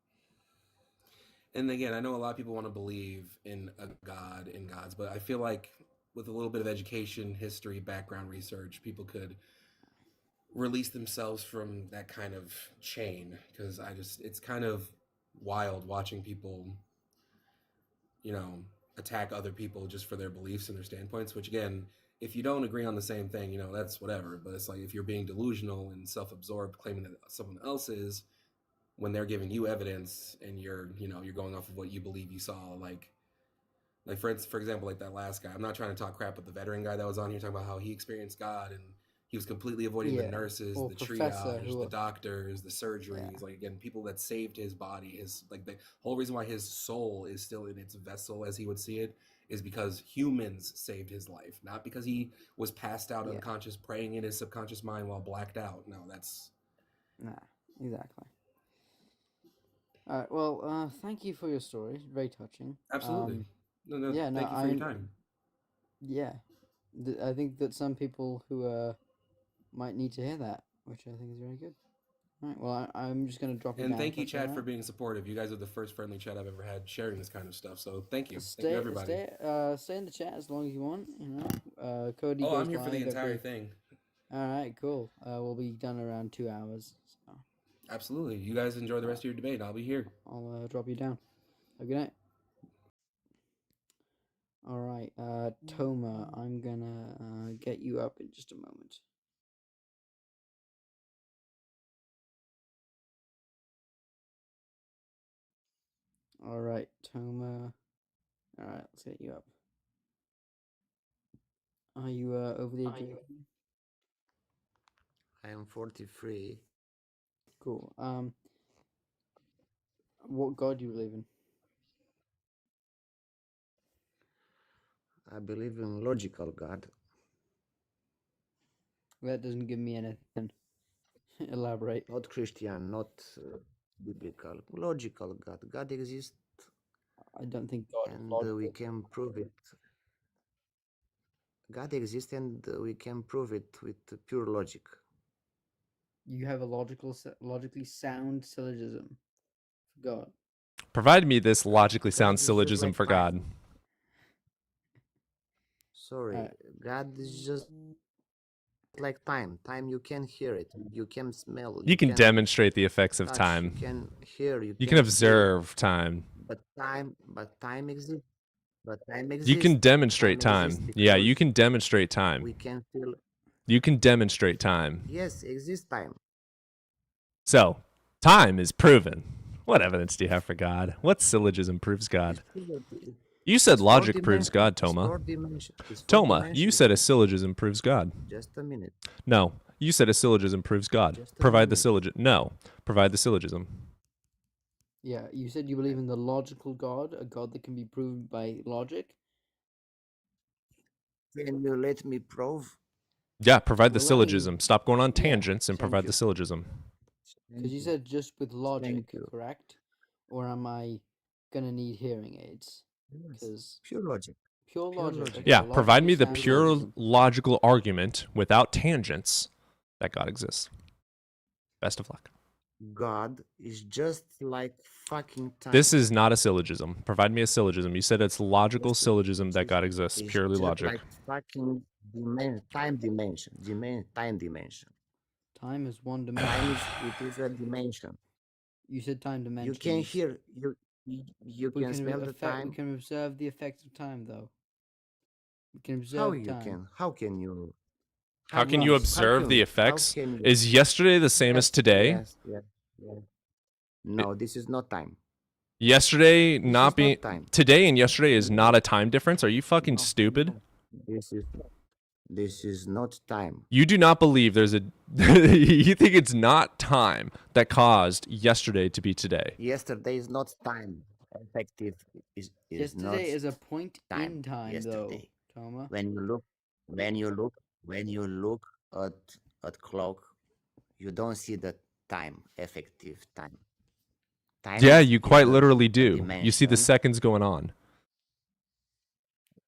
and again, I know a lot of people want to believe in a God, in gods, but I feel like with a little bit of education, history, background research, people could release themselves from that kind of chain because it's kind of wild watching people, you know, attack other people just for their beliefs and their standpoints, which again, if you don't agree on the same thing, that's whatever. But it's like if you're being delusional and self-absorbed, claiming that someone else is, when they're giving you evidence and you're going off of what you believe you saw, like for example, like that last guy. I'm not trying to talk crap, but the veteran guy that was on here talking about how he experienced God and he was completely avoiding the Yeah. nurses, Or the professor triage, the doctors, the surgeries. Like again, people that saved his body. The whole reason why his soul is still in its vessel, as he would see it, is because humans saved his life, not because he was passed out unconscious, praying in his subconscious mind while blacked out. No, that's Nah, exactly. All right. Well, thank you for your story. Very touching. absolutely. No, Yeah. No, thank you for your time. Yeah, I think that some people who might need to hear that, which I think is very good. All right. Well, I'm just gonna drop you And down. thank you, If that's all Chad, for right. being supportive. You guys are the first friendly chat I've ever had sharing this kind of stuff. So thank you. Thank you, Stay, everybody. stay in the chat as long as you want. Cody Oh, goes I'm here for the live entire every. thing. All right, cool. We'll be done around 2 hours. So Absolutely. You guys enjoy the rest of your debate. I'll be here. I'll drop you down. Have a good night. All right, Toma, I'm gonna get you up in just a moment. All right, Toma. All right, let's get you up. Are you over the age of 18? I am 43. Cool. What god do you believe in? I believe in logical God. That doesn't give me anything. Elaborate. Not Christian, not biblical. Logical God. God exists. I don't think God is And logical. we can prove it. God exists and we can prove it with pure logic. You have a logically sound syllogism for God. Provide me this logically sound God is just syllogism like for time. God. Sorry, God is just like time. Time, you can hear it, you can smell, You can demonstrate the effects of touch, time. you can hear, You can observe time. But time exists. But time exists. You can demonstrate exists time. Yeah, you because can demonstrate time. we can feel. You can demonstrate time. Yes, exists time. So, time is proven. What evidence do you have for God? What syllogism proves God? You said logic proves God, Toma. Toma, you said a syllogism proves God. Just a minute. No, you said a syllogism proves God. Provide the syllogism. No, provide the syllogism. Yeah, you said you believe in the logical God, a God that can be proved by logic. Can you let me prove? Yeah, provide the Well, let me- syllogism. Stop going on Yeah, tangents and thank provide you. the syllogism. Because you said just with logic, you. correct? Or am I gonna need hearing aids? Because Pure logic. Pure logic. Okay, Yeah, a provide me the logically sound pure syllogism. logical argument without tangents that God exists. Best of luck. God is just like fucking time. This is not a syllogism. Provide me a syllogism. You said it's logical Yes, syllogism that God exists. it's Purely just logic. like fucking time dimension. Time dimension. Time is one Time dimension. it is a dimension. You said time dimension. You can hear you We can smell the We time. can observe the effects of time, though. We can How observe you time. can? How can you? How can you observe the effects? Is yesterday the same as today? Yes. No, this is not time. Yesterday This not is being not time. today and yesterday is not a time difference. Are you fucking stupid? This is not time. You do not believe there's a you think it's not time that caused yesterday to be today. Yesterday is not time. Effective is Yesterday not is a point time. in time, Yesterday. though, Toma. When you look at clock, you don't see the time, effective time. Time Yeah, is you quite a literally do. You see the dimension. seconds going on.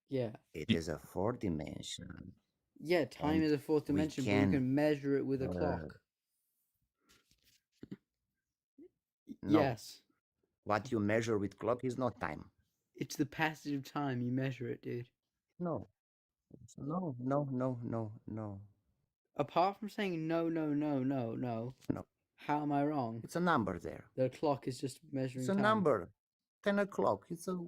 Yeah. It is a 4 dimension. Yeah, time And is a fourth we dimension, but we can measure it with a clock. No. Yes. What you measure with clock is not time. It's the passage of time. You measure it, dude. No. No. Apart from saying no. How am I wrong? It's a number there. The clock is just measuring It's a time. number. 10 o'clock. It's a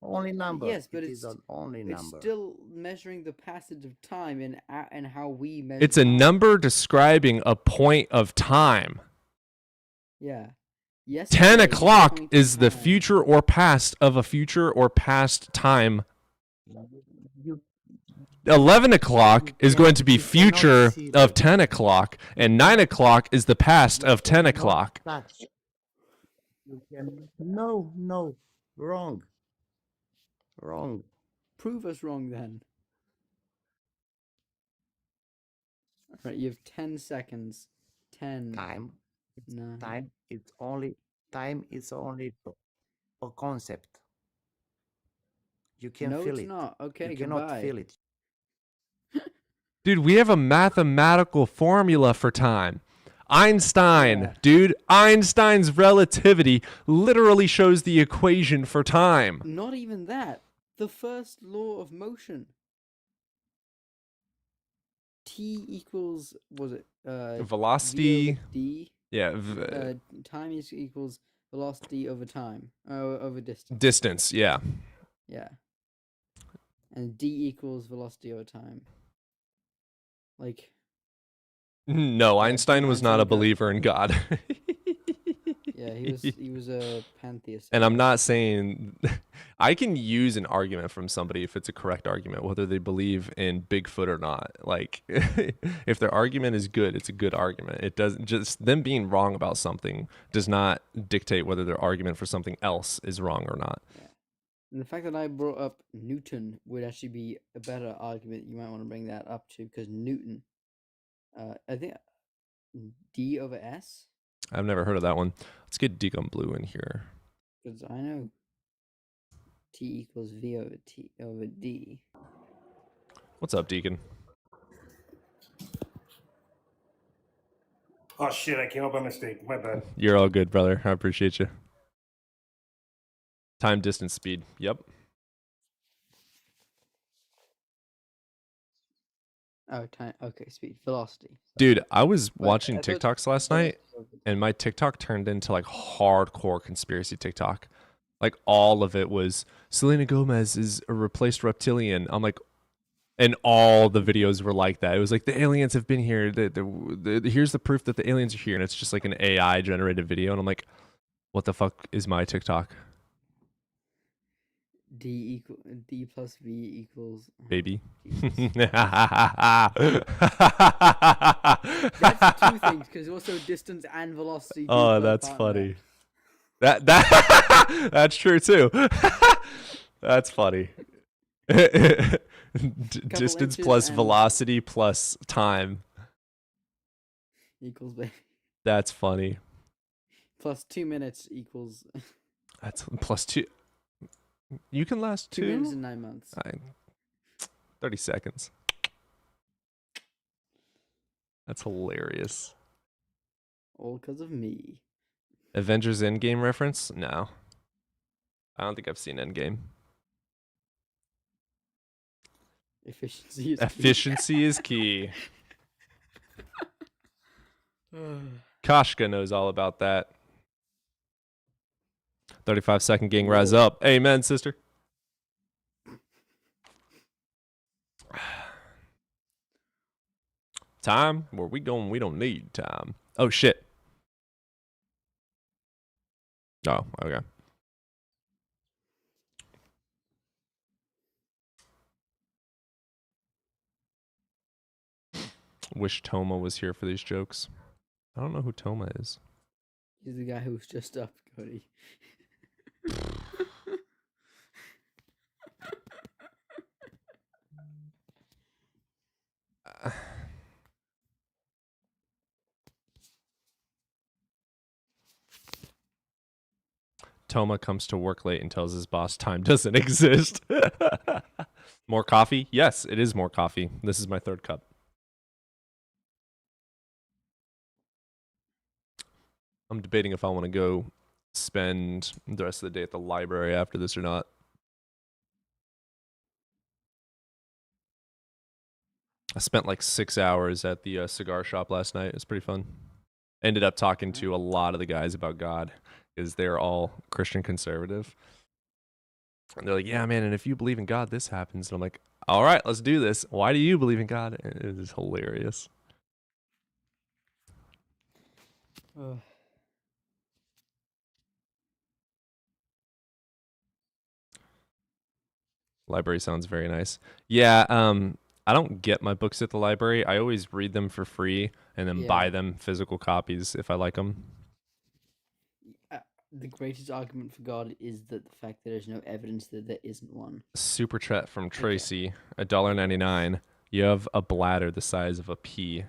only number. Yes, but it it's is an only it's number. still measuring the passage of time and how we measure. It's a time. number describing a point of time. Yeah. Yes. 10 o'clock is the future or past of a future or past time. 11 o'clock is going to be future of 10 o'clock, and 9 o'clock is the past of 10 o'clock. No. Wrong. Prove us wrong then. All right, you have 10 seconds. 10. Time. No. Time is only a concept. You can No, feel it's it. not. Okay, you cannot goodbye. feel it. Dude, we have a mathematical formula for time. Einstein, dude, Einstein's relativity literally shows the equation for time. Not even that. The first law of motion. T equals, was it? Velocity. V over D. Yeah. Time equals velocity over time. Over distance. Distance, yeah. Yeah. And D equals velocity over time. Like. No, Einstein was not a believer in God. Yeah, he was a pantheist. And I'm not saying I can use an argument from somebody if it's a correct argument, whether they believe in Bigfoot or not. Like, if their argument is good, it's a good argument. It doesn't just them being wrong about something does not dictate whether their argument for something else is wrong or not. Yeah. And the fact that I brought up Newton would actually be a better argument. You might want to bring that up too, because Newton, I think D over S. I've never heard of that one. Let's get Deacon Blue in here. Because I know T equals V over T over D. What's up, Deacon? Oh shit! I came up by mistake. My bad. You're all good, brother. I appreciate you. Time, distance, speed. Yep. Oh, time. Okay, speed, velocity. Dude, I was watching TikToks last night, and my TikTok turned into like hardcore conspiracy TikTok. Like all of it was Selena Gomez is a replaced reptilian. I'm like, and all the videos were like that. It was like the aliens have been here. Here's the proof that the aliens are here, and it's just like an AI generated video. And I'm like, what the fuck is my TikTok? D plus V equals Baby. That's two things, because also distance and velocity. Oh, that's funny. That's true too. That's funny. Distance plus velocity plus time equals baby. That's funny. Plus 2 minutes equals. That's plus 2. You can last 2 minutes and 9 months. 30 seconds. That's hilarious. All because of me. Avengers Endgame reference? No. I don't think I've seen Endgame. Efficiency is key. Efficiency is key. Kashka knows all about that. 35-second gang rise Whoa. up. Amen, sister. Time? Where we going? We don't need time. Oh, shit. Oh, okay. Wish Toma was here for these jokes. I don't know who Toma is. He's the guy who was just up, Cody. Toma comes to work late and tells his boss time doesn't exist. More coffee? Yes, it is more coffee. This is my third cup. I'm debating if I want to go spend the rest of the day at the library after this or not. I spent like 6 hours at the cigar shop last night. It was pretty fun. Ended up talking to a lot of the guys about God because they're all Christian conservative. And they're like, yeah, man, and if you believe in God, this happens. And I'm like, all right, let's do this. Why do you believe in God? And it is hilarious. Library sounds very nice. Yeah, I don't get my books at the library. I always read them for free and then buy them physical copies if I like them. The greatest argument for God is that the fact that there's no evidence that there isn't one. Super chat from Tracy, $1.99. You have a bladder the size of a pea.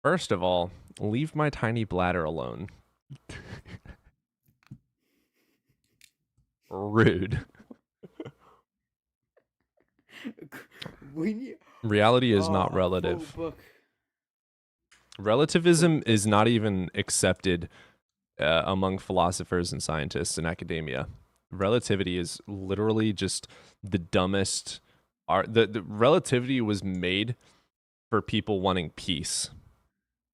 First of all, leave my tiny bladder alone. Rude. Reality is not relative. Relativism is not even accepted among philosophers and scientists in academia. Relativity is literally just the dumbest art. The relativity was made for people wanting peace.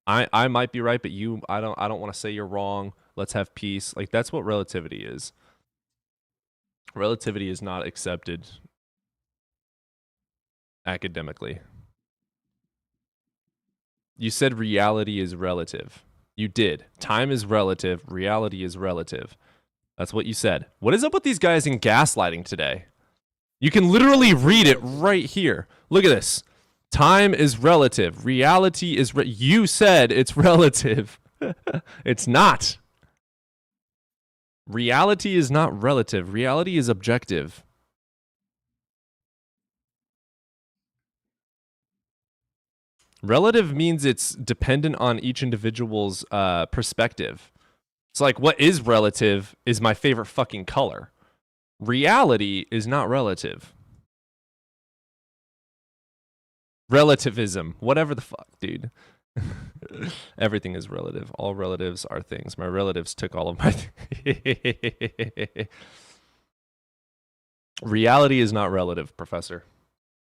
I might be right, but I don't want to say you're wrong. Let's have peace. Like, that's what relativity is. Relativity is not accepted academically. You said reality is relative. You did. Time is relative. Reality is relative. That's what you said. What is up with these guys in gaslighting today? You can literally read it right here. Look at this. Time is relative. Reality is you said it's relative. It's not. Reality is not relative. Reality is objective. Relative means it's dependent on each individual's perspective. It's like, what is relative is my favorite fucking color. Reality is not relative. Relativism. Whatever the fuck, dude. Everything is relative. All relatives are things. My relatives took all of my... Reality is not relative, Professor.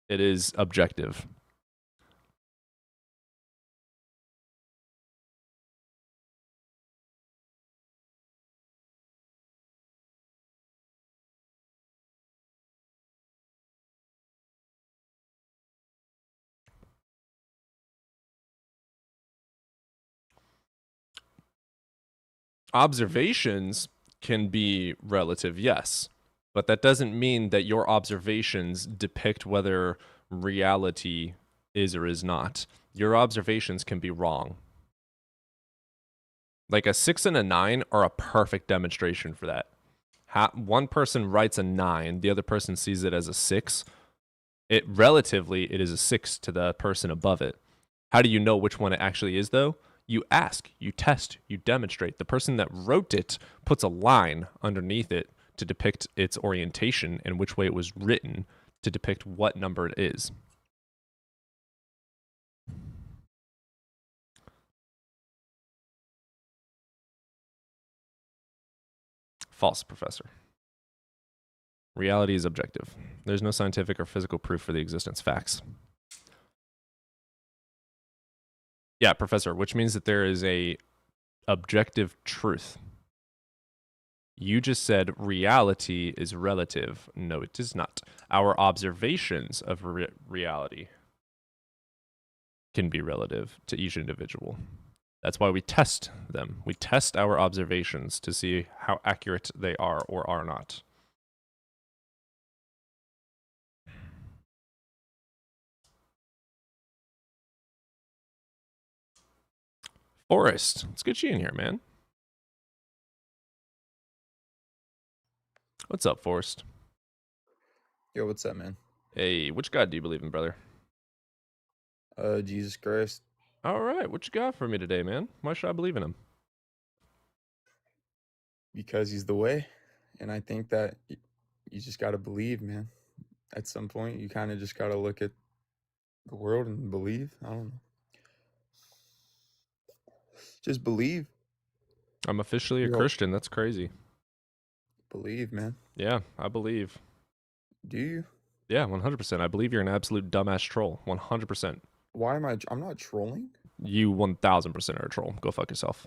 It is objective. Observations can be relative, yes, but that doesn't mean that your observations depict whether reality is or is not. Your observations can be wrong. Like a 6 and a 9 are a perfect demonstration for that. One person writes a 9, the other person sees it as a 6. It is a 6 to the person above it. How do you know which one it actually is, though? You ask, you test, you demonstrate. The person that wrote it puts a line underneath it to depict its orientation and which way it was written to depict what number it is. False, Professor. Reality is objective. There's no scientific or physical proof for the existence. Facts. Yeah, Professor, which means that there is a objective truth. You just said reality is relative. No, it is not. Our observations of reality can be relative to each individual. That's why we test them. We test our observations to see how accurate they are or are not. Forrest, let's get you in here, man. What's up, Forrest? Yo, what's up, man? Hey, which God do you believe in, brother? Jesus Christ. All right, what you got for me today, man? Why should I believe in him? Because he's the way. And I think that you just got to believe, man. At some point, you kind of just got to look at the world and believe. I don't know. Just believe. I'm officially a Christian. That's crazy. Believe, man. Yeah, I believe. Do you? Yeah, 100%. I believe you're an absolute dumbass troll. 100%. Why am I? I'm not trolling. You 1000% are a troll. Go fuck yourself.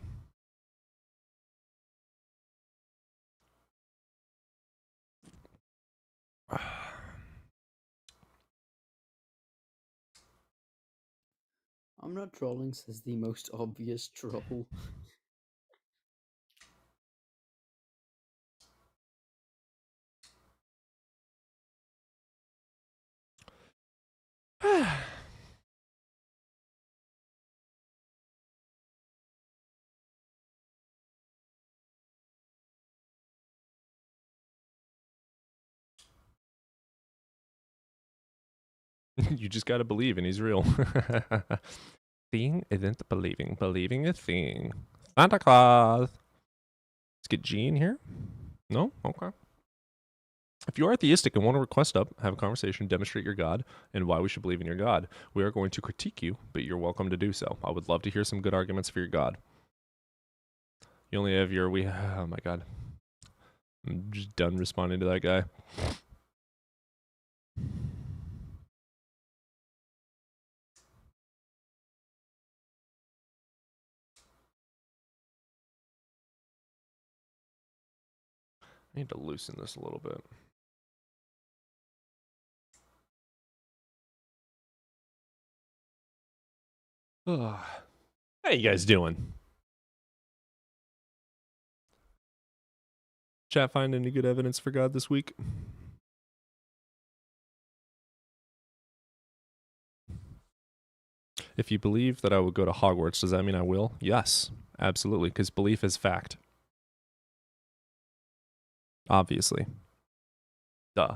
I'm not trolling, says the most obvious troll. You just gotta believe, and he's real. Seeing isn't believing. Believing is seeing. Santa Claus. Let's get G in here. No? Okay. If you are atheistic and want to request up, have a conversation, demonstrate your God, and why we should believe in your God, we are going to critique you, but you're welcome to do so. I would love to hear some good arguments for your God. You only have your oh my God. I'm just done responding to that guy. I need to loosen this a little bit. How you guys doing? Chat, find any good evidence for God this week? If you believe that I would go to Hogwarts, does that mean I will? Yes, absolutely, because belief is fact. Obviously. Duh.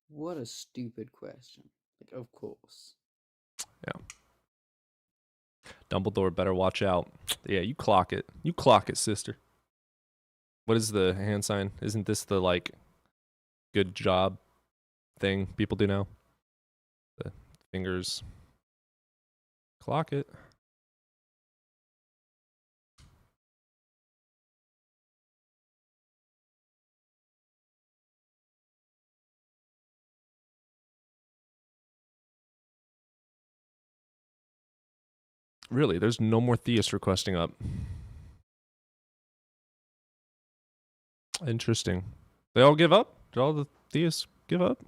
What a stupid question. Like, of course. Yeah. Dumbledore better watch out. Yeah, you clock it. You clock it, sister. What is the hand sign? Isn't this the, like, good job thing people do now? The fingers. Clock it. Really, there's no more theists requesting up. Interesting. They all give up? Did all the theists give up?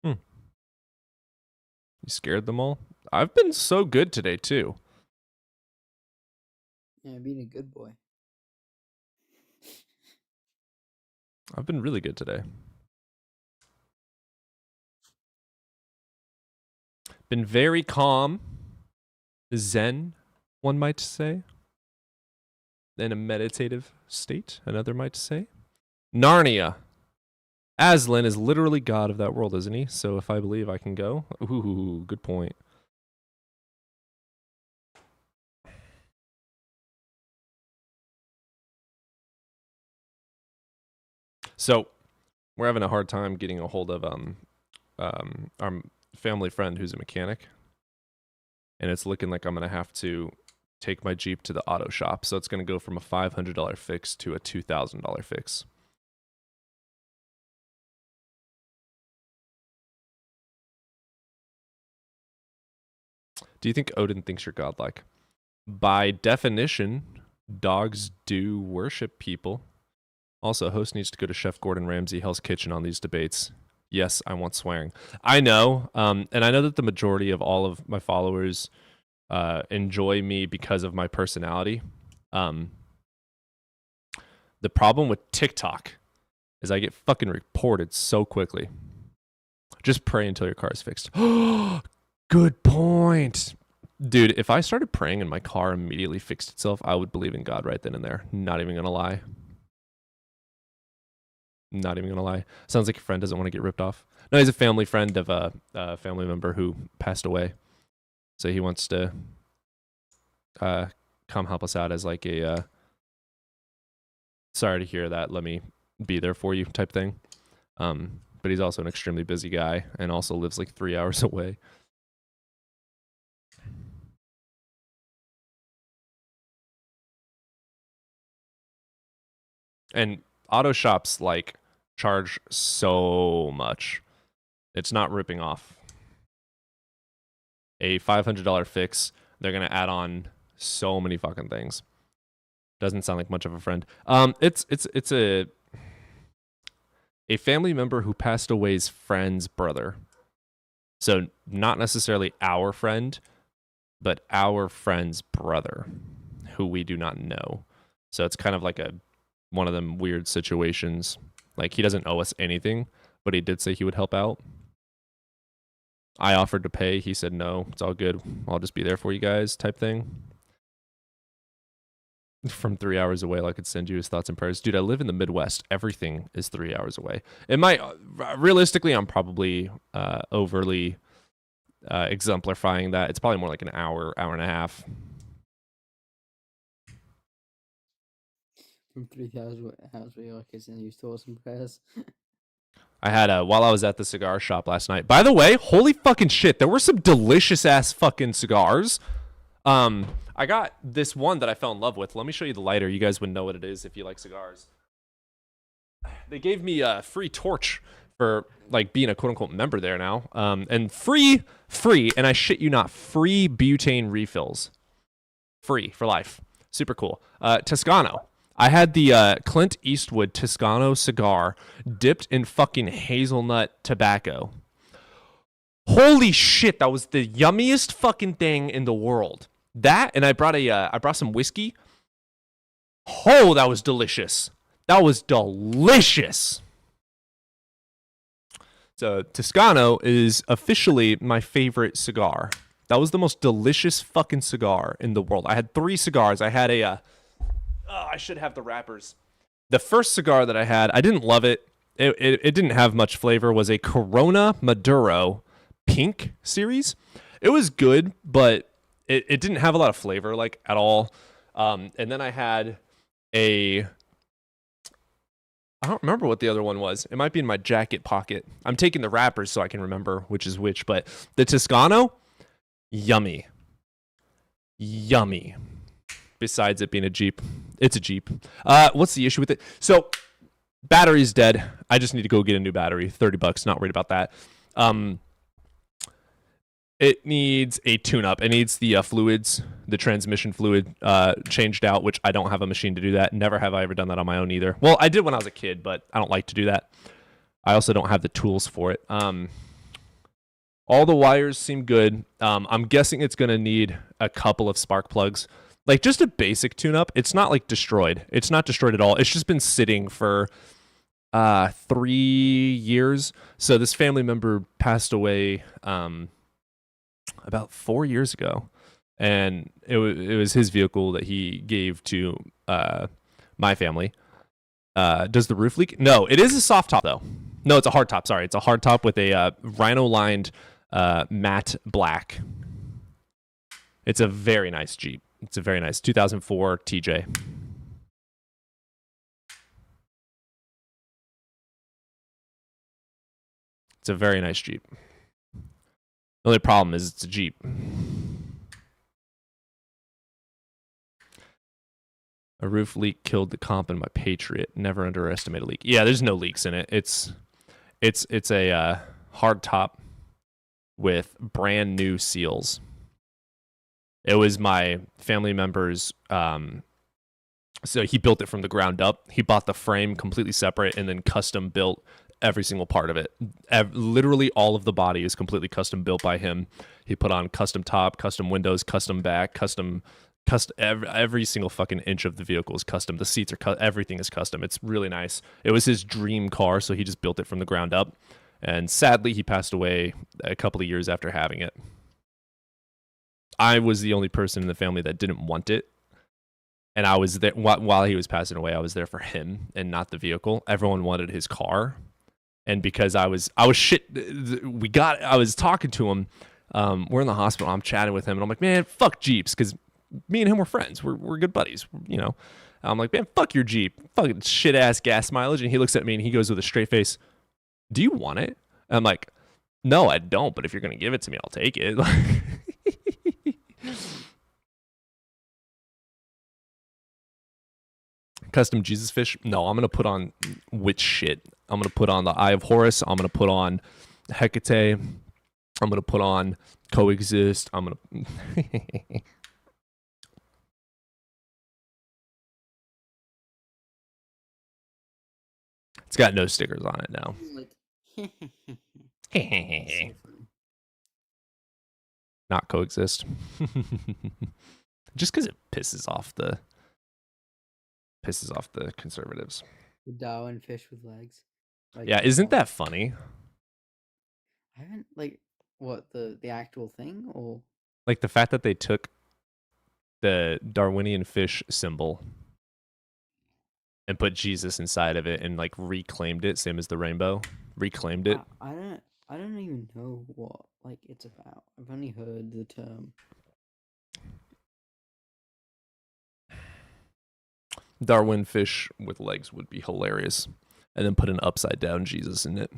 You scared them all? I've been so good today, too. Yeah, being a good boy. I've been really good today. Been very calm. Zen, one might say. In a meditative state, another might say. Narnia. Aslan is literally god of that world, isn't he? So if I believe I can go. Ooh, good point. So we're having a hard time getting a hold of our family friend who's a mechanic. and it's looking like I'm going to have to take my Jeep to the auto shop. So it's going to go from a $500 fix to a $2,000 fix. Do you think Odin thinks you're godlike? By definition, dogs do worship people. Also, host needs to go to Chef Gordon Ramsay Hell's Kitchen on these debates. Yes, I want swearing. I know, and I know that the majority of all of my followers enjoy me because of my personality. The problem with TikTok is I get fucking reported so quickly. Just pray until your car is fixed. Good point. Dude, if I started praying and my car immediately fixed itself, I would believe in God right then and there. Not even gonna lie. Not even gonna lie. Sounds like your friend doesn't want to get ripped off. No, he's a family friend of a family member who passed away. So he wants to come help us out as like a sorry to hear that, let me be there for you type thing. But he's also an extremely busy guy and also lives like 3 hours away. And auto shops like charge so much. It's not ripping off. A $500 fix, they're going to add on so many fucking things. Doesn't sound like much of a friend. It's a family member who passed away's friend's brother. So not necessarily our friend, but our friend's brother, who we do not know. So it's kind of like one of them weird situations. Like, he doesn't owe us anything, but he did say he would help out. I offered to pay. He said, no, it's all good. I'll just be there for you guys type thing. From 3 hours away, I could send you his thoughts and prayers. Dude, I live in the Midwest. Everything is 3 hours away. It might, realistically, I'm probably overly exemplifying that. It's probably more like an hour, hour and a half. From 3,000 hours where I could send you thoughts and prayers. I had while I was at the cigar shop last night. By the way, holy fucking shit, there were some delicious ass fucking cigars. I got this one that I fell in love with. Let me show you the lighter. You guys would know what it is if you like cigars. They gave me a free torch for like being a quote unquote member there now. And free, and I shit you not, free butane refills. Free for life. Super cool. Toscano. I had the Clint Eastwood Toscano cigar dipped in fucking hazelnut tobacco. Holy shit, that was the yummiest fucking thing in the world. That, and I brought some whiskey. Oh, that was delicious. That was delicious. So Toscano is officially my favorite cigar. That was the most delicious fucking cigar in the world. I had 3 cigars. I had I should have the wrappers. The first cigar that I had, I didn't love it. It didn't have much flavor. Was a Corona Maduro Pink series. It was good, but it didn't have a lot of flavor, like, at all. And then I had I don't remember what the other one was. It might be in my jacket pocket. I'm taking the wrappers so I can remember which is which, but the Toscano, yummy. Yummy. Besides it being a Jeep. It's a Jeep. What's the issue with it? So, battery's dead. I just need to go get a new battery. $30, not worried about that. It needs a tune-up. It needs the fluids, the transmission fluid changed out, which I don't have a machine to do that. Never have I ever done that on my own either. Well, I did when I was a kid, but I don't like to do that. I also don't have the tools for it. All the wires seem good. I'm guessing it's going to need a couple of spark plugs. Like, just a basic tune-up. It's not, like, destroyed. It's not destroyed at all. It's just been sitting for 3 years. So this family member passed away about 4 years ago, and it was his vehicle that he gave to my family. Does the roof leak? No, it is a soft top though. No, it's a hard top. Sorry, it's a hard top with a rhino lined matte black. It's a very nice Jeep. It's a very nice 2004 TJ. It's a very nice Jeep. The only problem is it's a Jeep. A roof leak killed the comp in my Patriot. Never underestimate a leak. Yeah, there's no leaks in it. It's a hard top with brand new seals. It was my family member's. So he built it from the ground up. He bought the frame completely separate and then custom built every single part of it. Literally all of the body is completely custom built by him. He put on custom top, custom windows, custom back, custom every single fucking inch of the vehicle is custom. The seats are everything is custom. It's really nice. It was his dream car, so he just built it from the ground up. And sadly, he passed away a couple of years after having it. I was the only person in the family that didn't want it. And I was there while he was passing away. I was there for him and not the vehicle. Everyone wanted his car. And because I was shit, I was talking to him. We're in the hospital. I'm chatting with him, and I'm like, man, fuck Jeeps, because me and him were friends. We're good buddies, you know. I'm like, man, fuck your Jeep, fucking shit ass gas mileage. And he looks at me and he goes with a straight face, do you want it? And I'm like, no, I don't. But if you're gonna give it to me, I'll take it. Custom Jesus fish? No, I'm gonna put on witch shit. I'm gonna put on the Eye of Horus. I'm gonna put on Hecate. I'm gonna put on Coexist. I'm gonna. It's got no stickers on it now. Not Coexist. Just because it pisses off the conservatives. The Darwin fish with legs. Like, Yeah, isn't that funny? I haven't what the actual thing or Like the fact that they took the Darwinian fish symbol and put Jesus inside of it and like reclaimed it, same as the rainbow, reclaimed it. I don't even know what it's about. I've only heard the term. Darwin fish with legs would be hilarious. And then put an upside down Jesus in it.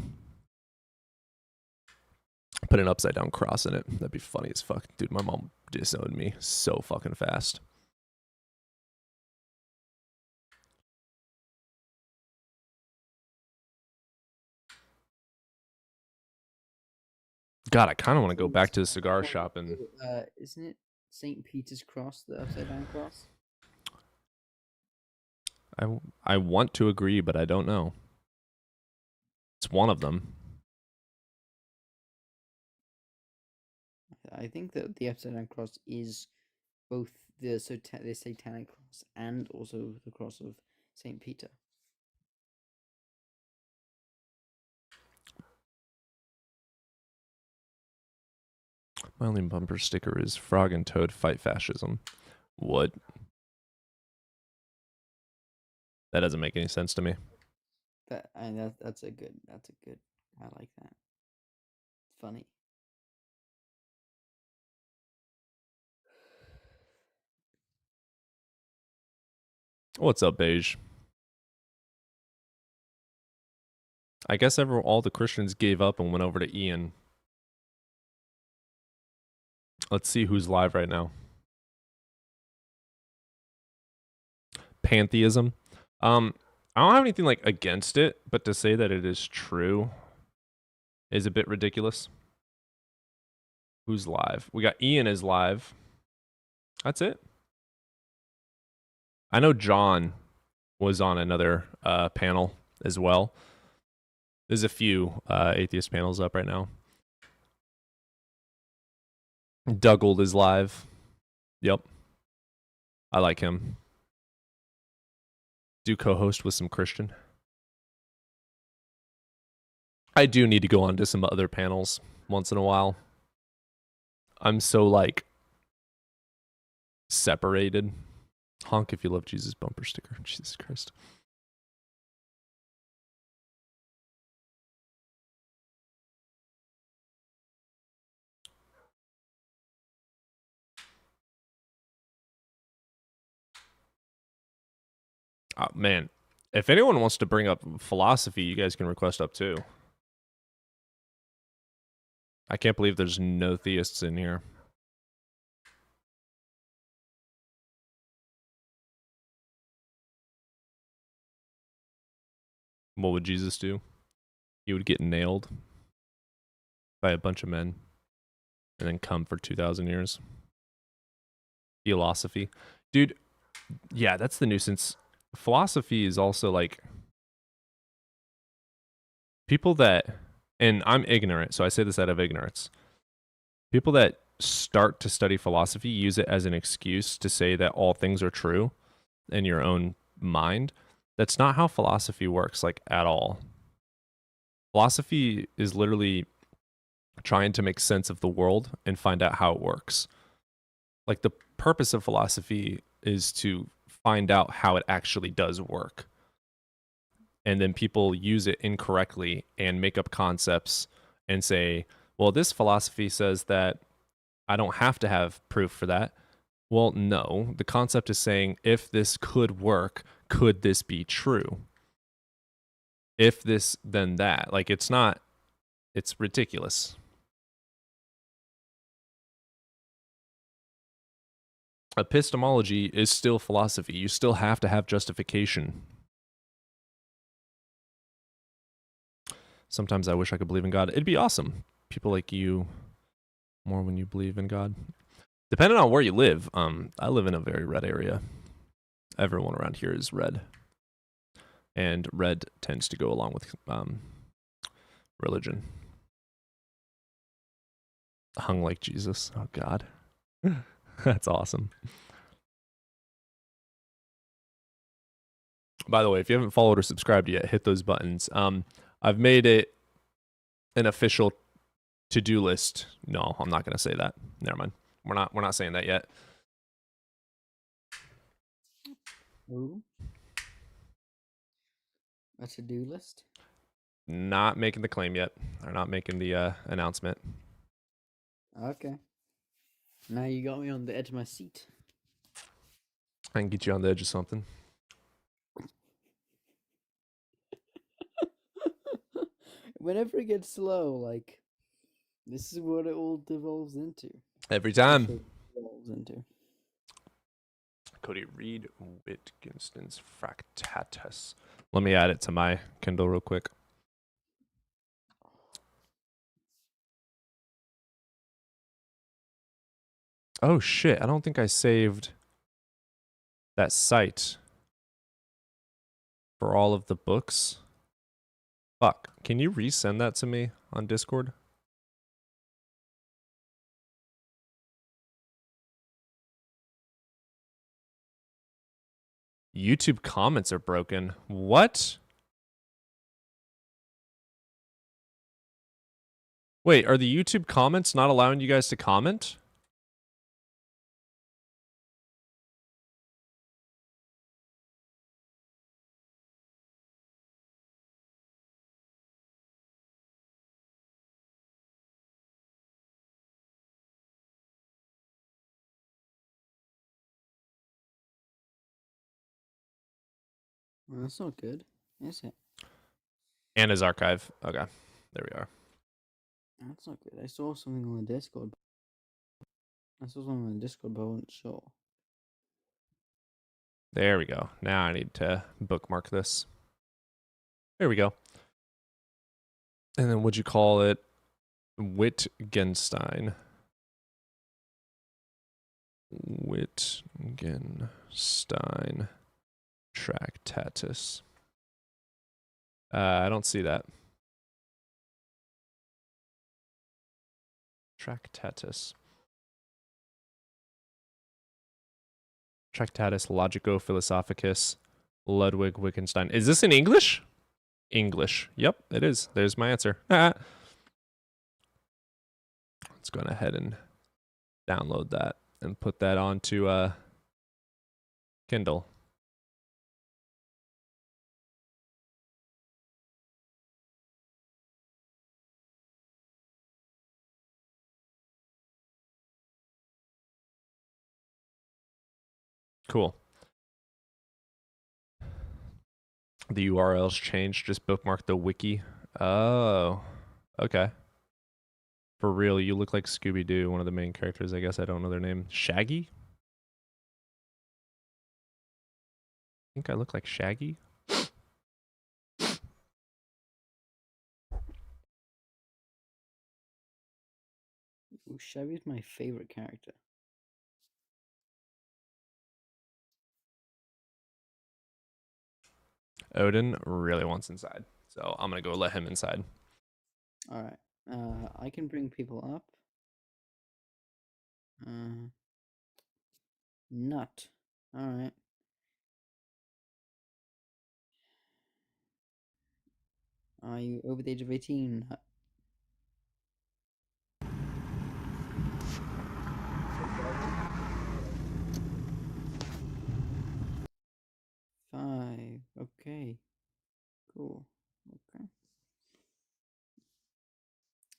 Put an upside down cross in it. That'd be funny as fuck. Dude, my mom disowned me so fucking fast. God, I kind of want to go back to the cigar shop and... Isn't it St. Peter's cross, the upside down cross? I want to agree, but I don't know. It's one of them. I think that the upside down cross is both the satanic cross and also the cross of St. Peter. My only bumper sticker is Frog and Toad fight fascism. What? That doesn't make any sense to me. That's a good. I like that. It's funny. What's up, Beige? I guess all the Christians gave up and went over to Ian. Let's see who's live right now. Pantheism. I don't have anything against it, but to say that it is true is a bit ridiculous. Who's live? We got Ian is live. That's it. I know John was on another panel as well. There's a few atheist panels up right now. Dougled is live. Yep. I like him. Do co-host with some Christian. I do need to go on to some other panels once in a while. I'm so separated. Honk if you love Jesus bumper sticker. Jesus Christ. Man, if anyone wants to bring up philosophy, you guys can request up too. I can't believe there's no theists in here. what would Jesus do? He would get nailed by a bunch of men and then come for 2,000 years. Philosophy. Dude, yeah, that's the nuisance. Philosophy is also like people that, and I'm ignorant, so I say this out of ignorance. People that start to study philosophy use it as an excuse to say that all things are true in your own mind. That's not how philosophy works, like, at all. Philosophy is literally trying to make sense of the world and find out how it works. Like, the purpose of philosophy is to find out how it actually does work. And then people use it incorrectly and make up concepts and say, well, this philosophy says that I don't have to have proof for that. Well, no. The concept is saying, if this could work, could this be true? If this, then that. Like, it's not, it's ridiculous. Epistemology is still philosophy. You still have to have justification. Sometimes I wish I could believe in God. It'd be awesome. People like you more when you believe in God. Depending on where you live, I live in a very red area. Everyone around here is red. And red tends to go along with religion. Hung like Jesus. Oh, God. That's awesome. By the way, if you haven't followed or subscribed yet, hit those buttons. I've made it an official to-do list. No, I'm not going to say that. Never mind. We're not saying that yet. Ooh. A to-do list? Not making the claim yet. Or not making the announcement. Okay. Now you got me on the edge of my seat. I can get you on the edge of something. Whenever it gets slow, like, this is what it all devolves into. Every time. Devolves into. Cody, read Wittgenstein's Fractatus. Let me add it to my Kindle real quick. Oh, shit. I don't think I saved that site for all of the books. Fuck. Can you resend that to me on Discord? YouTube comments are broken. What? Wait, are the YouTube comments not allowing you guys to comment? Well, that's not good, is it? And his archive. Okay. There we are. That's not good. I saw something on the Discord. I saw something on the Discord, but I wasn't sure. There we go. Now I need to bookmark this. There we go. And then would you call it Wittgenstein? Wittgenstein Tractatus. I don't see that. Tractatus. Tractatus Logico-Philosophicus Ludwig Wittgenstein. Is this in English? English. Yep, it is. There's my answer. Let's go ahead and download that and put that onto Kindle. Cool. The URL's changed. Just bookmark the wiki. Oh, okay. For real, you look like Scooby-Doo, one of the main characters. I guess I don't know their name. Shaggy? I think I look like Shaggy. Ooh, Chevy is my favorite character. Odin really wants inside, so I'm gonna go let him inside. All right. I can bring people up. Nut. All right. Are you over the age of 18? Five. Okay. Cool. Okay.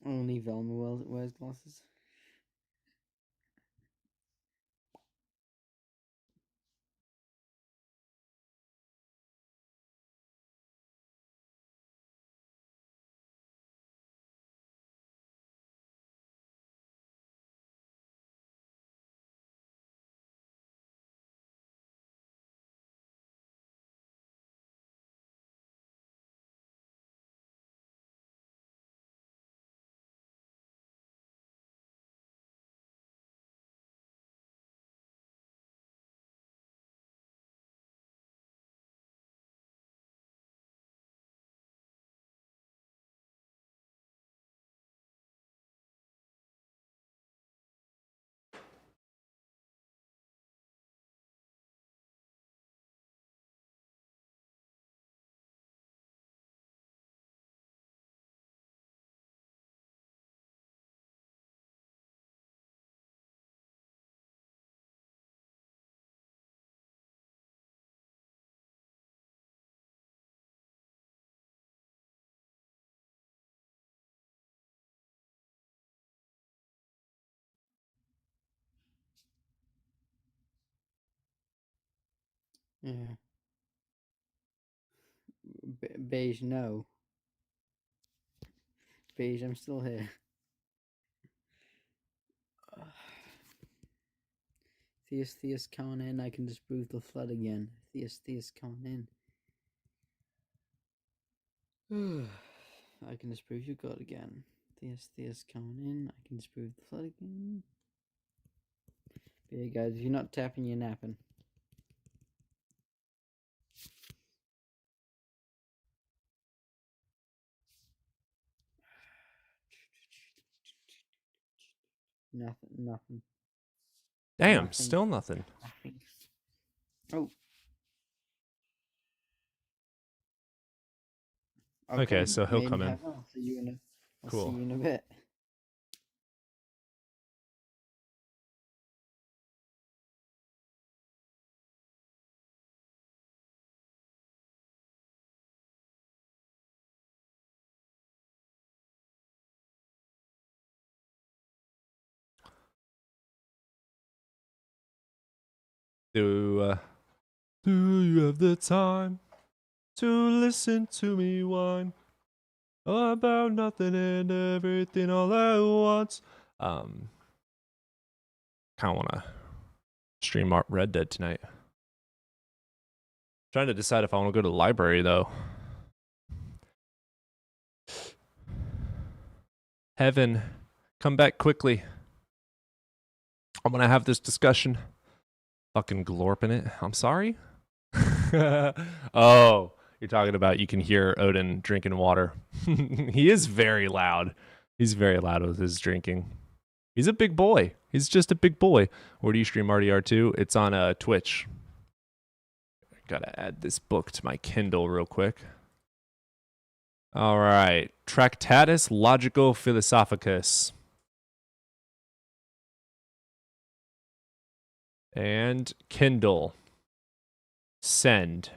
Only Velma wears glasses. Yeah. Beige, no. Beige, I'm still here. Theus, come on in. I can disprove the flood again. Theus, come on in. I can disprove your god again. Theus, come on in. I can disprove the flood again. But yeah, guys, if you're not tapping, you're napping. Nothing. Damn, Nothing. still nothing. Nothing. Oh. Okay, so he'll come in. I'll see you in a. I'll Cool. see you in a bit. Do you have the time to listen to me whine about nothing and everything all at once? Kind of want to stream Red Dead tonight. Trying to decide if I want to go to the library though. Heaven, come back quickly. I'm gonna have this discussion. Fucking glorping it. I'm sorry. Oh, you're talking about you can hear Odin drinking water. He is very loud. He's very loud with his drinking. He's a big boy. He's just a big boy. Where do you stream RDR2? It's on Twitch. Gotta add this book to my Kindle real quick. All right. Tractatus Logico Philosophicus. And Kindle. Send.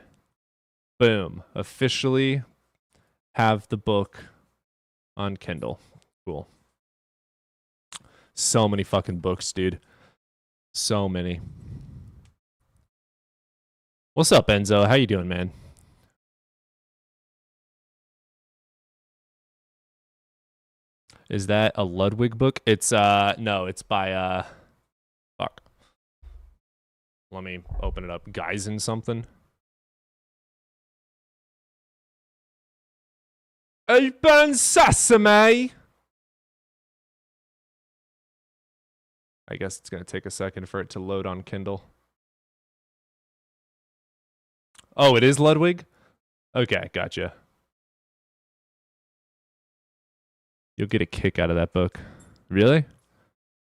Boom. Officially have the book on Kindle. Cool. So many fucking books, dude. So many. What's up, Enzo? How you doing, man? Is that a Ludwig book? It's no, it's by fuck. Let me open it up. Geisen something. Open Sesame. I guess it's going to take a second for it to load on Kindle. Oh, it is Ludwig? Okay, gotcha. You'll get a kick out of that book. Really?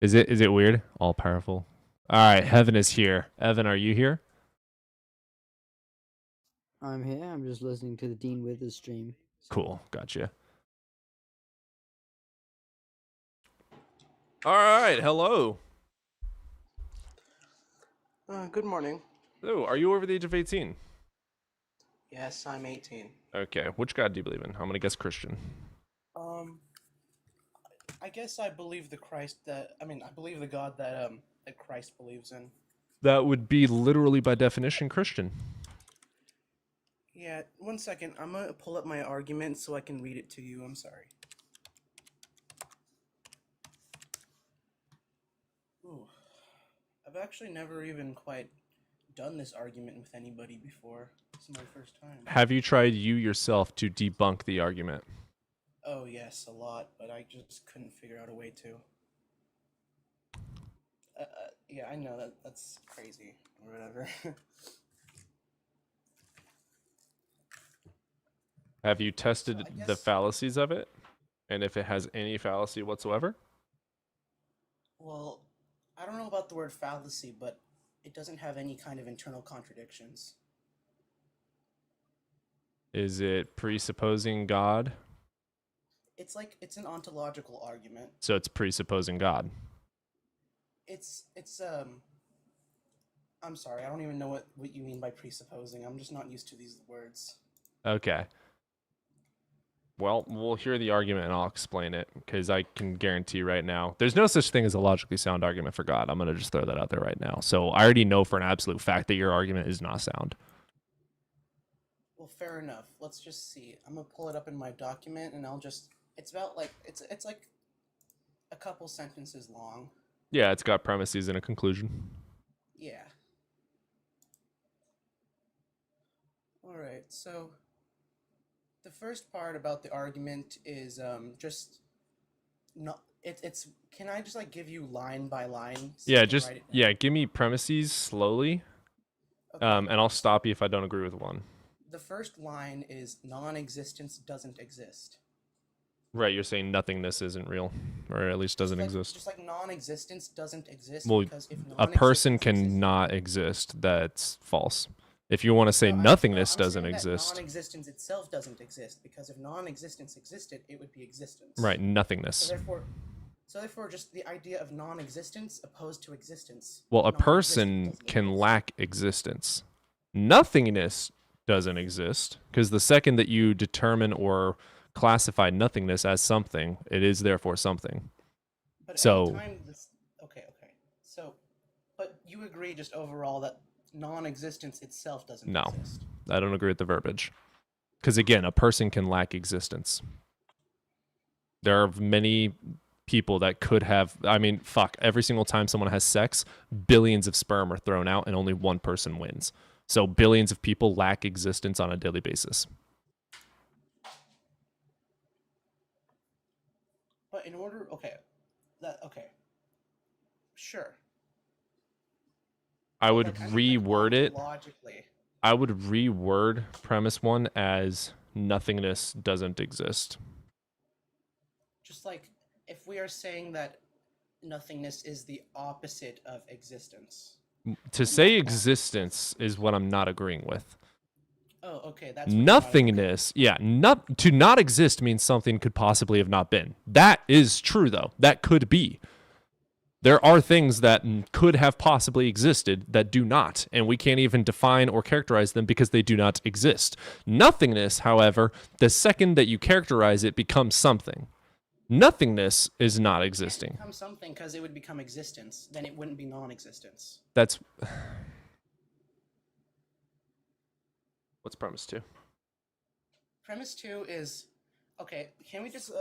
Is it weird? All powerful. All right, Heaven is here. Evan, are you here? I'm here. I'm just listening to the Dean Withers stream. Cool, gotcha. All right, hello. Good morning. Oh, are you over the age of 18? Yes, I'm 18. Okay, which God do you believe in? I'm gonna guess Christian. I guess I believe I believe the God that Christ believes in. That would be literally by definition Christian. Yeah, 1 second. I'm gonna pull up my argument so I can read it to you. I'm sorry. Ooh. I've actually never even quite done this argument with anybody before. This is my first time. Have you tried you yourself to debunk the argument? Oh yes, a lot, but I just couldn't figure out a way to. Yeah, I know that's crazy or whatever. Have you tested the fallacies of it? And if it has any fallacy whatsoever? Well, I don't know about the word fallacy, but it doesn't have any kind of internal contradictions. Is it presupposing God? It's an ontological argument. So it's presupposing God. It's I'm sorry, I don't even know what you mean by presupposing. I'm just not used to these words. Okay. Well, we'll hear the argument and I'll explain it, because I can guarantee right now, there's no such thing as a logically sound argument for God. I'm going to just throw that out there right now. So I already know for an absolute fact that your argument is not sound. Well, fair enough. Let's just see. I'm going to pull it up in my document and it's about like, it's like a couple sentences long. Yeah, it's got premises and a conclusion. Yeah. All right, so the first part about the argument is just not it's can I just like give you line by line so Yeah, you can just write it down? give me premises slowly. Okay. And I'll stop you if I don't agree with one. The first line is non-existence doesn't exist. Right, you're saying nothingness isn't real, or at least doesn't exist. Just like non-existence doesn't exist Well, because if a person cannot exist. That's false. If you want to say nothingness doesn't exist, non-existence itself doesn't exist because if non-existence existed, it would be existence. right, nothingness. So therefore, just the idea of non-existence opposed to existence. Well, a person can lack existence. Nothingness doesn't exist because the second that you determine or classify nothingness as something, it is therefore something. But so, okay. So, but you agree just overall that non-existence itself doesn't exist. No, I don't agree with the verbiage. Because again, a person can lack existence. There are many people that could have, every single time someone has sex, billions of sperm are thrown out and only one person wins. So billions of people lack existence on a daily basis. But in order, sure. I would reword it. Logically. I would reword premise one as nothingness doesn't exist. Just like if we are saying that nothingness is the opposite of existence. To say existence is what I'm not agreeing with. Oh, okay. That's nothingness. Yeah, to not exist means something could possibly have not been. That is true, though. That could be. There are things that could have possibly existed that do not, and we can't even define or characterize them because they do not exist. Nothingness, however, the second that you characterize it becomes something. Nothingness is not existing. It becomes something because it would become existence. Then it wouldn't be non-existence. That's... What's premise 2? Premise 2 is... Okay, can we just...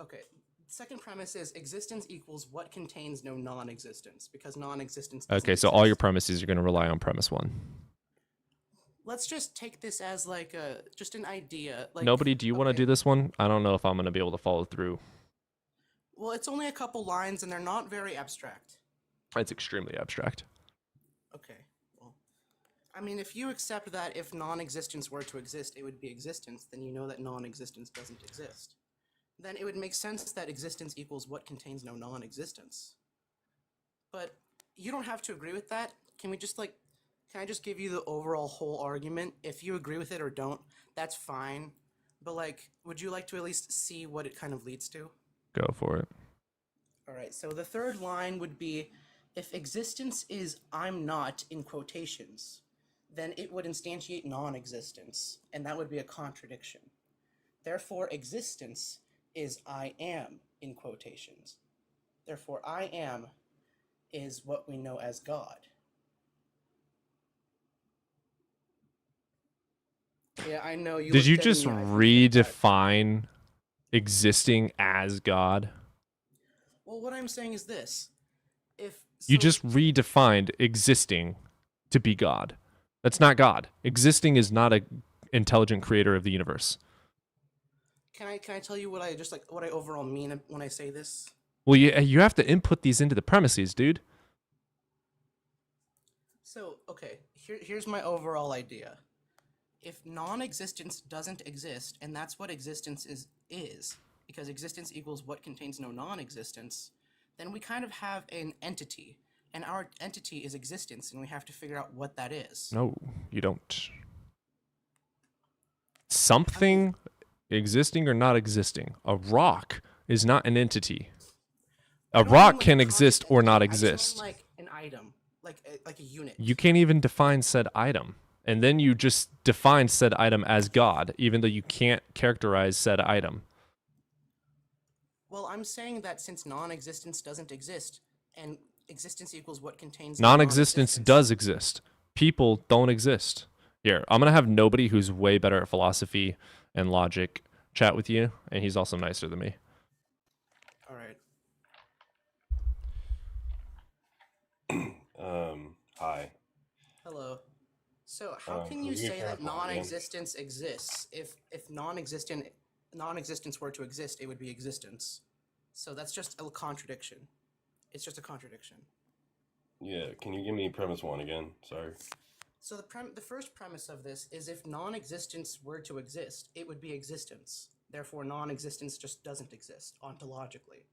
Okay. Second premise is existence equals what contains no non-existence, because non-existence doesn't Okay, so all your premises are going to rely on premise 1. Let's just take this as like just an idea. Like, Nobody, do you want to do this one? I don't know if I'm going to be able to follow through. Well, it's only a couple lines, and they're not very abstract. It's extremely abstract. Okay. Well, I mean, if you accept that if non-existence were to exist, it would be existence, then you know that non-existence doesn't exist. Then it would make sense that existence equals what contains no non-existence. But you don't have to agree with that. Can we just like, can I just give you the overall whole argument? If you agree with it or don't, that's fine. But like, would you like to at least see what it kind of leads to? Go for it. All right, so the third line would be, if existence is I'm not in quotations, then it would instantiate non-existence, and that would be a contradiction. Therefore, existence is I am in quotations. Therefore, I am is what we know as God. Yeah, I know you. Did you looked at just me, I appreciate that. redefine existing as God? Well, what I'm saying is this. You just redefined existing to be God. That's not God. Existing is not an intelligent creator of the universe. Can I tell you what I just like what I overall mean when I say this? Well, you have to input these into the premises, dude. So, okay, here's my overall idea. If non-existence doesn't exist, and that's what existence is, because existence equals what contains no non-existence, then we kind of have an entity, and our entity is existence, and we have to figure out what that is. No, you don't. Something existing or not existing. A rock is not an entity. A rock can exist or not exist. I just mean like an item, like a unit. You can't even define said item. And then you just define said item as God, even though you can't characterize said item. Well, I'm saying that since non-existence doesn't exist, and existence equals what contains Non-existence does exist. People don't exist. Here, I'm going to have nobody who's way better at philosophy and logic chat with you, and he's also nicer than me. All right. Hi. Hello. So how can you say that non-existence exists if non-existence were to exist, it would be existence? So that's just a contradiction. It's just a contradiction. Yeah, can you give me premise 1 again? Sorry. So the first premise of this is if non-existence were to exist, it would be existence. Therefore, non-existence just doesn't exist ontologically.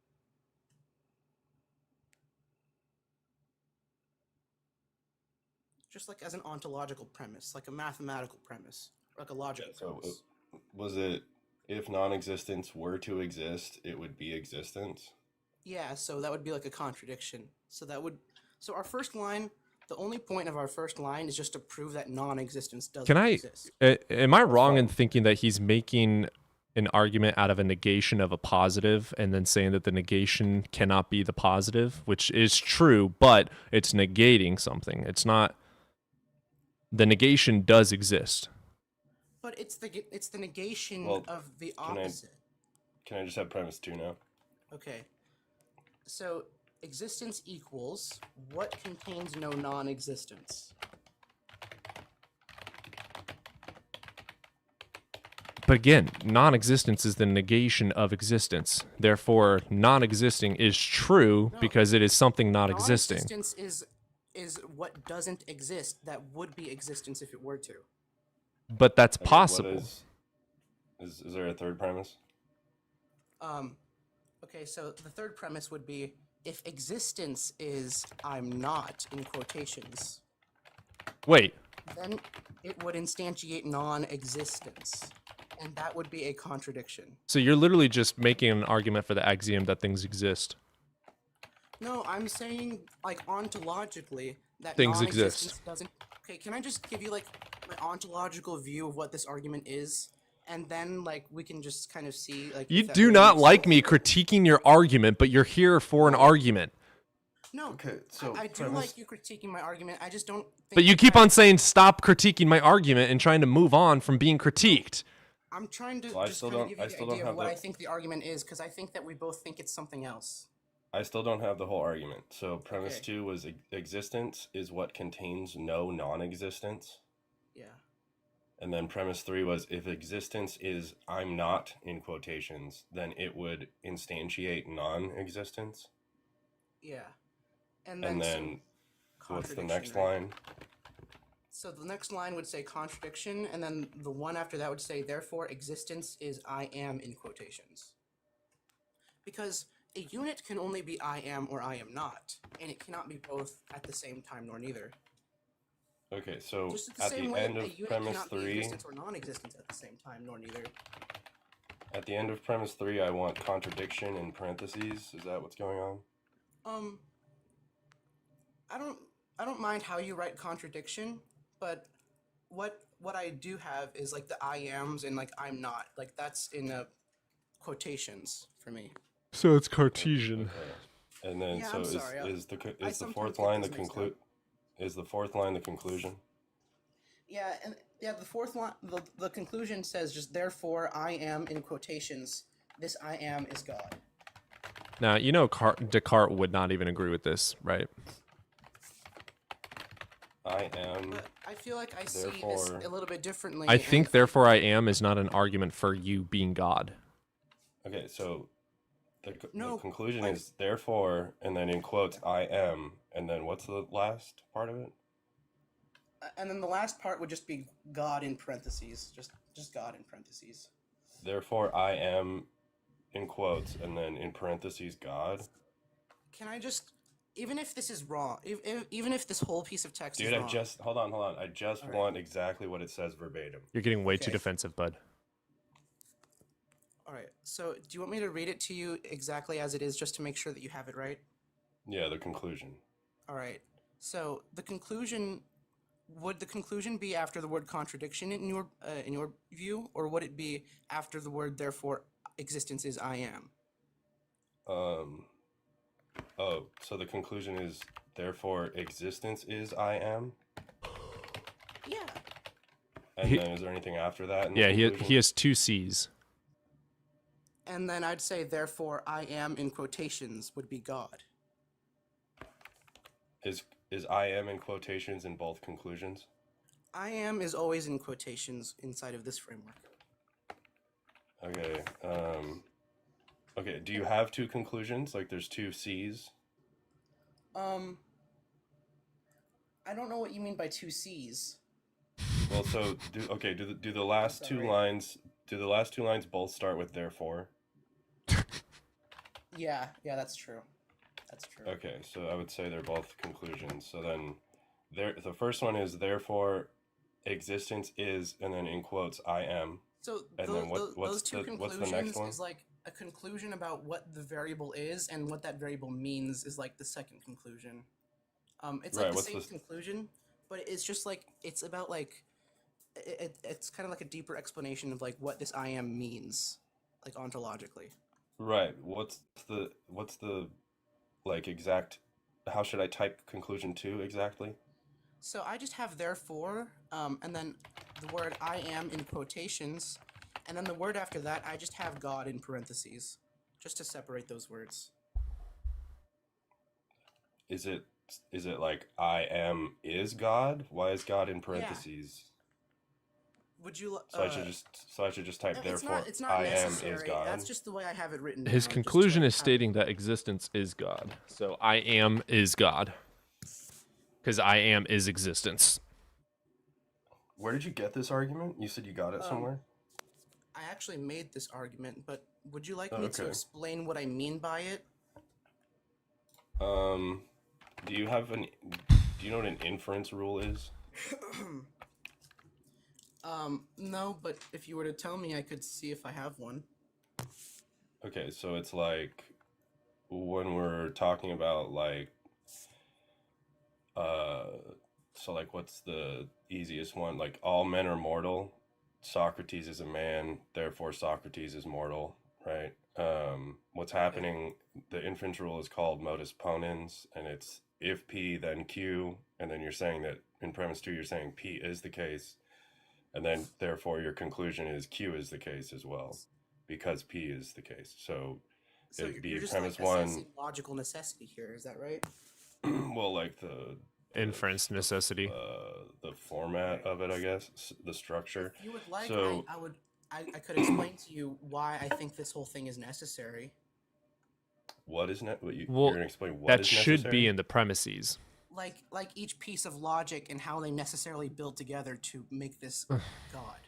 Just like as an ontological premise, like a mathematical premise, like a logical premise. Was it if non-existence were to exist, it would be existence? Yeah, so that would be like a contradiction. So our first line, the only point of our first line is just to prove that non-existence doesn't exist. Am I wrong in thinking that he's making an argument out of a negation of a positive and then saying that the negation cannot be the positive, which is true, but it's negating something. It's not. The negation does exist. But it's the negation of the opposite. Can I just have premise 2 now? Okay. So existence equals what contains no non-existence. But again, non-existence is the negation of existence. Therefore, non-existing is true because it is something not existing. Non-existence is what doesn't exist that would be existence if it were to. But that's possible. Is there a third premise? Okay, so the third premise would be if existence is I'm not in quotations. Wait. Then it would instantiate non-existence, and that would be a contradiction. So you're literally just making an argument for the axiom that things exist. No, I'm saying like ontologically that Things non-existence exist. doesn't. Okay, can I just give you like my ontological view of what this argument is, and then like we can just kind of see like. You if that do really not makes like sense. me critiquing your argument, but you're here for an argument. No, okay, so I do like you critiquing my argument. I just don't. Think But you keep on saying stop critiquing my argument and trying to move on from being critiqued. I'm trying to Well, just kind of give you the idea of what I think the argument is, because I think that we both think it's something else. I still don't have the whole argument. So premise 2 was existence is what contains no non-existence. Yeah. And then premise 3 was if existence is I'm not in quotations, then it would instantiate non-existence. Yeah. And And then what's the contradiction, next right? line? So the next line would say contradiction, and then the one after that would say therefore existence is I am in quotations. Because a unit can only be I am or I am not, and it cannot be both at the same time nor neither. Okay, so Just at the at same the way end a of unit premise cannot be 3, existence or non-existence at the same time nor neither. at the end of premise 3, I want contradiction in parentheses. Is that what's going on? I don't mind how you write contradiction, but what I do have is like the I ams and like I'm not. Like that's in quotations for me. So it's Cartesian. Okay. And then Yeah, so I'm sorry. is the sometimes fourth get line these the mixed up. is the fourth line the conclusion? Yeah, and yeah, the fourth line, the conclusion says just therefore I am in quotations. This I am is God. Now, you know Descartes would not even agree with this, right? I am. But I feel like I see this therefore a little bit differently. I think therefore I am is not an argument for you being God. Okay, so the No, conclusion like- is therefore, and then in quotes I am, and then what's the last part of it? And then the last part would just be God in parentheses, just God in parentheses. Therefore I am, in quotes, and then in parentheses God. Can I just, even if this is wrong, even if this whole piece of text Dude, is I wrong. just hold on. I just All right. want exactly what it says verbatim. You're getting way too Okay. defensive, bud. All right. So, do you want me to read it to you exactly as it is, just to make sure that you have it right? Yeah, the conclusion. All right. So the conclusion, would the conclusion be after the word contradiction in your view, or would it be after the word therefore existence is I am? Oh, so the conclusion is therefore existence is I am. Yeah. And then is there anything after that? In the Yeah, conclusion? he has two C's. And then I'd say therefore I am in quotations would be God. Is I am in quotations in both conclusions? I am is always in quotations inside of this framework. Okay. Okay. Do you have two conclusions? Like there's two C's? I don't know what you mean by two C's. Well, so do the last two lines both start with therefore? Yeah, that's true. That's true. Okay, so I would say they're both conclusions. So then the first one is therefore existence is, and then in quotes I am. So and those, then those what's two the conclusions next one? is like a conclusion about what the variable is and what that variable means is like the second conclusion. It's like Right, the what's same the- conclusion, but it's just like it's about like it's kind of like a deeper explanation of like what this I am means, like ontologically. Right. What's the like exact? How should I type conclusion 2 exactly? So I just have therefore, and then the word I am in quotations, and then the word after that I just have God in parentheses, just to separate those words. Is it like I am is God? Why is God in parentheses? Would you? So I should just type therefore It's not I necessary. am is God. That's just the way I have it written. His down, conclusion is just to, like, stating that existence is God. So I am is God. Because I am is existence. Where did you get this argument? You said you got it somewhere? I actually made this argument, but would you like me to Okay. explain what I mean by it? Do you know what an inference rule is? No, but if you were to tell me, I could see if I have one. Okay, so it's like when we're talking about like so like what's the easiest one? Like all men are mortal. Socrates is a man, therefore Socrates is mortal, right? What's happening, the inference rule is called modus ponens, and it's if P then Q, and then you're saying that in premise 2 you're saying P is the case, and then therefore your conclusion is Q is the case as well, because P is the case. So it'd be you're just premise like 1. assessing logical necessity here, is that right? Well, like the Inference necessity. the format of it, I guess, the structure. If you would like, So I could explain to you why I think this whole thing is necessary. what is what you're Well, gonna explain what that is should be necessary? in the premises. Like each piece of logic and how they necessarily build together to make this God.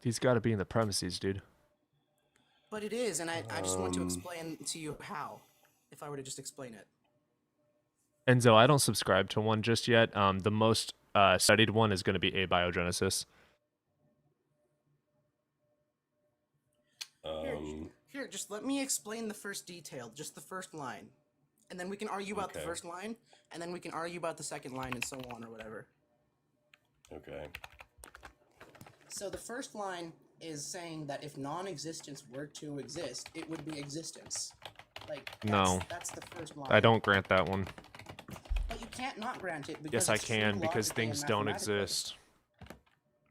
He's got to be in the premises, dude. But it is, and I just want to Um, explain to you how, if I were to just explain it. Enzo, I don't subscribe to one just yet. The most studied one is going to be abiogenesis. Here, just let me explain the first detail, just the first line. And then we can argue about the Okay. first line, and then we can argue about the second line and so on or whatever. Okay. So the first line is saying that if non-existence were to exist, it would be existence. Like, No. that's the first line. I don't grant that one. But you can't not grant it because Yes, I it's true can, because logically and things don't mathematically. exist.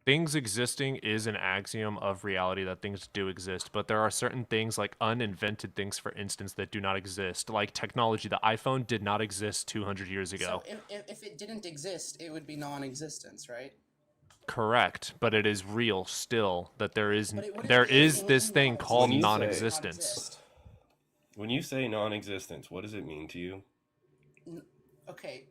Things existing is an axiom of reality that things do exist, but there are certain things, like uninvented things, for instance, that do not exist. Like technology, the iPhone did not exist 200 years ago. So if it didn't exist, it would be non-existence, right? Correct, but it is real still that there is But it wouldn't there be is anything this in thing non-existence called When you say- non-existence. When you say non-existence, what does it mean to you? Okay,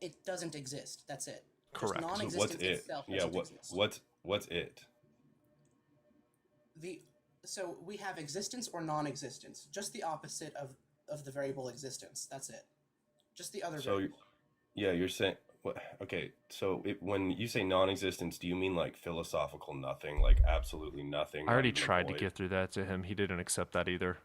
it doesn't exist. That's it. Correct. Just So non-existence what's it? itself Yeah, doesn't exist. what's it? So we have existence or non-existence, just the opposite of the variable existence. That's it. Just the other So variable. yeah, you're saying okay, so when you say non-existence, do you mean like philosophical nothing, like absolutely nothing? I already not even a tried to void? get through that to him. He didn't accept that either.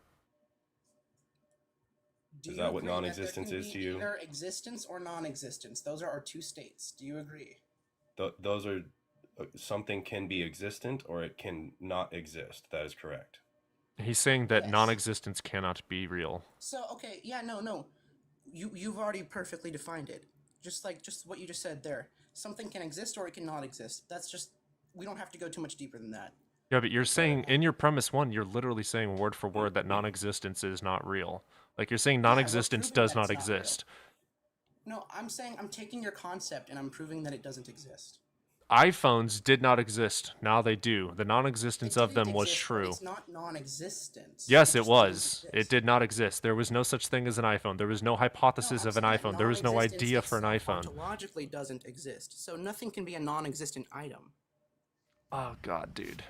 Do Is you that what agree that there non-existence can is be to you? either existence or non-existence? Those are our two states. Do you agree? Those are something can be existent or it can not exist. That is correct. He's saying that Yes. non-existence cannot be real. So okay, yeah, no. You've already perfectly defined it. Just what you just said there. Something can exist or it cannot exist. That's just we don't have to go too much deeper than that. Yeah, but you're saying in your premise one, you're literally saying word for word that non-existence is not real. Like you're saying Yeah, we're non-existence proving does that not it's not real. exist. No, I'm saying I'm taking your concept and I'm proving that it doesn't exist. iPhones did not exist. Now they do. The non-existence of Didn't them was exist, but true. it's not non-existence. Yes, it just didn't was. exist. It did not exist. There was no such thing as an iPhone. There was no hypothesis I'm of an saying that iPhone. There was no non-existence idea for an itself iPhone. ontologically doesn't exist. So nothing can be a non-existent item. Oh god, dude.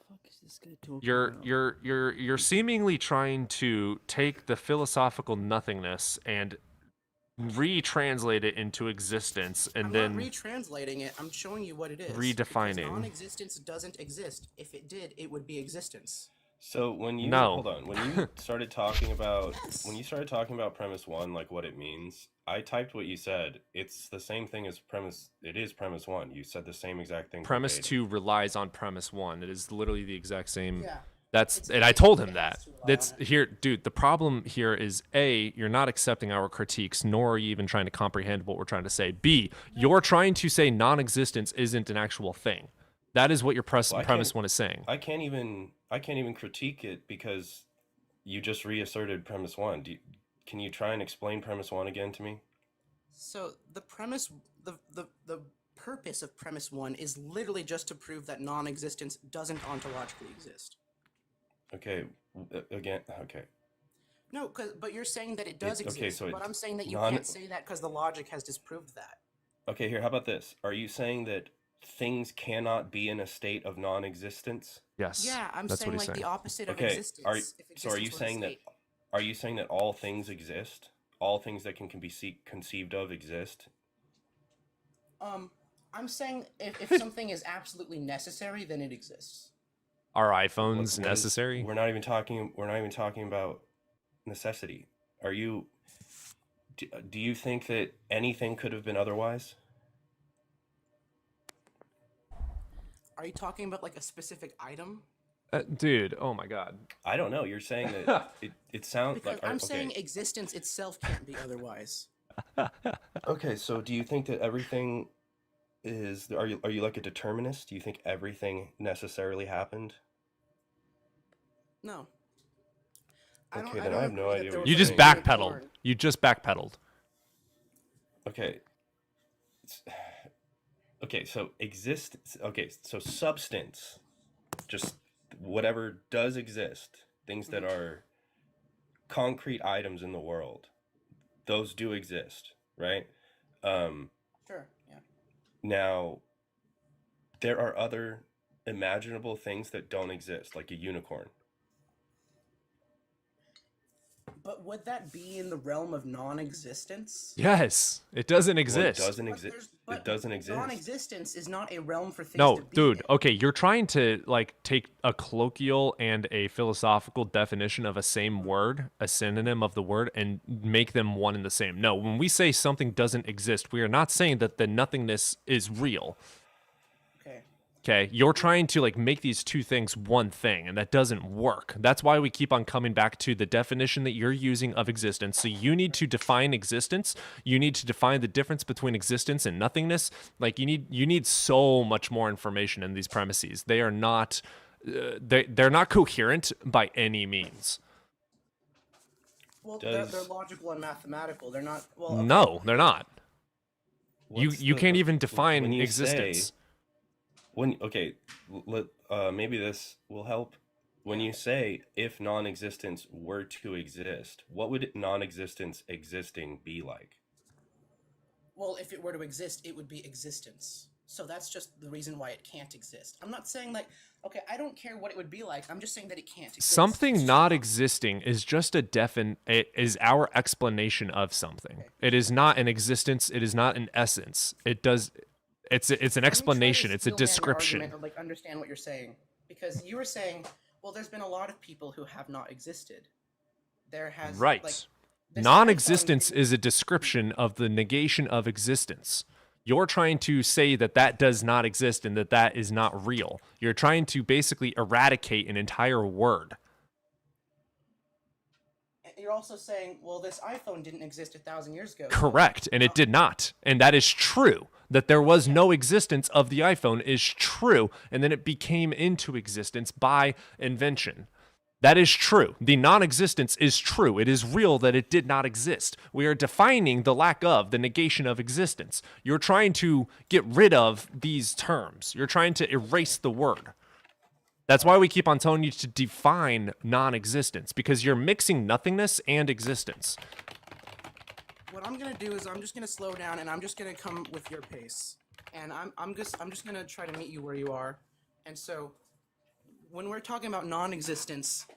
What is this guy talking about? You're seemingly trying to take the philosophical nothingness and retranslate it into existence and I'm then not retranslating it. I'm showing you what it is. redefining. Because non-existence doesn't exist. If it did, it would be existence. So when you No. hold on, when you started talking about premise one, like what it means, I typed what you said. It's the same thing as premise. It is premise one. You said the same exact thing. Premise verbatim. 2 relies on premise 1. It is literally the exact same. Yeah. And I told him that. That's here, dude. The problem here is A, you're not accepting our critiques, nor are you even trying to comprehend what we're trying to say. B, you're trying to say non-existence isn't an actual thing. That is what your Well, I premise can't- 1 is saying. I can't even critique it because you just reasserted premise one. Can you try and explain premise one again to me? So the premise, the purpose of premise one is literally just to prove that non-existence doesn't ontologically exist. Okay, again, okay. No, but you're saying that it does okay, exist. so but it's I'm saying that you non- can't say that because the logic has disproved that. Okay, here, how about this? Are you saying that things cannot be in a state of non-existence? Yes. Yeah, I'm that's saying what he's like the saying. opposite of Okay, existence. If so are you existence were a saying that state. are you saying that all things exist? All things that can be conceived of exist? I'm saying if something is absolutely necessary, then it exists. Are What iPhones is- necessary? We're not even talking about necessity. Do you think that anything could have been otherwise? Are you talking about like a specific item? Dude, oh my god. I don't know. You're saying that it sounds Because like I'm okay. saying existence itself can't be otherwise. Okay, so do you think that everything is are you like a determinist? Do you think everything necessarily happened? No. Okay, then I have no idea what You you're just saying. backpedaled. You just backpedaled. Okay, Okay, so existence. Okay, so substance, just whatever does exist, things that are concrete items in the world, those do exist, right? Sure. Yeah. Now, there are other imaginable things that don't exist, like a unicorn. But would that be in the realm of non-existence? Yes, it doesn't Well, it exist. doesn't exist. It doesn't exist. Non-existence is not a realm for things No, to be dude. in. Okay, you're trying to like take a colloquial and a philosophical definition of a same word, a synonym of the word, and make them one and the same. No, when we say something doesn't exist, we are not saying that the nothingness is real. Okay. Okay, you're trying to like make these two things one thing, and that doesn't work. That's why we keep on coming back to the definition that you're using of existence. So you need to define existence. You need to define the difference between existence and nothingness. Like you need so much more information in these premises. They are not they're not coherent by any means. Well, they're logical and mathematical. They're not. Well, okay. No, they're not. What's You can't even when define you existence. say okay, maybe this will help. When you say if non-existence were to exist, what would non-existence existing be like? Well, if it were to exist, it would be existence. So that's just the reason why it can't exist. I'm not saying like, okay, I don't care what it would be like. I'm just saying that it can't exist. Something not existing is just it is our explanation of something. Okay. It is not an existence. It is not an essence. It's an explanation. It's a description. Argument or like understand what you're saying, because you were saying, well, there's been a lot of people who have not existed. There has Right. Like, non-existence is a description of the negation of existence. You're trying to say that that does not exist and that that is not real. You're trying to basically eradicate an entire word. You're also saying, well, this iPhone didn't exist 1,000 years ago. Correct, and it did not. And that is true. That there was no existence of the iPhone is true, and then it became into existence by invention. That is true. The non-existence is true. It is real that it did not exist. We are defining the lack of, the negation of existence. You're trying to get rid of these terms. You're trying to erase the word. That's why we keep on telling you to define non-existence, because you're mixing nothingness and existence. What I'm gonna do is I'm just gonna slow down and I'm just gonna come with your pace, and I'm just gonna try to meet you where you are. And so, when we're talking about non-existence,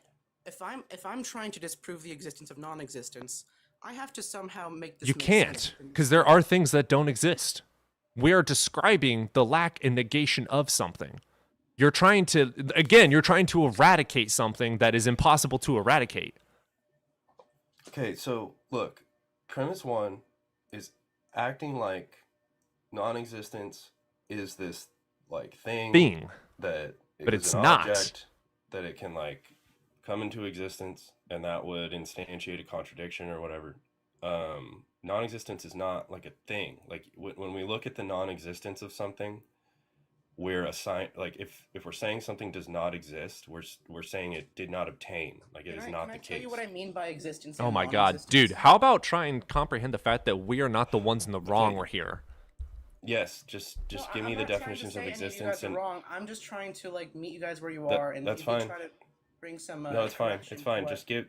if I'm trying to disprove the existence of non-existence, I have to somehow make this. You make can't, sense. because there are things that don't exist. We are describing the lack and negation of something. You're trying to eradicate something that is impossible to eradicate. Okay, so look, premise one is acting like non-existence is this like thing that but is it's an not. object that it can like come into existence, and that would instantiate a contradiction or whatever. Non-existence is not like a thing. Like when we look at the non-existence of something, we're assign like if we're saying something does not exist, we're saying it did not obtain. Like it is not the Can I tell case. you what I mean by existence? Oh and my god, non-existence? dude, how about try and comprehend the fact that we are not the ones in the wrong we're here? Yes, just give me the definitions of existence. You guys are wrong. I'm just trying to like meet you guys where you That- are, and that's maybe fine. try to bring some. No, it's fine. correction It's to fine. what- Just give.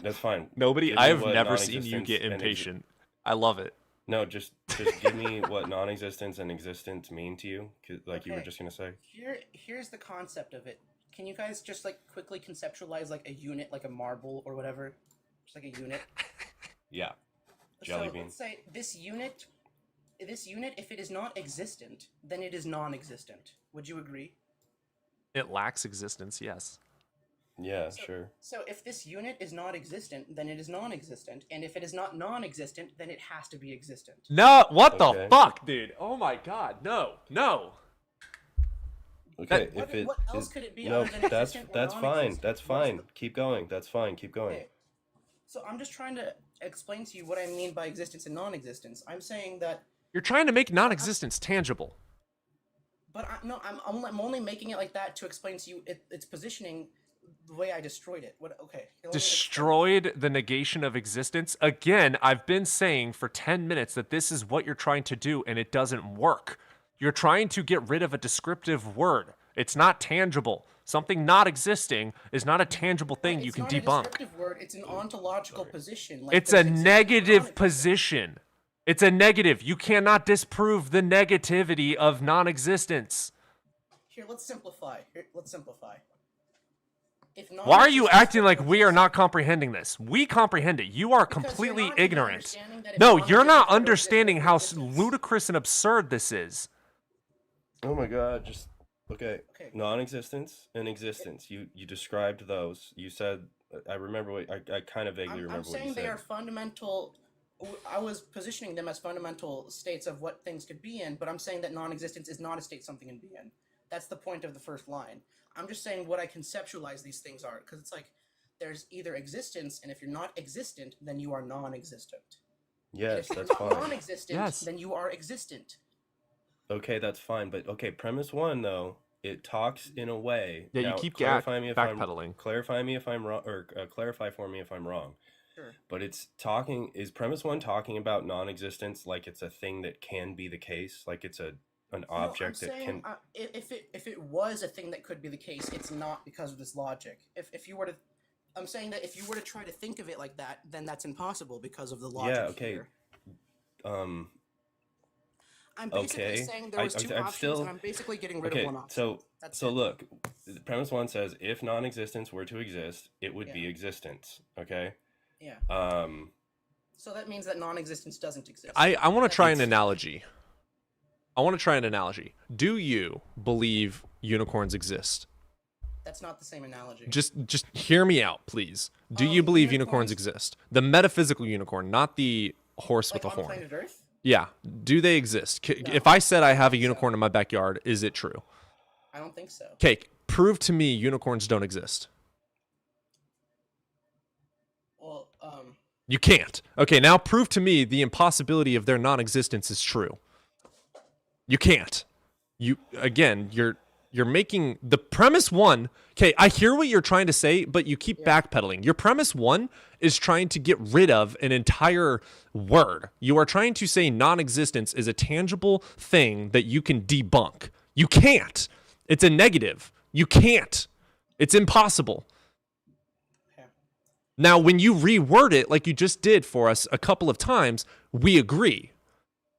That's fine. Nobody, Give me I've what never seen you non-existence get and impatient. I love it. No, just give me what non-existence and existence mean to you, like you were Okay. just gonna say. Here's the concept of it. Can you guys just like quickly conceptualize like a unit, like a marble or whatever, just like a unit? Yeah, jelly so bean. let's say this unit, if it is not existent, then it is non-existent. Would you agree? It lacks existence, yes. Yeah, sure. So if this unit is not existent, then it is non-existent, and if it is not non-existent, then it has to be existent. No, what the Okay. fuck, dude? Oh my god, no. Okay, That- if it what else could it be no, other than that's existent or that's fine. non-existent? That's fine. Keep going. That's fine. Keep going. Okay. So I'm just trying to explain to you what I mean by existence and non-existence. I'm saying that, You're trying to make non-existence tangible. but I'm only making it like that to explain to you its positioning the way I destroyed it. What? Okay. Destroyed the negation of existence? Again, I've been saying for 10 minutes that this is what you're trying to do, and it doesn't work. You're trying to get rid of a descriptive word. It's not tangible. Something not existing is not a tangible thing you can It's not a debunk. descriptive word. It's an ontological position. Like, It's a negative position. It's a negative. You cannot disprove the negativity of non-existence. Here, let's simplify. If Why are you non-existence acting like we are not comprehending this? We comprehend it. You are completely ignorant. that if No, you're not non-existence were to understanding how ludicrous and absurd this is. Oh my god, just okay. Non-existence and existence. You described those. You said I remember what I kind of vaguely remember I'm what you saying said. they are fundamental. I was positioning them as fundamental states of what things could be in, but I'm saying that non-existence is not a state something can be in. That's the point of the first line. I'm just saying what I conceptualize these things are, because it's like there's either existence, and if you're not existent, then you are non-existent. Yes, and if that's you're fine. not non-existent, then you are existent. Okay, that's fine, but okay, premise one though, it talks in a way. Yeah, you now, keep clarify me if backpedaling. Clarify me if I'm wrong, or clarify for me if I'm wrong. Sure. But it's talking. Is premise one talking about non-existence like it's a thing that can be the case, like it's an object that can? If it was a thing that could be the case, it's not because of this logic. If you were to, I'm saying that if you were to try to think of it like that, then that's impossible because of the logic. Yeah. Okay. Here. I'm Okay. basically saying there was two options, and I'm basically getting rid of one option. So look, premise one says if non-existence were to exist, it would be existence. Okay. Yeah. So that means that non-existence doesn't exist. I want to try an analogy. Do you believe unicorns exist? That's not the same analogy. Just hear me out, please. Do you believe unicorns exist? The metaphysical unicorn, not the horse with a horn. Planet Earth? Yeah. Do they exist? If I said I have a unicorn in my backyard, is it true? I don't think so. Okay, prove to me unicorns don't exist. Well, You can't. Okay, now prove to me the impossibility of their non-existence is true. You can't. You're making the premise one. Okay, I hear what you're trying to say, but you keep backpedaling. Your premise one is trying to get rid of an entire word. You are trying to say non-existence is a tangible thing that you can debunk. You can't. It's a negative. You can't. It's impossible. Now, when you reword it like you just did for us a couple of times, we agree.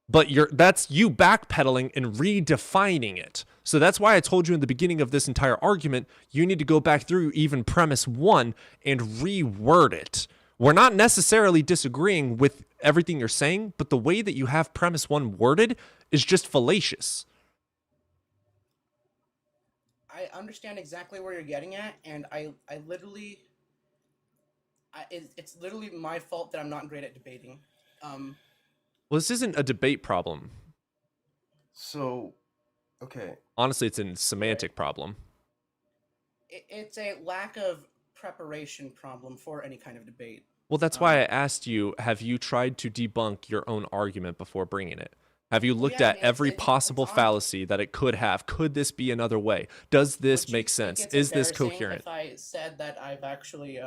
But that's you backpedaling and redefining it. So that's why I told you in the beginning of this entire argument, you need to go back through even premise one and reword it. We're not necessarily disagreeing with everything you're saying, but the way that you have premise one worded is just fallacious. I understand exactly where you're getting at, and I literally, it's literally my fault that I'm not great at debating. Well, this isn't a debate problem. So, okay. Honestly, it's a semantic problem. It's a lack of preparation problem for any kind of debate. Well, that's why I asked you, have you tried to debunk your own argument before bringing it? Have you looked at every possible fallacy that it could have? Could this be another way? Does this make sense? Is this coherent? If I said that I've actually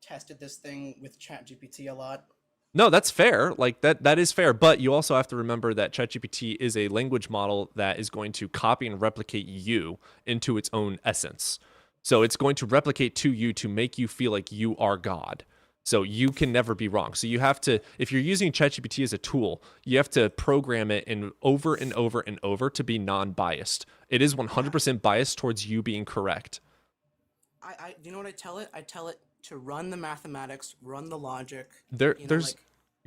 tested this thing with ChatGPT a lot. No, that's fair. Like that is fair. But you also have to remember that ChatGPT is a language model that is going to copy and replicate you into its own essence. So it's going to replicate to you to make you feel like you are God. So you can never be wrong. So you have to, if you're using ChatGPT as a tool, you have to program it in over and over and over to be non-biased. It is 100% biased towards you being correct. You know what I tell it? I tell it to run the mathematics, run the logic.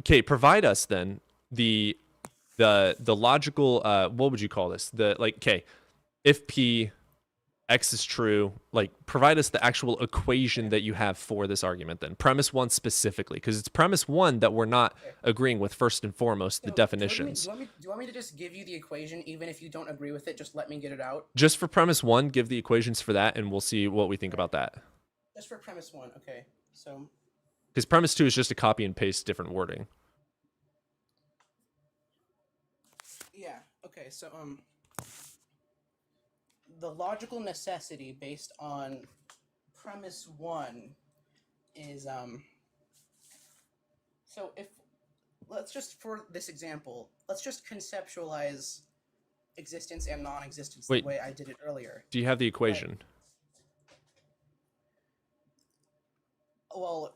Okay, provide us then the logical what would you call this? If P X is true, provide us the actual equation that you have for this argument then. Premise one specifically, because it's premise one that we're not agreeing with first and foremost, the definitions. Do you want me to just give you the equation even if you don't agree with it? Just let me get it out. Just for premise one, give the equations for that and we'll see what we think about that. Just for premise one, okay. So because premise two is just a copy and paste different wording. Yeah, okay, so the logical necessity based on premise 1 is so if let's just for this example, let's just conceptualize existence and non-existence the Wait. way I did it earlier. Do you have the equation? Well,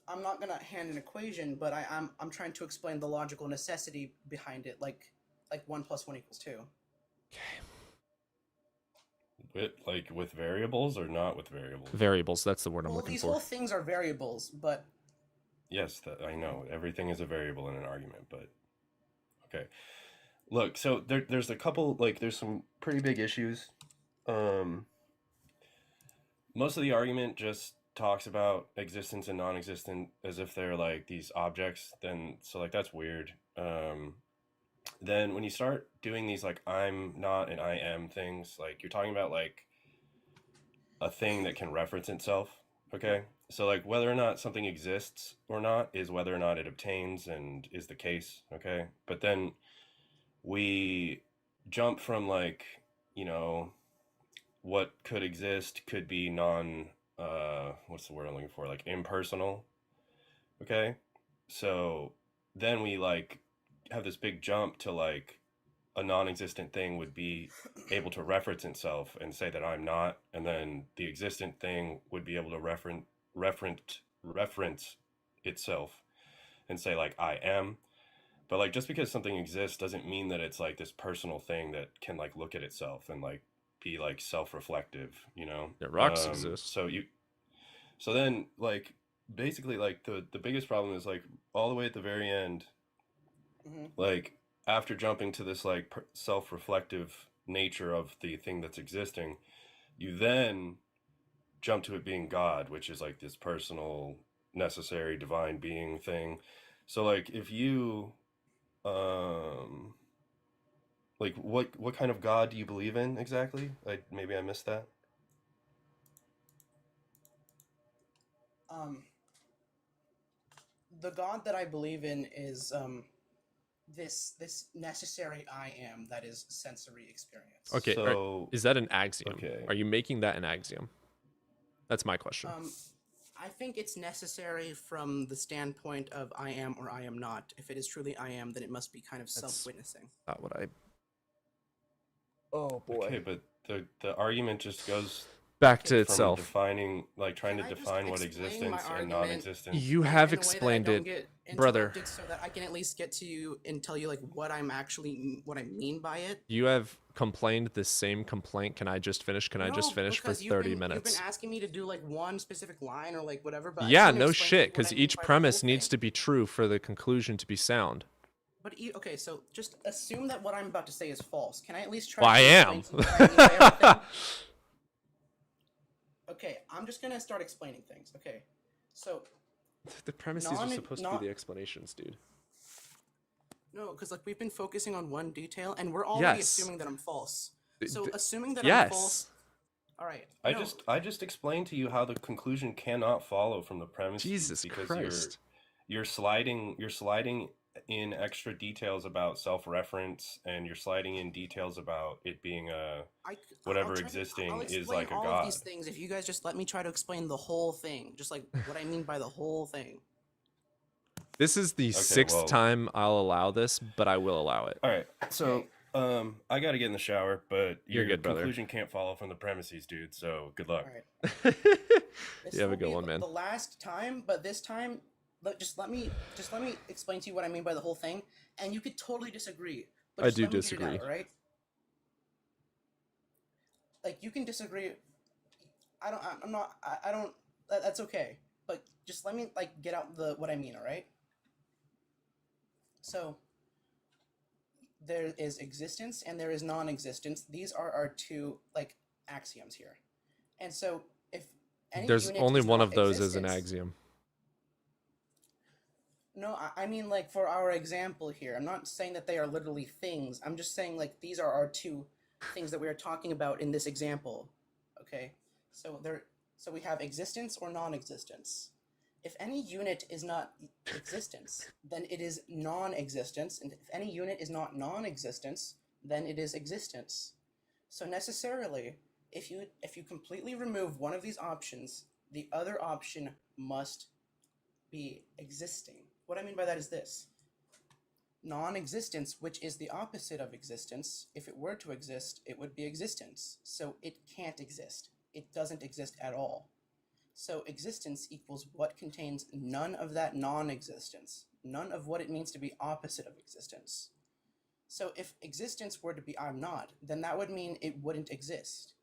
I'm not gonna hand an equation, but I'm trying to explain the logical necessity behind it, like 1 + 1 = 2. With variables or not with variables? Variables, that's the word I'm Well, looking these for. whole things are variables, but Yes, I know. Everything is a variable in an argument, but okay. Look, so there's a couple, there's some pretty big issues. Most of the argument just talks about existence and non-existent as if they're like these objects. So that's weird. Then when you start doing these like I'm not and I am things, like you're talking about like a thing that can reference itself. Okay, so like whether or not something exists or not is whether or not it obtains and is the case. Okay, but then we jump from like, what could exist could be what's the word I'm looking for, like impersonal. Okay, so then we like have this big jump to like a non-existent thing would be able to reference itself and say that I'm not, and then the existent thing would be able to reference itself and say like I am. But like just because something exists doesn't mean that it's like this personal thing that can like look at itself and like be like self-reflective, Yeah, rocks exist. So then like basically like the biggest problem is like all the way at the very end, like after jumping to this like self-reflective nature of the thing that's existing, you then jump to it being God, which is like this personal, necessary, divine being thing. So like if you like what kind of God do you believe in exactly? Maybe I missed that. The God that I believe in is this necessary I am that is sensory experience. Okay, So is that an axiom? okay. Are you making that an axiom? That's my question. I think it's necessary from the standpoint of I am or I am not. If it is truly I am, then it must be kind of self-witnessing. Not what I... Oh boy. Okay, but the argument just goes back to from itself. Defining, like trying to define what existence and non-existence. You have explained it, brother. So that I can at least get to you and tell you like what I mean by it. You have complained the same complaint. Can I just finish? Can I just finish for 30 minutes? You've been asking me to do like one specific line or like whatever. But yeah, no shit, because each premise needs to be true for the conclusion to be sound. But okay, so just assume that what I'm about to say is false. Can I at least try? Well, I am. Okay, I'm just gonna start explaining things. Okay, so the premises are supposed to be the explanations, dude. No, because like we've been focusing on one detail, and we're already assuming that I'm false. So assuming that I'm false. All right. I just explained to you how the conclusion cannot follow from the premise. Jesus Christ. You're sliding in extra details about self-reference, and you're sliding in details about it being whatever existing is like a god. I'll explain all of these things if you guys just let me try to explain the whole thing, just like what I mean by the whole thing. This is the sixth time I'll allow this, but I will allow it. All right, so I got to get in the shower, but You're your good, brother. conclusion can't follow from the premises, dude. So good luck. All right. You have a good one, man. The last time, but this time. Just let me explain to you what I mean by the whole thing, and you could totally disagree. But I just do let me get it disagree. out, right? Like you can disagree. I don't. That's okay. But just let me like get out what I mean. All right. So there is existence and there is non-existence. These are our two like axioms here, and so if any there's unit only is one of those as non-existence- an axiom. No, I mean like for our example here, I'm not saying that they are literally things. I'm just saying like these are our two things that we are talking about in this example. Okay, so we have existence or non-existence. If any unit is not existence, then it is non-existence, and if any unit is not non-existence, then it is existence. So necessarily, if you completely remove one of these options, the other option must be existing. What I mean by that is this. Non-existence, which is the opposite of existence, if it were to exist, it would be existence. So it can't exist. It doesn't exist at all. So existence equals what contains none of that non-existence, none of what it means to be opposite of existence. So if existence were to be I'm not, then that would mean it wouldn't exist.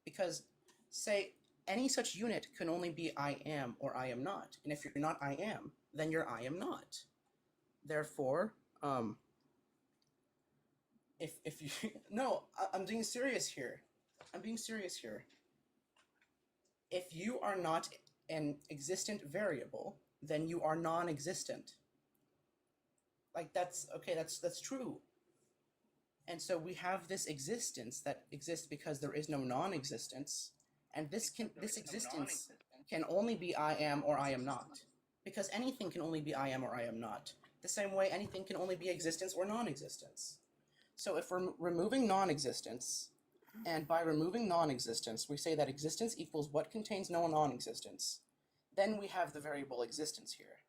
Because, say, any such unit can only be I am or I am not. And if you're not I am, then you're I am not. Therefore, if you no, I'm being serious here. I'm being serious here. If you are not an existent variable, then you are non-existent. Like that's okay, that's true. And so we have this existence that exists because there is no non-existence, and this existence can only be I am or I am not. Because anything can only be I am or I am not. The same way anything can only be existence or non-existence. So if we're removing non-existence, and by removing non-existence, we say that existence equals what contains no non-existence, then we have the variable existence here.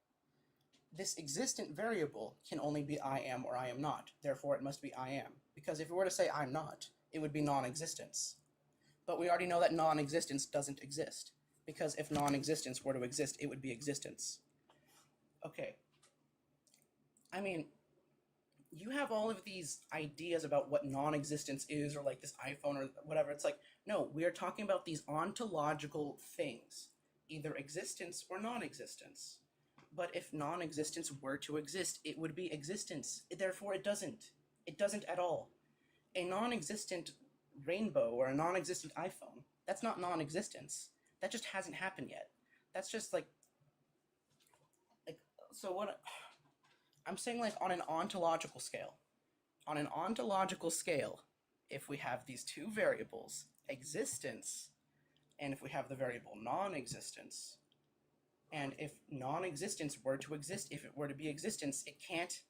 This existent variable can only be I am or I am not. Therefore, it must be I am. Because if we were to say I'm not, it would be non-existence. But we already know that non-existence doesn't exist. Because if non-existence were to exist, it would be existence. Okay. I mean, you have all of these ideas about what non-existence is, or like this iPhone or whatever. It's like, no, we are talking about these ontological things, either existence or non-existence. But if non-existence were to exist, it would be existence. Therefore, it doesn't. It doesn't at all. A non-existent rainbow or a non-existent iPhone, that's not non-existence. That just hasn't happened yet. That's just like so what I'm saying, like, on an ontological scale. On an ontological scale, if we have these two variables, existence, and if we have the variable non-existence, and if non-existence were to exist, if it were to be existence, it can't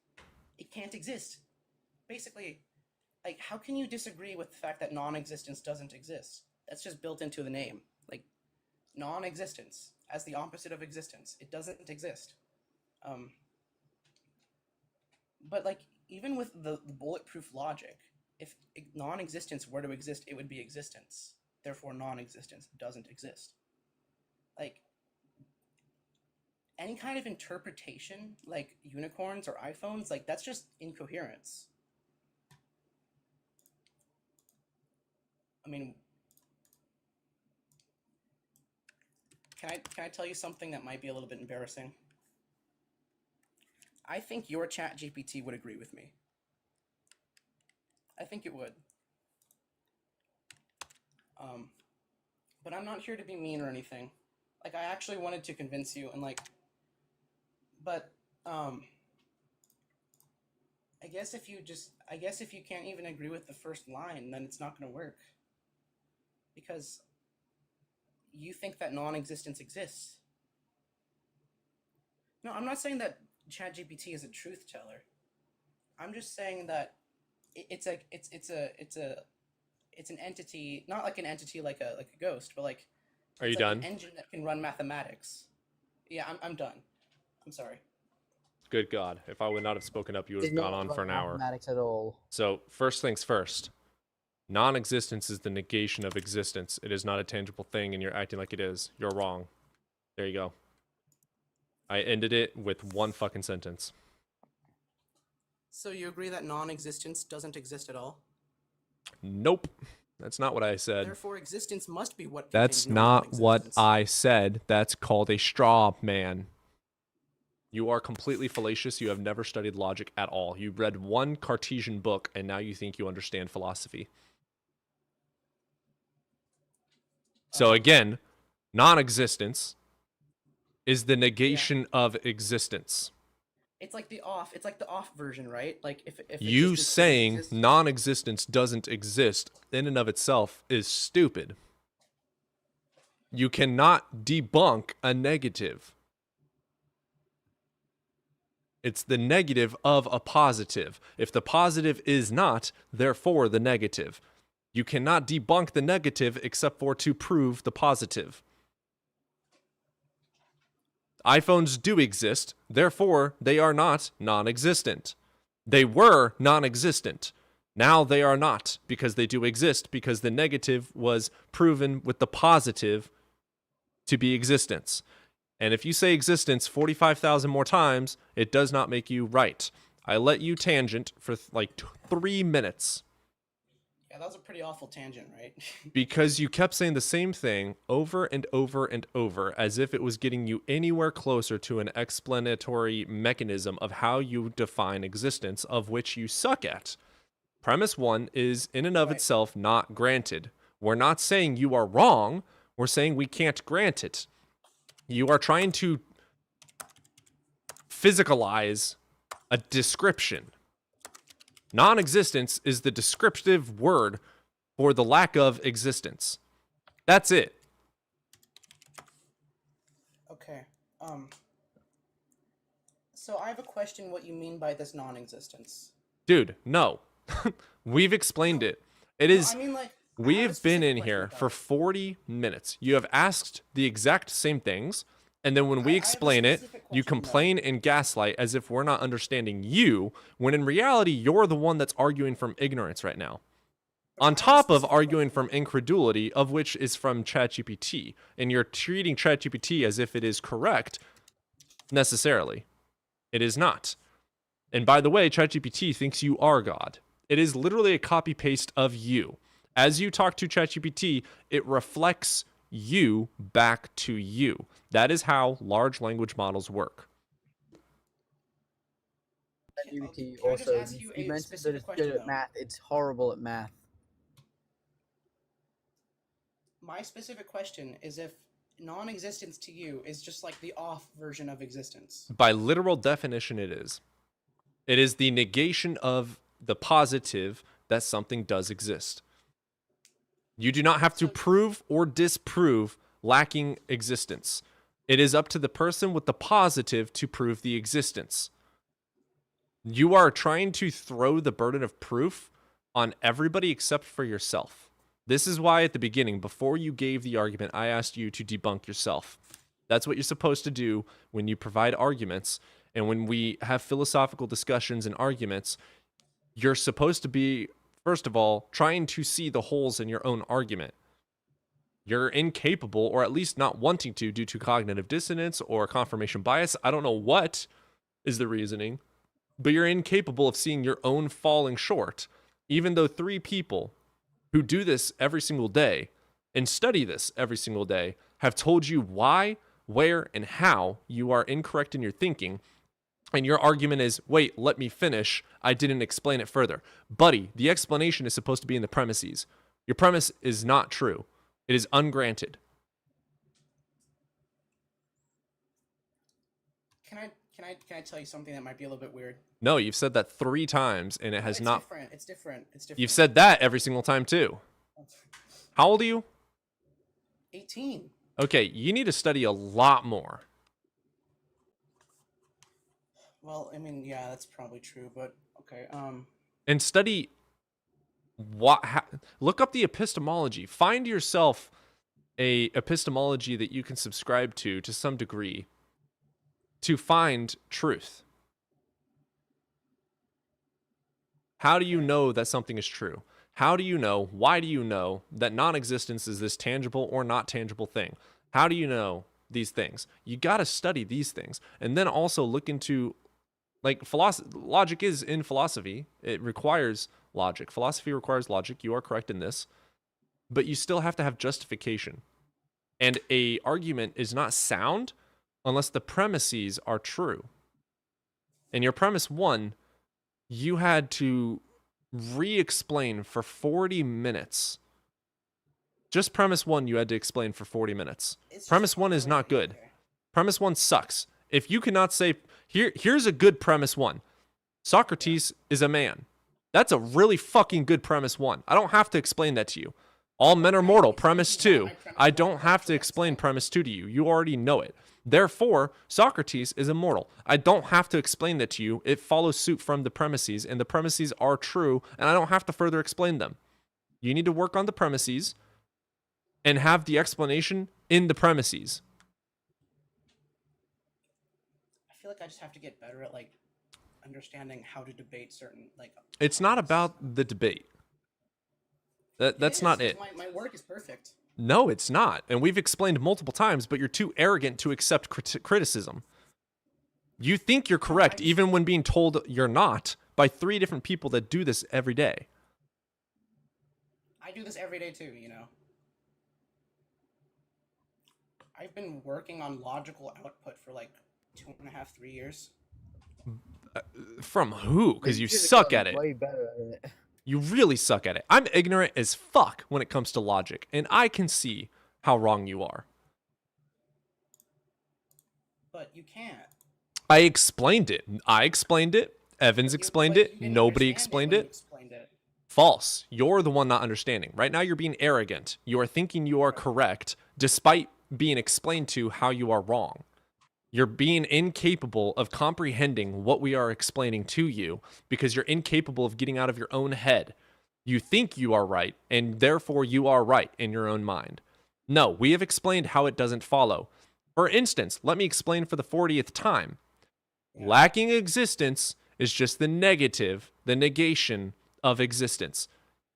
exist. Basically, like, how can you disagree with the fact that non-existence doesn't exist? That's just built into the name. Like, non-existence, as the opposite of existence. It doesn't exist. But, like, even with the bulletproof logic, if non-existence were to exist, it would be existence. Therefore, non-existence doesn't exist. Like, any kind of interpretation, like unicorns or iPhones, like, that's just incoherence. I mean, can I tell you something that might be a little bit embarrassing? I think your ChatGPT would agree with me. I think it would. But I'm not here to be mean or anything. Like, I actually wanted to convince you, and like, but I guess if you can't even agree with the first line, then it's not going to work. Because you think that non-existence exists. No, I'm not saying that ChatGPT is a truth teller. I'm just saying that it's an entity, not like an entity like a ghost, but like Are you like done? an engine that can run mathematics. Yeah, I'm done. I'm sorry. Good God. If I would not have spoken up, you would Did have gone not on run for an hour. mathematics at all. So, first things first. Non-existence is the negation of existence. It is not a tangible thing, and you're acting like it is. You're wrong. There you go. I ended it with one fucking sentence. So you agree that non-existence doesn't exist at all? Nope. That's not what I said. Therefore, existence must be what That's contains no not what non-existence. I said. That's called a straw man. You are completely fallacious. You have never studied logic at all. You read one Cartesian book, and now you think you understand philosophy. So again, non-existence is the negation of existence. It's like the off version, right? Like if You existence saying doesn't exist, non-existence doesn't exist in and of itself is stupid. You cannot debunk a negative. It's the negative of a positive. If the positive is not, therefore the negative. You cannot debunk the negative except for to prove the positive. iPhones do exist, therefore they are not non-existent. They were non-existent. Now they are not, because they do exist, because the negative was proven with the positive to be existence. And if you say existence 45,000 more times, it does not make you right. I let you tangent for like 3 minutes. Yeah, that was a pretty awful tangent, right? Because you kept saying the same thing over and over and over, as if it was getting you anywhere closer to an explanatory mechanism of how you define existence, of which you suck at. Premise 1 is in and of itself not granted. We're not saying you are wrong. We're saying we can't grant it. You are trying to physicalize a description. Non-existence is the descriptive word for the lack of existence. That's it. Okay. So I have a question what you mean by this non-existence. Dude, no. We've explained it. It is... I mean, like, we have been in here for 40 minutes. You have asked the exact same things, and then when we explain it, you complain and gaslight as if we're not understanding you, when in reality, you're the one that's arguing from ignorance right now. On top of arguing from incredulity, of which is from ChatGPT, and you're treating ChatGPT as if it is correct, necessarily. It is not. And by the way, ChatGPT thinks you are God. It is literally a copy-paste of you. As you talk to ChatGPT, it reflects you back to you. That is how large language models work. ChatGPT also, you mentioned that it's good at math. It's horrible at math. My specific question is if non-existence to you is just like the off version of existence. By literal definition, it is. It is the negation of the positive that something does exist. You do not have to prove or disprove lacking existence. It is up to the person with the positive to prove the existence. You are trying to throw the burden of proof on everybody except for yourself. This is why at the beginning, before you gave the argument, I asked you to debunk yourself. That's what you're supposed to do when you provide arguments. And when we have philosophical discussions and arguments, you're supposed to be, first of all, trying to see the holes in your own argument. You're incapable, or at least not wanting to, due to cognitive dissonance or confirmation bias. I don't know what is the reasoning, but you're incapable of seeing your own falling short, even though 3 people who do this every single day and study this every single day have told you why, where, and how you are incorrect in your thinking. And your argument is, wait, let me finish. I didn't explain it further. Buddy, the explanation is supposed to be in the premises. Your premise is not true. It is ungranted. Can I tell you something that might be a little bit weird? No, you've said that 3 times, and it has not... It's different. You've said that every single time, too. How old are you? 18. Okay, you need to study a lot more. Well, I mean, yeah, that's probably true, but okay. And study look up the epistemology. Find yourself a epistemology that you can subscribe to some degree to find truth. How do you know that something is true? How do you know, why do you know that non-existence is this tangible or not tangible thing? How do you know these things? You got to study these things. And then also look into, like, logic is in philosophy. It requires logic. Philosophy requires logic. You are correct in this. But you still have to have justification. And a argument is not sound unless the premises are true. And your premise 1, you had to re-explain for 40 minutes. Just premise 1 you had to explain for 40 minutes. Premise 1 is not good. Premise 1 sucks. If you cannot say, here's a good premise 1. Socrates is a man. That's a really fucking good premise 1. I don't have to explain that to you. All men are mortal, premise 2. I don't have to explain premise 2 to you. You already know it. Therefore, Socrates is immortal. I don't have to explain that to you. It follows suit from the premises, and the premises are true, and I don't have to further explain them. You need to work on the premises and have the explanation in the premises. I feel like I just have to get better at like understanding how to debate certain like. It's not about the debate. That's not it. My work is perfect. No, it's not. And we've explained multiple times, but you're too arrogant to accept criticism. You think you're correct even when being told you're not by 3 different people that do this every day. I do this every day too, you know. I've been working on logical output for like 2.5, 3 years. From who? Because But you should've suck gotten at it. way better at it. You really suck at it. I'm ignorant as fuck when it comes to logic, and I can see how wrong you are. But you can't. I explained it. I explained it. Evans explained it. Nobody explained it. False. You're the one not understanding. Right now you're being arrogant. You are thinking you are correct despite being explained to how you are wrong. You're being incapable of comprehending what we are explaining to you because you're incapable of getting out of your own head. You think you are right, and therefore you are right in your own mind. No, we have explained how it doesn't follow. For instance, let me explain for the 40th time. Lacking existence is just the negative, the negation of existence.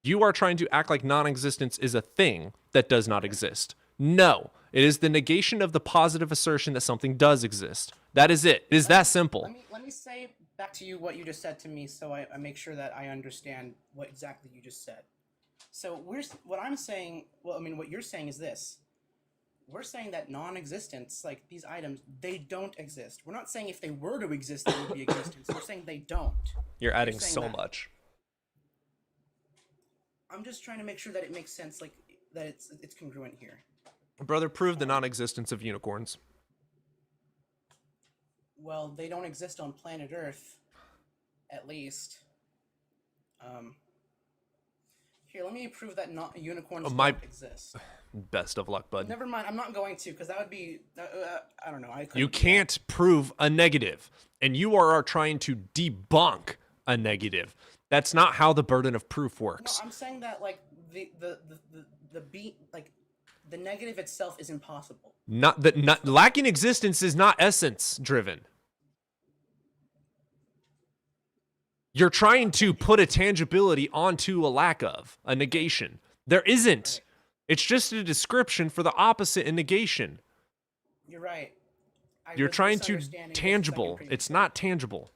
You are trying to act like non-existence is a thing that does not exist. No, it is the negation of the positive assertion that something does exist. That is it. It is that simple. Let me say back to you what you just said to me, so I make sure that I understand what exactly you just said. So what I'm saying. Well, I mean, what you're saying is this. We're saying that non-existence, like these items, they don't exist. We're not saying if they were to exist, they would be existence. We're saying they don't. You're adding saying so that. much. I'm just trying to make sure that it makes sense, like that it's congruent here. Brother, prove the non-existence of unicorns. Well, they don't exist on planet Earth, at least. Here, let me prove that unicorns don't exist. Best of luck, bud. Never mind, I'm not going to, because that would be, I don't know. You can't prove a negative, and you are trying to debunk a negative. That's not how the burden of proof works. No, I'm saying that like the negative itself is impossible. Not lacking existence is not essence driven. You're trying to put a tangibility onto a lack of, a negation. There isn't. It's just a description for the opposite in negation. You're right. You're trying to tangible. It's not tangible.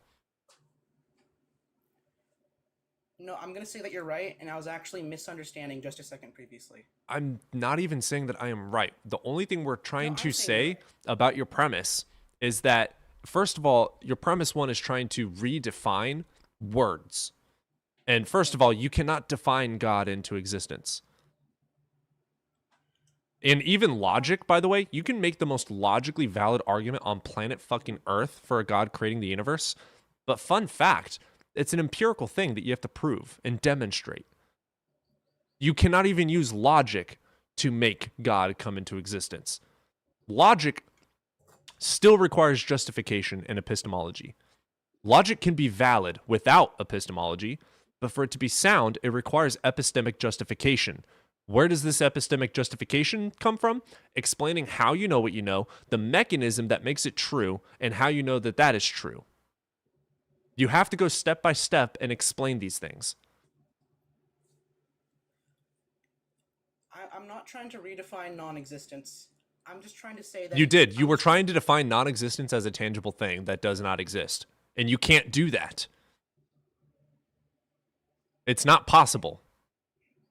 No, I'm going to say that you're right, and I was actually misunderstanding just a second previously. I'm not even saying that I am right. The only thing we're trying to say about your premise is that, first of all, your premise 1 is trying to redefine words. And first of all, you cannot define God into existence. And even logic, by the way, you can make the most logically valid argument on planet fucking Earth for a God creating the universe. But fun fact, it's an empirical thing that you have to prove and demonstrate. You cannot even use logic to make God come into existence. Logic still requires justification and epistemology. Logic can be valid without epistemology, but for it to be sound, it requires epistemic justification. Where does this epistemic justification come from? Explaining how you know what you know, the mechanism that makes it true, and how you know that that is true. You have to go step by step and explain these things. I'm not trying to redefine non-existence. I'm just trying to say that... You did. You were trying to define non-existence as a tangible thing that does not exist. And you can't do that. It's not possible.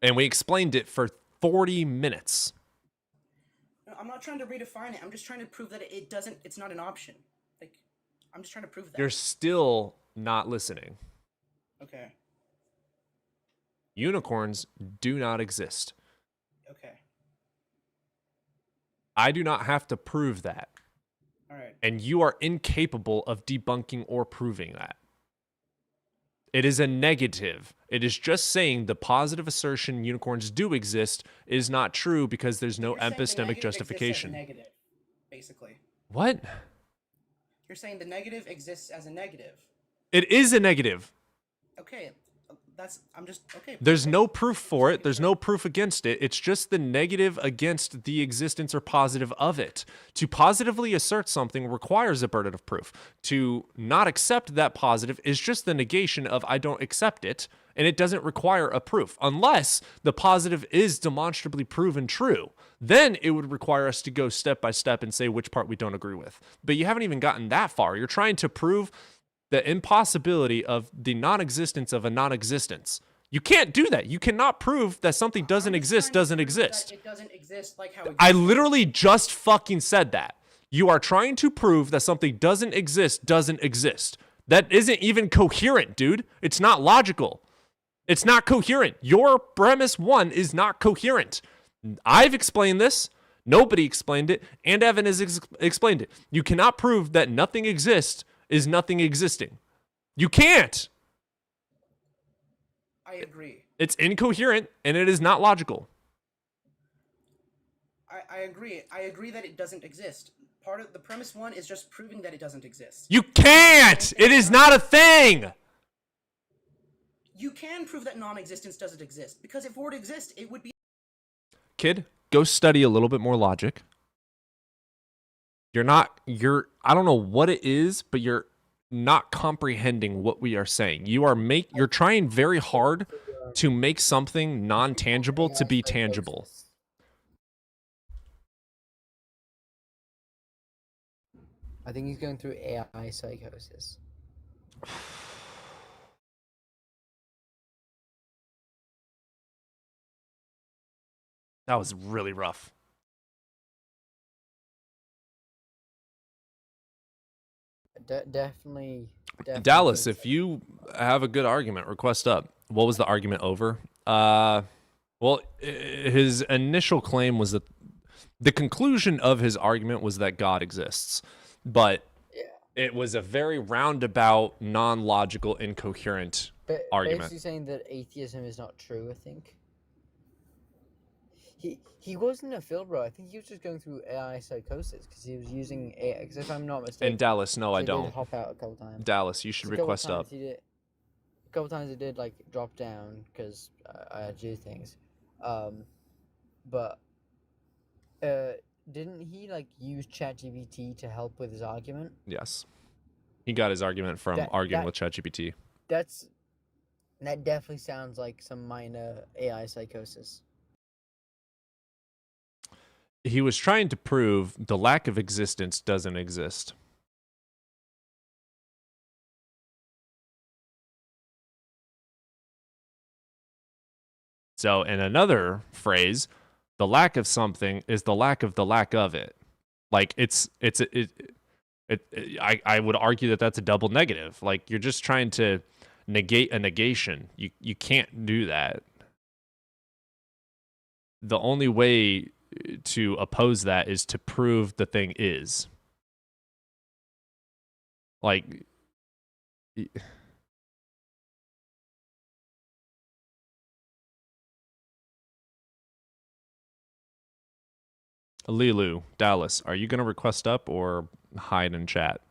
And we explained it for 40 minutes. No, I'm not trying to redefine it. I'm just trying to prove that it's not an option. Like, I'm just trying to prove that. You're still not listening. Okay. Unicorns do not exist. Okay. I do not have to prove that. All right. And you are incapable of debunking or proving that. It is a negative. It is just saying the positive assertion unicorns do exist is not true because there's no epistemic justification. Negative, basically. What? You're saying the negative exists as a negative. It is a negative. Okay. I'm just okay. There's no proof for it. There's no proof against it. It's just the negative against the existence or positive of it. To positively assert something requires a burden of proof. To not accept that positive is just the negation of I don't accept it, and it doesn't require a proof. Unless the positive is demonstrably proven true, then it would require us to go step by step and say which part we don't agree with. But you haven't even gotten that far. You're trying to prove the impossibility of the non-existence of a non-existence. You can't do that. You cannot prove that something doesn't exist. It doesn't exist like how it I literally just fucking said that. You are trying to prove that something doesn't exist. That isn't even coherent, dude. It's not logical. It's not coherent. Your premise 1 is not coherent. I've explained this. Nobody explained it. And Evan has explained it. You cannot prove that nothing exists is nothing existing. You can't. I agree. It's incoherent and it is not logical. I agree. I agree that it doesn't exist. Part of the premise 1 is just proving that it doesn't exist. You can't. It is not a thing. You can prove that non-existence doesn't exist because if it were to exist, it would be. Kid, go study a little bit more logic. I don't know what it is, but you're not comprehending what we are saying. You're trying very hard to make something non-tangible to be tangible. I think he's going through AI psychosis. That was really rough. Definitely. Dallas, if you have a good argument, request up. What was the argument over? Well, his initial claim was that the conclusion of his argument was that God exists, but it was a very roundabout, non-logical, incoherent argument. Basically saying that atheism is not true, I think. He wasn't a Phil, bro. I think he was just going through AI psychosis because he was using AI. Because if I'm not mistaken, And Dallas, no, I he did don't. hop out a couple times. Dallas, you should request up. A couple times he did like drop down because I had to do things, but didn't he like use ChatGPT to help with his argument? Yes, he got his argument from arguing with ChatGPT. That definitely sounds like some minor AI psychosis. He was trying to prove the lack of existence doesn't exist. So, in another phrase, the lack of something is the lack of it. Like I would argue that that's a double negative. Like you're just trying to negate a negation. You can't do that. The only way to oppose that is to prove the thing is. Like Lilu, Dallas, are you going to request up or hide in chat?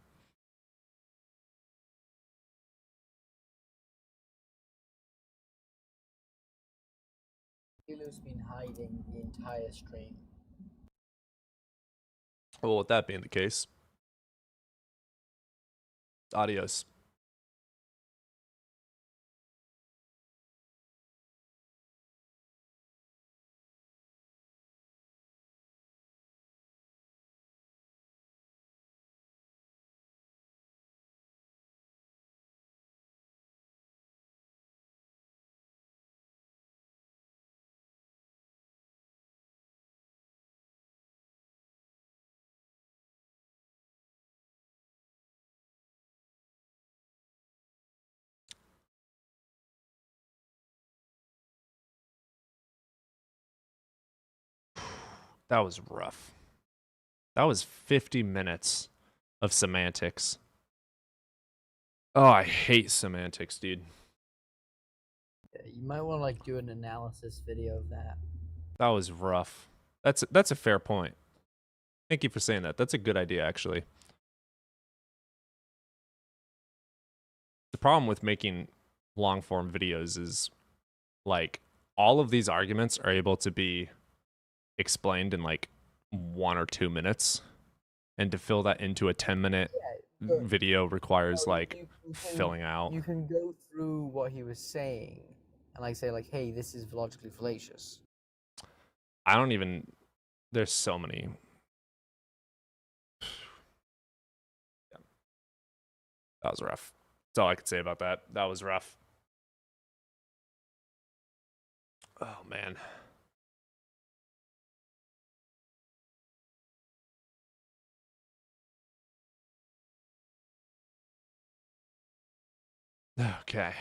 Lilu's been hiding the entire stream. Well, with that being the case, adios. That was rough. That was 50 minutes of semantics. Oh, I hate semantics, dude. You might want to like do an analysis video of that. That was rough. That's a fair point. Thank you for saying that. That's a good idea, actually. The problem with making long form videos is like all of these arguments are able to be explained in like 1 or 2 minutes, and to fill that into a 10-minute but video requires like you filling out. you can go through what he was saying and like say like, hey, this is logically fallacious. I don't even. There's so many. That was rough. That's all I could say about that. That was rough. Oh man. Okay.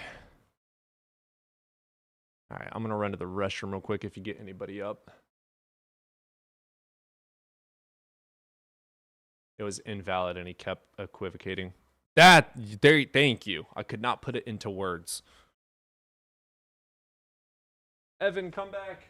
All right, I'm gonna run to the restroom real quick if you get anybody up. It was invalid and he kept equivocating. Thank you. I could not put it into words. Evan, come back.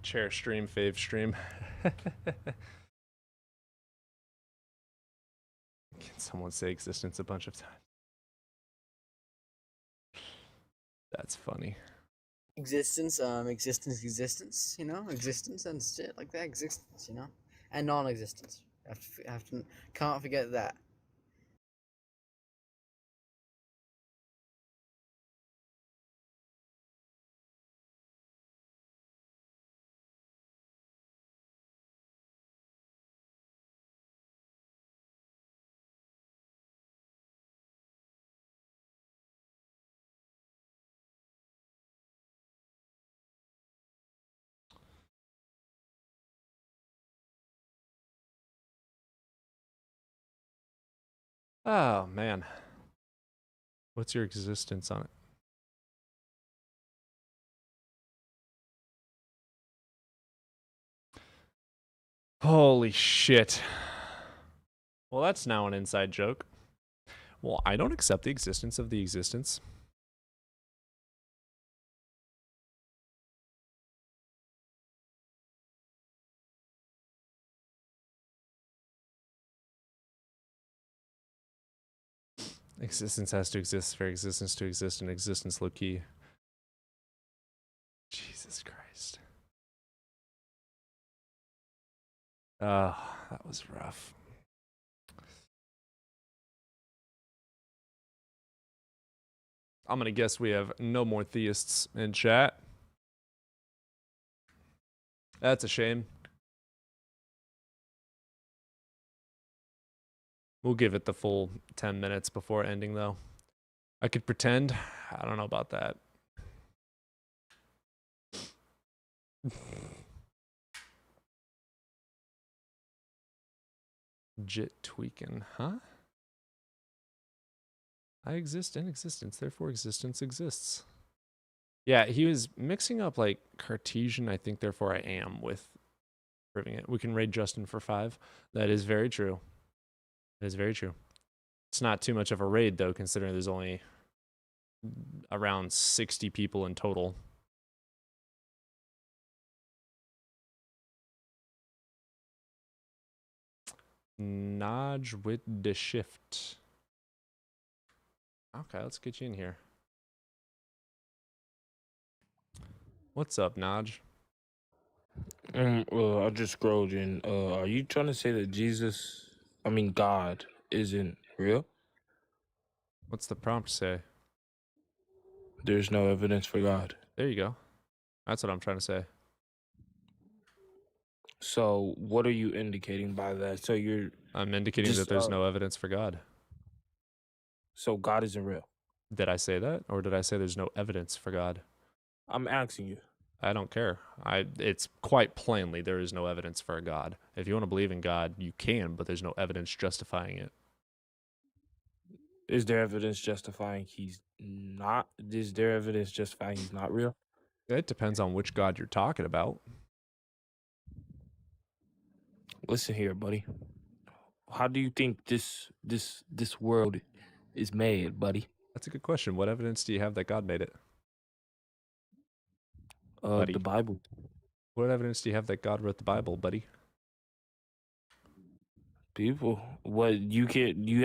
Chair stream, fave stream. Can someone say existence a bunch of times? That's funny. Existence, existence, you know, existence and shit like that, existence, you know, and non-existence. Can't forget that. Oh man. What's your existence on it? Holy shit. Well, that's now an inside joke. Well, I don't accept the existence of the existence. Existence has to exist for existence to exist, and existence low key. Jesus Christ. Oh, that was rough. I'm going to guess we have no more theists in chat. That's a shame. We'll give it the full 10 minutes before ending, though. I could pretend. I don't know about that. Jit tweaking, huh? I exist in existence, therefore existence exists. Yeah, he was mixing up like Cartesian, I think, therefore I am, with proving it. We can raid Justin for 5. That is very true. That is very true. It's not too much of a raid, though, considering there's only around 60 people in total. Naj with the shift. Okay, let's get you in here. What's up, Naj? I just scrolled in. Are you trying to say that God, isn't real? What's the prompt say? There's no evidence for God. There you go. That's what I'm trying to say. So, what are you indicating by that? So I'm indicating that there's no evidence for God. So God isn't real. Did I say that, or did I say there's no evidence for God? I'm asking you. I don't care. It's quite plainly there is no evidence for a God. If you want to believe in God, you can, but there's no evidence justifying it. Is there evidence justifying he's not? Is there evidence justifying he's not real? It depends on which God you're talking about. Listen here, buddy. How do you think this world is made, buddy? That's a good question. What evidence do you have that God made it? The Bible. What evidence do you have that God wrote the Bible, buddy? People. What you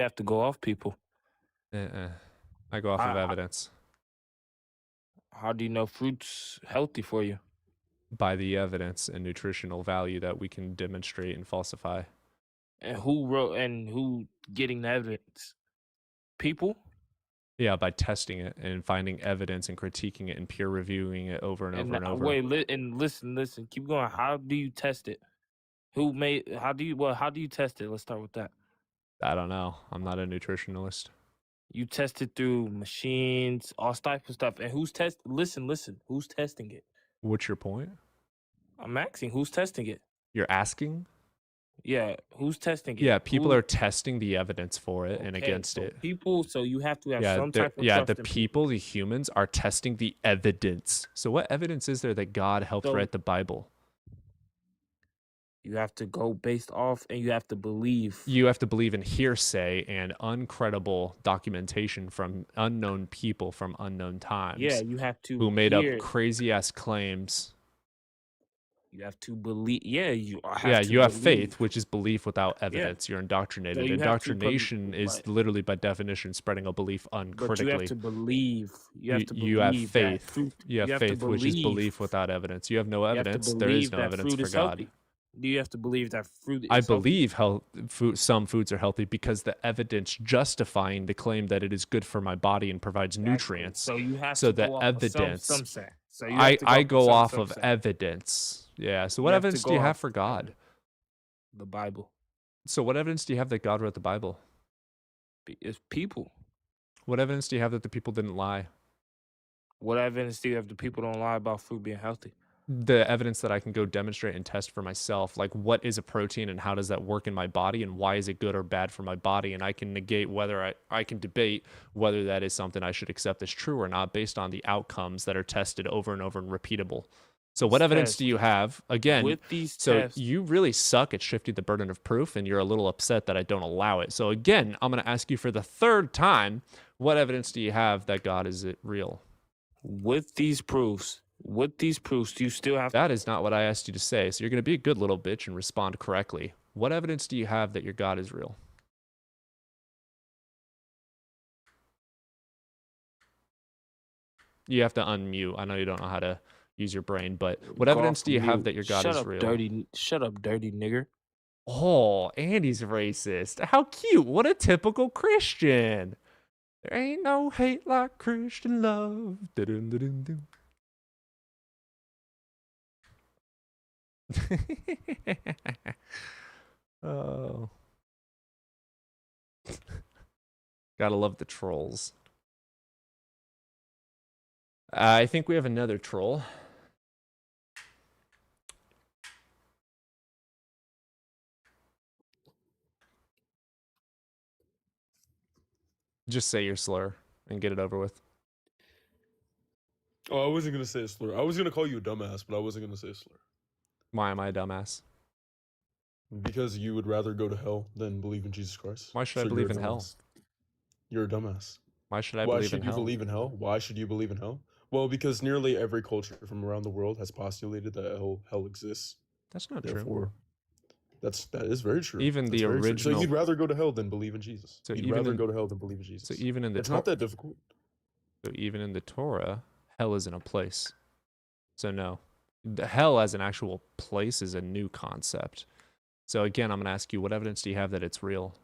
have to go off people. I go off of evidence. How do you know fruit's healthy for you? By the evidence and nutritional value that we can demonstrate and falsify. And who getting the evidence? People? Yeah, by testing it and finding evidence and critiquing it and peer reviewing it over and over and over. Wait, listen. Keep going. How do you test it? How do you test it? Let's start with that. I don't know. I'm not a nutritionalist. You test it through machines, all type of stuff. And who's listen, who's testing it? What's your point? I'm asking, who's testing it? You're asking? Yeah, who's testing it? Yeah, people are testing the evidence for it and against it. So you have to have some type of trust the people, the humans, are testing the evidence. So what evidence is there that God helped write the Bible? You have to go based off, and you have to believe. You have to believe in hearsay and uncredible documentation from unknown people from unknown times. Yeah, you have to. Who made up crazy-ass claims. You have to believe. Yeah, you have faith, which is belief without evidence. You're indoctrinated. So Indoctrination is literally, by definition, spreading a belief uncritically. But you have to believe. You have faith. You have faith, which is belief without evidence. You have no evidence. There is no evidence for God. Do you have to believe that fruit is I believe some foods are healthy because the evidence justifying the claim that it is good for my body and provides nutrients. So you have to the go evidence. Some say. So I go off of evidence. Yeah. So what evidence do you have for God? The Bible. So what evidence do you have that God wrote the Bible? It's people. What evidence do you have that the people didn't lie? What evidence do you have that people don't lie about food being healthy? The evidence that I can go demonstrate and test for myself, like what is a protein and how does that work in my body and why is it good or bad for my body, and I can negate whether I can debate whether that is something I should accept as true or not based on the outcomes that are tested over and over and repeatable. So what evidence do you have? Again, with these tests, you really suck at shifting the burden of proof and you're a little upset that I don't allow it. So again, I'm going to ask you for the third time, what evidence do you have that God is real? With these proofs, do you still have... That is not what I asked you to say. So you're going to be a good little bitch and respond correctly. What evidence do you have that your God is real? You have to unmute. I know you don't know how to use your brain, but what Go evidence off do you have mute. that your God is real? Shut up, dirty nigger. Oh, Andy's racist. How cute. What a typical Christian. There ain't no hate like Christian love. Dun-dun-dun-dun-dun. Oh. Gotta love the trolls. I think we have another troll. Just say your slur and get it over with. Oh, I wasn't gonna say a slur. I was gonna call you a dumbass, but I wasn't gonna say a slur. Why am I a dumbass? Because you would rather go to hell than believe in Jesus Christ. Why should I believe in hell? You're a dumbass. Why should I Why believe should in you hell? believe in hell? Why should you believe in hell? Well, because nearly every culture from around the world has postulated that hell exists. That's not Therefore, true. that is very true. Even That's the very true. original. So you'd rather go to hell than believe in Jesus. So You'd even rather in, go to hell than believe in Jesus. So even in the it's not that difficult. So even in the Torah, hell isn't a place. So no, the hell as an actual place is a new concept. So again, I'm gonna ask you, what evidence do you have that it's real?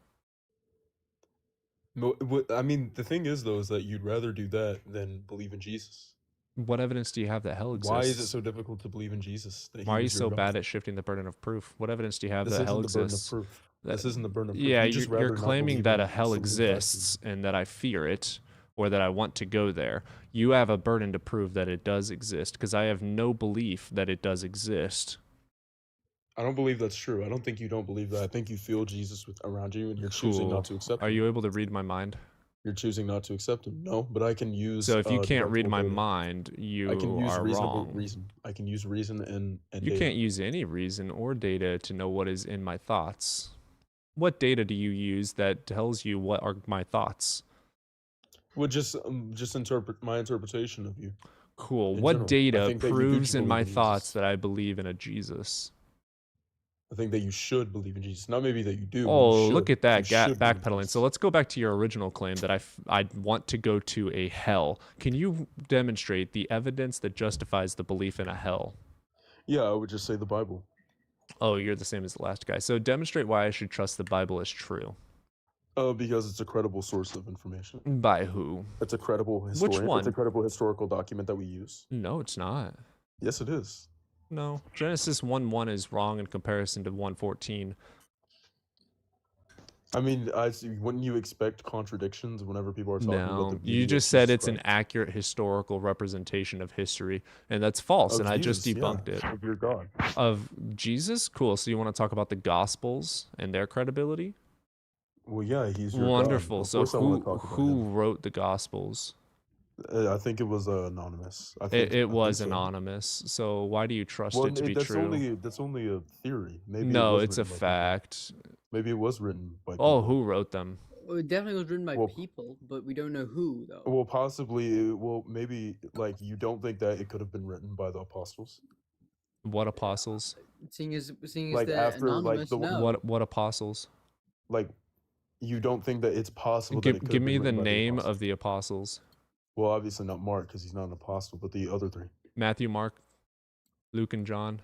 I mean, the thing is, though, is that you'd rather do that than believe in Jesus. What evidence do you have that hell exists? Why is it so difficult to believe in Jesus? Why are you so bad at shifting the burden of proof? What evidence do you have This that hell isn't the burden of exists? proof. This isn't the burden of proof. Yeah, You'd just you're rather not claiming believe that in a hell something exists and that I fear it or that I want to go there. You have a burden to prove that it does exist because I have no belief that it does exist. I don't believe that's true. I don't think you don't believe that. I think you feel Jesus around you and you're choosing not to accept him. Are you able to read my mind? You're choosing not to accept him. No, but I can use. So if you can't read my data. mind, you I can use are reasonable wrong. reason. I can use reason and You data. can't use any reason or data to know what is in my thoughts. What data do you use that tells you what are my thoughts? Well, just interpret my interpretation of you. Cool. In What general. I data think that you do proves in believe my in Jesus. thoughts that I believe in a Jesus? I think that you should believe in Jesus. Not maybe that you do. Oh, you should. look at that You should believe in backpedaling. So let's go back to your original claim that I want to go to a hell. Can you demonstrate the evidence that justifies the belief in a hell? Yeah, I would just say the Bible. Oh, you're the same as the last guy. So demonstrate why I should trust the Bible as true. Because it's a credible source of information. By who? It's a credible Which historian. one? It's a credible historical document that we use. No, it's not. Yes, it is. No. Genesis 1:1 is wrong in comparison to 1:14. I mean, wouldn't you expect contradictions whenever people are talking about the No, beauty you of just said Jesus it's an Christ? accurate historical representation of history, and that's false, Of and I just Jesus, yeah, debunked it. of your God. Of Jesus? Cool. So you want to talk about the Gospels and their credibility? Well, yeah, he's your God. Wonderful. Of So course I want to talk about who him. wrote the Gospels? I think it was anonymous. I think It was so. anonymous. So why do you trust Well, it to be that's true? that's only a theory. Maybe No, it was it's a written by fact. people. Maybe it was written by people. Oh, who wrote them? Well, it definitely was written by people, but we don't know who though. Well, possibly. Well, maybe like you don't think that it could have been written by the apostles. What apostles? Seeing as Like they're after like anonymous, the no. What apostles? Like you don't think that it's possible that it could Give have me been the written by name apostles? of the apostles. Well, obviously not Mark because he's not an apostle, but the other three. Matthew, Mark, Luke, and John.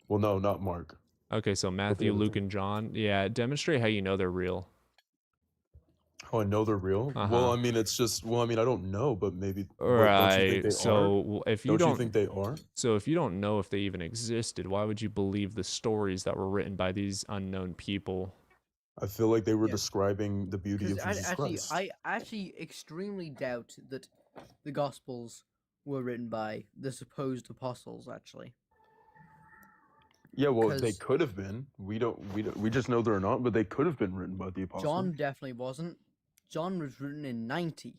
Well, no, not Mark. Okay, so Matthew, other Luke, three. and John. Yeah, demonstrate how you know they're real. Oh, I know they're real. Uh-huh. Well, I mean, it's just. Well, I mean, I don't know, but maybe. Don't you think Right. they So are? if you Don't you think they are? So if you don't know if they even existed, why would you believe the stories that were written by these unknown people? I feel like they were describing the beauty of Because Jesus Christ. I actually extremely doubt that the Gospels were written by the supposed apostles. Actually, Yeah, well, they 'cause could have been. We just know they're not, but they could have been written by the apostles. John definitely wasn't. John was written in 90.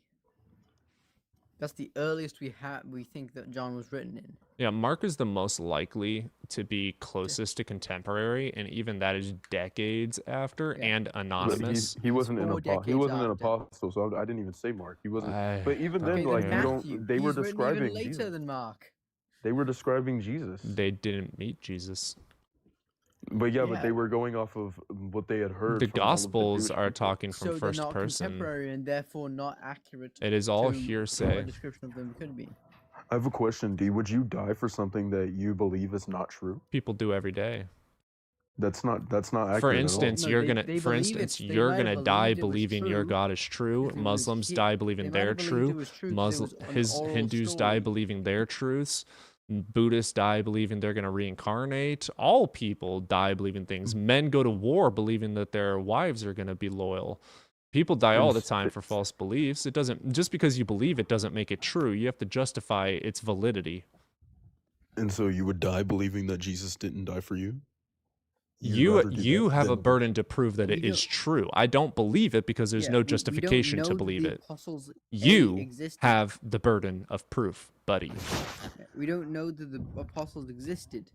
That's the earliest we think that John was written in. Yeah, Mark is the most likely to be closest to contemporary, and even that is decades after and But anonymous. he wasn't an 4 apostle. He decades wasn't an after. apostle, so I didn't even say Mark. He wasn't. I But even don't then, Okay, like then you Matthew. don't. They were He's written describing even later Jesus. than Mark. They were describing Jesus. They didn't meet Jesus. But yeah, but Yeah. they were going off of what they had heard The from all of the Gospels Jewish are people. talking from So they're first not person. contemporary and therefore not accurate It is all to what a hearsay. description of them could be. I have a question, D. Would you die for something that you believe is not true? People do every day. That's not accurate For at all. instance, No, you're they- gonna they for believe instance, it's- they you're might have gonna die believed it was believing your true God is true. 'cause it was Muslims hi- die they believing might have they're believed it true. was true 'cause it was an oral Hindus die story. believing their truths. Buddhists die believing they're gonna reincarnate. All people die believing things. Men go to war believing that their wives are gonna be loyal. People die all the time for false beliefs. It doesn't just because you believe it doesn't make it true. You have to justify its validity. And so you would die believing that Jesus didn't die for you? You'd You rather do you that have a than burden to prove that We it is don't- true. I don't believe it because there's Yeah, no we don't justification know to that believe the it. apostles, A, You existed. have the burden of proof, buddy. We don't know that the apostles existed.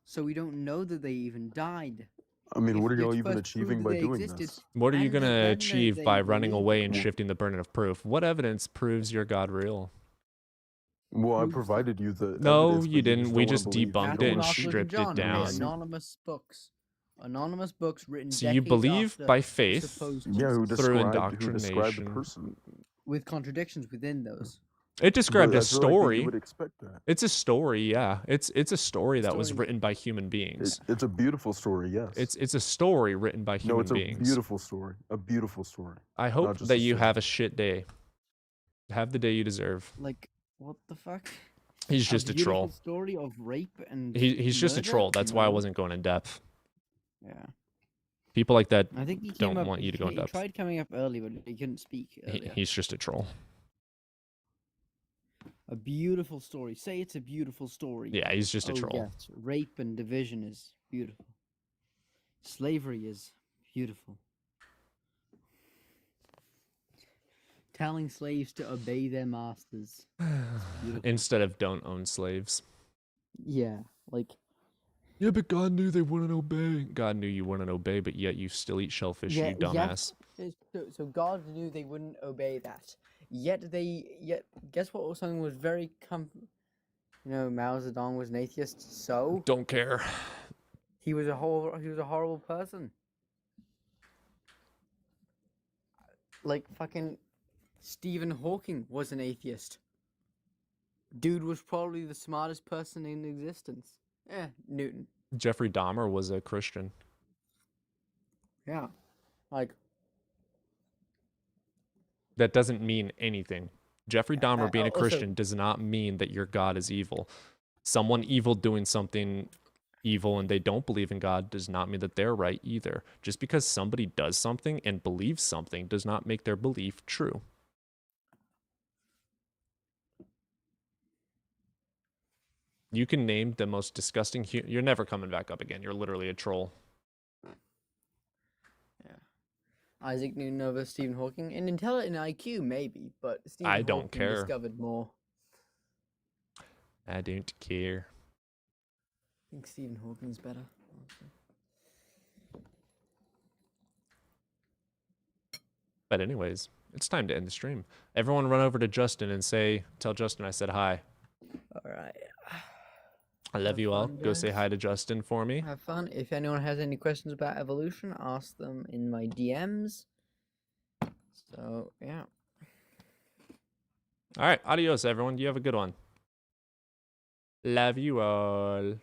So we don't know that they even died. I mean, If what are we y'all had even first proved achieving that by they doing existed, this? What are you and going to then achieve they by running believed- away and shifting the burden of proof? What evidence proves your God real? Well, I Proves- provided you the No, evidence, you but didn't. don't We wanna just believe. You debunked don't it Matthew, and wanna Mark, see. Luke, and stripped it John, down. anonymous books. Anonymous books written So you decades believe after by faith supposed Yeah, who Jesus, through described the indoctrination. person. with contradictions within those. It described But a I feel like that you story. would expect that. It's a story, yeah. It's a story that was Story- written by human beings. It's a beautiful story, yes. It's a story written by No, human it's a beings. beautiful story. A beautiful story. I Not hope just that a you story. have a shit day. Have the day you deserve. Like, what the fuck? He's just a beautiful troll. story of rape and He's just a murder? troll. That's why I No. wasn't going in depth. Yeah. People like that I think he don't came up. want you to go in He depth. tried coming up early, but he couldn't speak earlier. He's just a troll. A beautiful story. Say it's a beautiful story. Yeah, he's just a Oh, troll. yes. Rape and division is beautiful. Slavery is beautiful. Telling slaves to obey their masters. Beautiful. Instead of don't own slaves. Yeah, like Yeah, but God knew they wouldn't obey. God knew you wouldn't obey, but yet you still eat shellfish, you dumbass. So God knew they wouldn't obey that. Yet guess what? Something was very Mao Zedong was an atheist. So Don't care. he was a horrible person. Like fucking Stephen Hawking was an atheist. Dude was probably the smartest person in existence. Newton. Jeffrey Dahmer was a Christian. Yeah. Like That doesn't mean anything. Jeffrey Dahmer being a also- Christian does not mean that your God is evil. Someone evil doing something evil and they don't believe in God does not mean that they're right either. Just because somebody does something and believes something does not make their belief true. You can name the most disgusting... You're never coming back up again. You're literally a troll. Isaac Newton over Stephen Hawking. In intelligent IQ, maybe, but Stephen I don't Hawking care. discovered more. I don't care. I think Stephen Hawking's better. Honestly. But anyways, it's time to end the stream. Everyone run over to Justin and tell Justin I said hi. All right. I love Have you all. fun, Go say guys. hi to Justin for me. Have fun. If anyone has any questions about evolution, ask them in my DMs. So, yeah. All right. Adios, everyone. You have a good one. Love you all.